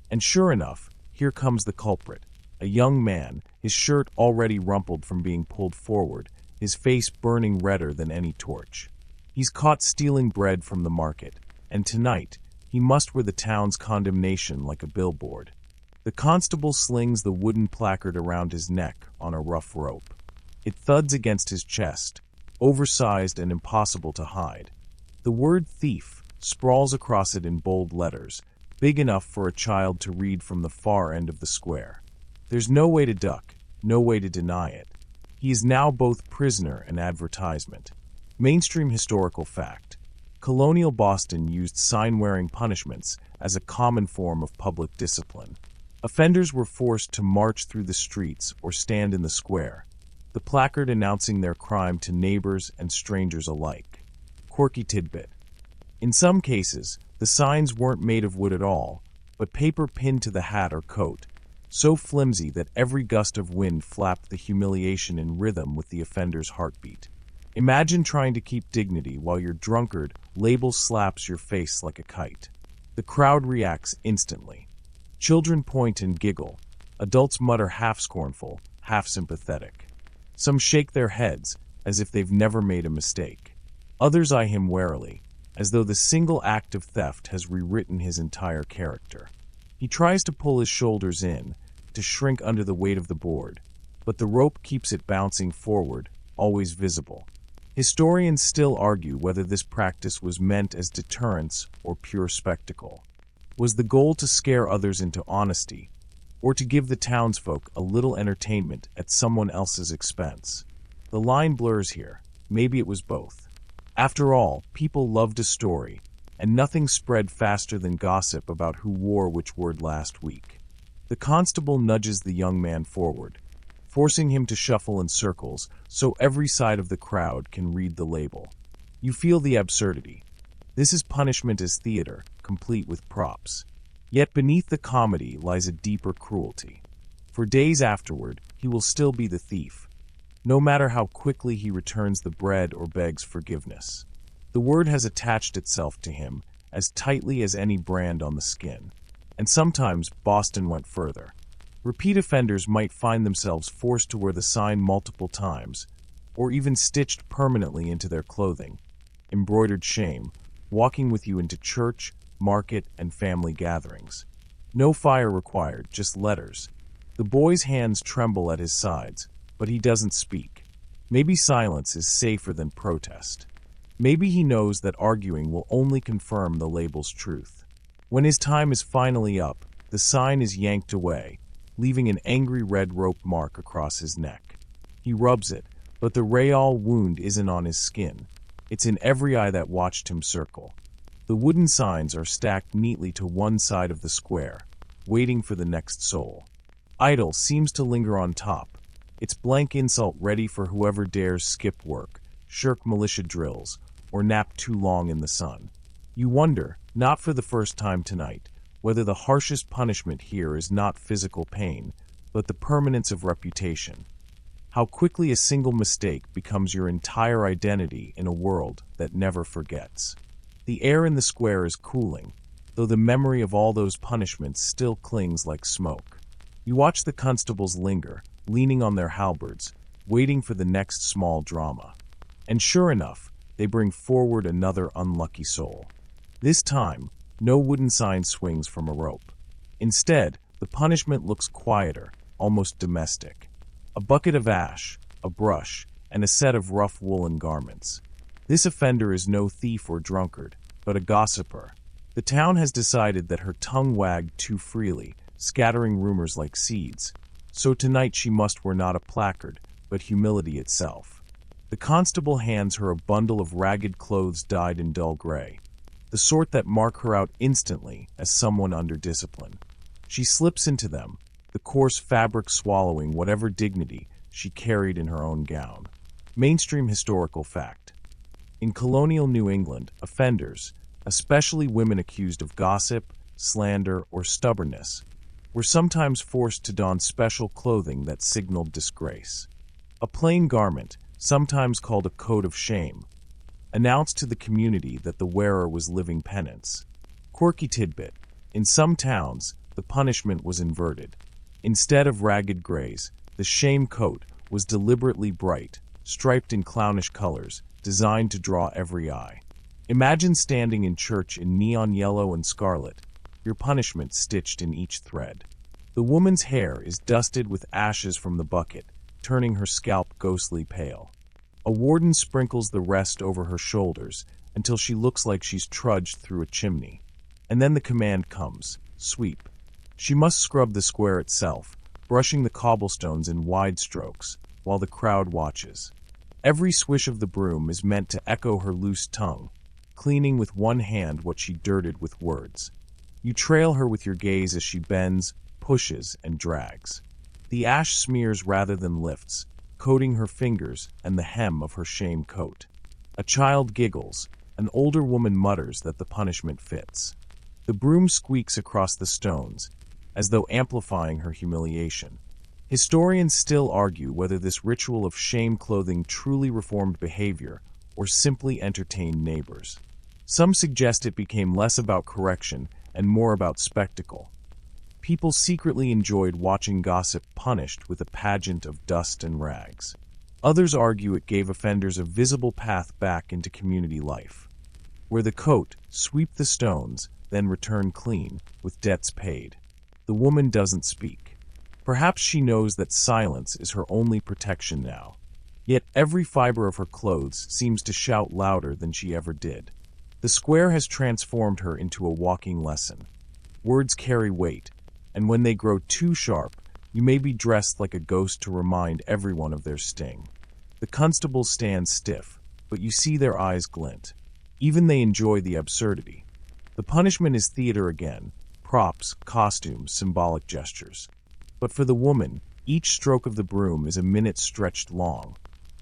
And sure enough, here comes the culprit, a young man, his shirt already rumpled from being pulled forward, his face burning redder than any torch. He's caught stealing bread from the market, and tonight, he must wear the town's condemnation like a billboard. The constable slings the wooden placard around his neck on a rough rope. It thuds against his chest, oversized and impossible to hide. The word thief sprawls across it in bold letters, big enough for a child to read from the far end of the square. There's no way to duck, no way to deny it. He is now both prisoner and advertisement. Mainstream historical fact. Colonial Boston used sign-wearing punishments as a common form of public discipline. Offenders were forced to march through the streets or stand in the square, the placard announcing their crime to neighbors and strangers alike. Quirky tidbit. In some cases, the signs weren't made of wood at all, but paper pinned to the hat or coat, so flimsy that every gust of wind flapped the humiliation in rhythm with the offender's heartbeat. Imagine trying to keep dignity while your drunkard label slaps your face like a kite. The crowd reacts instantly. Children point and giggle. Adults mutter half scornful, half sympathetic. Some shake their heads, as if they've never made a mistake. Others eye him warily, as though the single act of theft has rewritten his entire character. He tries to pull his shoulders in, to shrink under the weight of the board, but the rope keeps it bouncing forward, always visible. Historians still argue whether this practice was meant as deterrence or pure spectacle. Was the goal to scare others into honesty, or to give the townsfolk a little entertainment at someone else's expense? The line blurs here. Maybe it was both. After all, people loved a story, and nothing spread faster than gossip about who wore which word last week. The constable nudges the young man forward, forcing him to shuffle in circles so every side of the crowd can read the label. You feel the absurdity. This is punishment as theater, complete with props. Yet beneath the comedy lies a deeper cruelty. For days afterward, he will still be the thief, no matter how quickly he returns the bread or begs forgiveness. The word has attached itself to him as tightly as any brand on the skin. And sometimes Boston went further. Repeat offenders might find themselves forced to wear the sign multiple times, or even stitched permanently into their clothing. Embroidered shame, walking with you into church, market, and family gatherings. No fire required, just letters. The boy's hands tremble at his sides, but he doesn't speak. Maybe silence is safer than protest. Maybe he knows that arguing will only confirm the label's truth. When his time is finally up, the sign is yanked away, leaving an angry red rope mark across his neck. He rubs it, but the Rayal wound isn't on his skin. It's in every eye that watched him circle. The wooden signs are stacked neatly to one side of the square, waiting for the next soul. Idle seems to linger on top, its blank insult ready for whoever dares skip work, shirk militia drills, or nap too long in the sun. You wonder, not for the first time tonight, whether the harshest punishment here is not physical pain, but the permanence of reputation. How quickly a single mistake becomes your entire identity in a world that never forgets. The air in the square is cooling, though the memory of all those punishments still clings like smoke. You watch the constables linger, leaning on their halberds, waiting for the next small drama. And sure enough, they bring forward another unlucky soul. This time, no wooden sign swings from a rope. Instead, the punishment looks quieter, almost domestic. A bucket of ash, a brush, and a set of rough woolen garments. This offender is no thief or drunkard, but a gossiper. The town has decided that her tongue wagged too freely, scattering rumors like seeds. So tonight she must wear not a placard, but humility itself. The constable hands her a bundle of ragged clothes dyed in dull gray, the sort that mark her out instantly as someone under discipline. She slips into them, the coarse fabric swallowing whatever dignity she carried in her own gown. Mainstream historical fact. In colonial New England, offenders, especially women accused of gossip, slander, or stubbornness, were sometimes forced to don special clothing that signaled disgrace. A plain garment, sometimes called a coat of shame, announced to the community that the wearer was living penance. Quirky tidbit: in some towns, the punishment was inverted. Instead of ragged grays, the shame coat was deliberately bright, striped in clownish colors, designed to draw every eye. Imagine standing in church in neon yellow and scarlet, your punishment stitched in each thread. The woman's hair is dusted with ashes from the bucket, turning her scalp ghostly pale. A warden sprinkles the rest over her shoulders until she looks like she's trudged through a chimney. And then the command comes: sweep. She must scrub the square itself, brushing the cobblestones in wide strokes, while the crowd watches. Every swish of the broom is meant to echo her loose tongue, cleaning with one hand what she dirted with words. You trail her with your gaze as she bends, pushes, and drags. The ash smears rather than lifts, coating her fingers and the hem of her shame coat. A child giggles, an older woman mutters that the punishment fits. The broom squeaks across the stones, as though amplifying her humiliation. Historians still argue whether this ritual of shame clothing truly reformed behavior or simply entertained neighbors. Some suggest it became less about correction and more about spectacle. People secretly enjoyed watching gossip punished with a pageant of dust and rags. Others argue it gave offenders a visible path back into community life, where the coat, sweep the stones, then return clean, with debts paid. The woman doesn't speak. Perhaps she knows that silence is her only protection now. Yet every fiber of her clothes seems to shout louder than she ever did. The square has transformed her into a walking lesson. Words carry weight, and when they grow too sharp, you may be dressed like a ghost to remind everyone of their sting. The constables stand stiff, but you see their eyes glint. Even they enjoy the absurdity. The punishment is theater again: props, costumes, symbolic gestures. But for the woman, each stroke of the broom is a minute stretched long.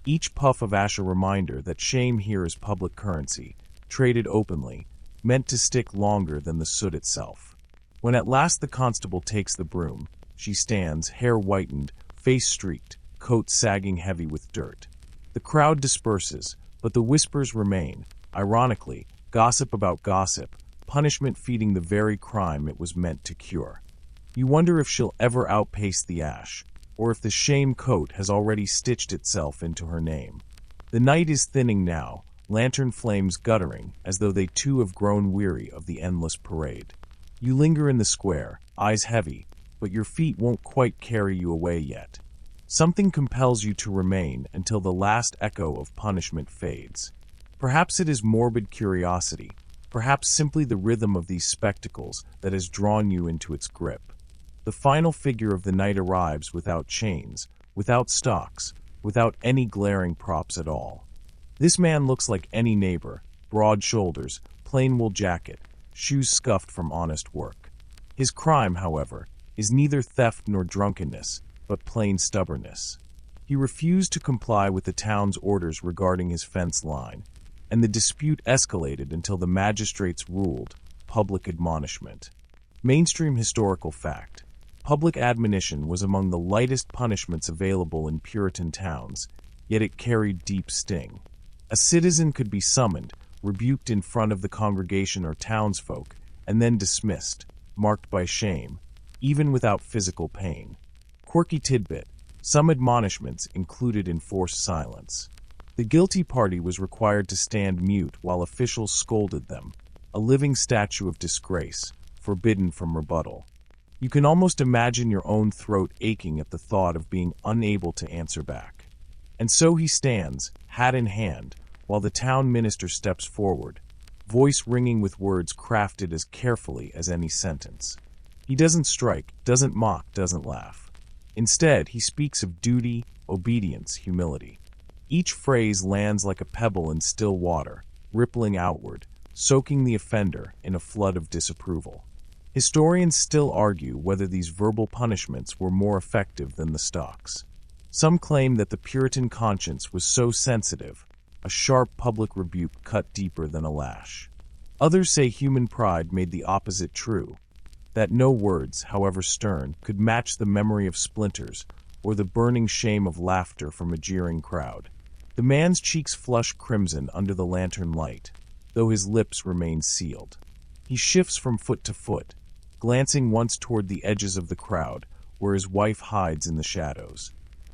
Each puff of ash a reminder that shame here is public currency, traded openly, meant to stick longer than the soot itself. When at last the constable takes the broom, she stands, hair whitened, face streaked, coat sagging heavy with dirt. The crowd disperses, but the whispers remain. Ironically, gossip about gossip, punishment feeding the very crime it was meant to cure. You wonder if she'll ever outpace the ash, or if the shame coat has already stitched itself into her name. The night is thinning now, lantern flames guttering, as though they too have grown weary of the endless parade. You linger in the square, eyes heavy, but your feet won't quite carry you away yet. Something compels you to remain until the last echo of punishment fades. Perhaps it is morbid curiosity, perhaps simply the rhythm of these spectacles that has drawn you into its grip. The final figure of the night arrives without chains, without stocks, without any glaring props at all. This man looks like any neighbor: broad shoulders, plain wool jacket, shoes scuffed from honest work. His crime, however, is neither theft nor drunkenness, but plain stubbornness. He refused to comply with the town's orders regarding his fence line, and the dispute escalated until the magistrates ruled: public admonishment. Mainstream historical fact: public admonition was among the lightest punishments available in Puritan towns, yet it carried deep sting. A citizen could be summoned, rebuked in front of the congregation or townsfolk, and then dismissed, marked by shame, even without physical pain. Quirky tidbit: some admonishments included enforced silence. The guilty party was required to stand mute while officials scolded them, a living statue of disgrace, forbidden from rebuttal. You can almost imagine your own throat aching at the thought of being unable to answer back. And so he stands, hat in hand, while the town minister steps forward, voice ringing with words crafted as carefully as any sentence. He doesn't strike, doesn't mock, doesn't laugh. Instead, he speaks of duty, obedience, humility. Each phrase lands like a pebble in still water, rippling outward, soaking the offender in a flood of disapproval. Historians still argue whether these verbal punishments were more effective than the stocks. Some claim that the Puritan conscience was so sensitive, a sharp public rebuke cut deeper than a lash. Others say human pride made the opposite true, that no words, however stern, could match the memory of splinters or the burning shame of laughter from a jeering crowd. The man's cheeks flush crimson under the lantern light, though his lips remain sealed. He shifts from foot to foot, glancing once toward the edges of the crowd, where his wife hides in the shadows.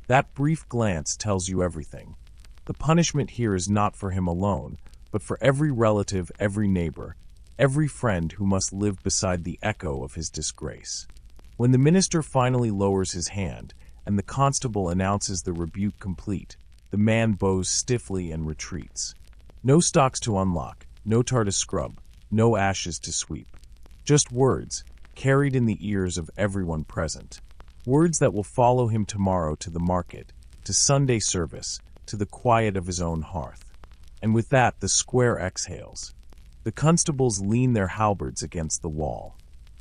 That brief glance tells you everything. The punishment here is not for him alone, but for every relative, every neighbor, every friend who must live beside the echo of his disgrace. When the minister finally lowers his hand, and the constable announces the rebuke complete, the man bows stiffly and retreats. No stocks to unlock, no tar to scrub, no ashes to sweep. Just words, carried in the ears of everyone present. Words that will follow him tomorrow to the market, to Sunday service, to the quiet of his own hearth. And with that, the square exhales. The constables lean their halberds against the wall.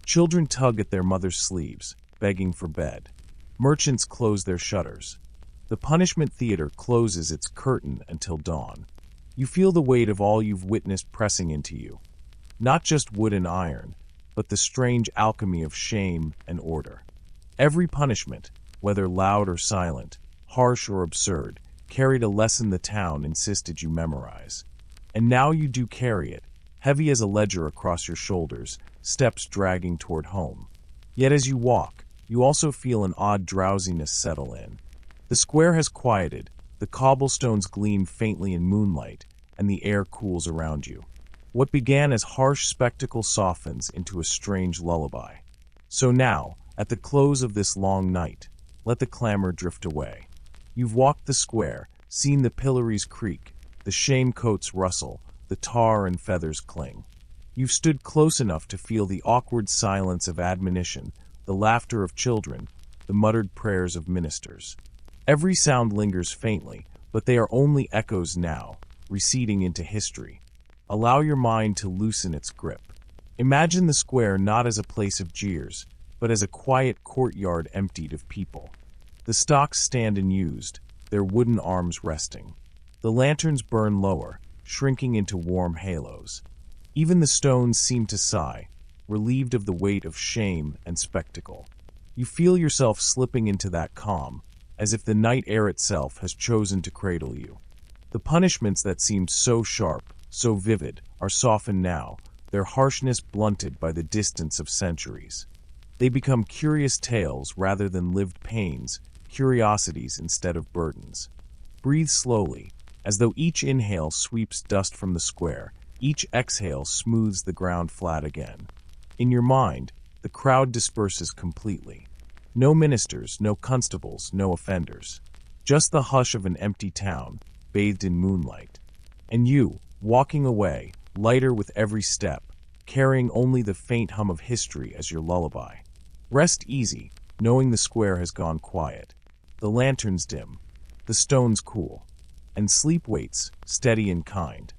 Children tug at their mothers' sleeves, begging for bed. Merchants close their shutters. The punishment theater closes its curtain until dawn. You feel the weight of all you've witnessed pressing into you. Not just wood and iron, but the strange alchemy of shame and order. Every punishment, whether loud or silent, harsh or absurd, carried a lesson the town insisted you memorize. And now you do carry it, heavy as a ledger across your shoulders, steps dragging toward home. Yet as you walk, you also feel an odd drowsiness settle in. The square has quieted, the cobblestones gleam faintly in moonlight, and the air cools around you. What began as harsh spectacle softens into a strange lullaby. So now, at the close of this long night, let the clamor drift away. You've walked the square, seen the pillories creak, the shame coats rustle, the tar and feathers cling. You've stood close enough to feel the awkward silence of admonition, the laughter of children, the muttered prayers of ministers. Every sound lingers faintly, but they are only echoes now, receding into history. Allow your mind to loosen its grip. Imagine the square not as a place of jeers, but as a quiet courtyard emptied of people. The stocks stand unused, their wooden arms resting. The lanterns burn lower, shrinking into warm halos. Even the stones seem to sigh, relieved of the weight of shame and spectacle. You feel yourself slipping into that calm, as if the night air itself has chosen to cradle you. The punishments that seemed so sharp, so vivid, are softened now, their harshness blunted by the distance of centuries. They become curious tales rather than lived pains, curiosities instead of burdens. Breathe slowly, as though each inhale sweeps dust from the square, each exhale smooths the ground flat again. In your mind, the crowd disperses completely. No ministers, no constables, no offenders. Just the hush of an empty town, bathed in moonlight. And you, walking away, lighter with every step, carrying only the faint hum of history as your lullaby. Rest easy, knowing the square has gone quiet. The lanterns dim, the stones cool, and sleep waits, steady and kind.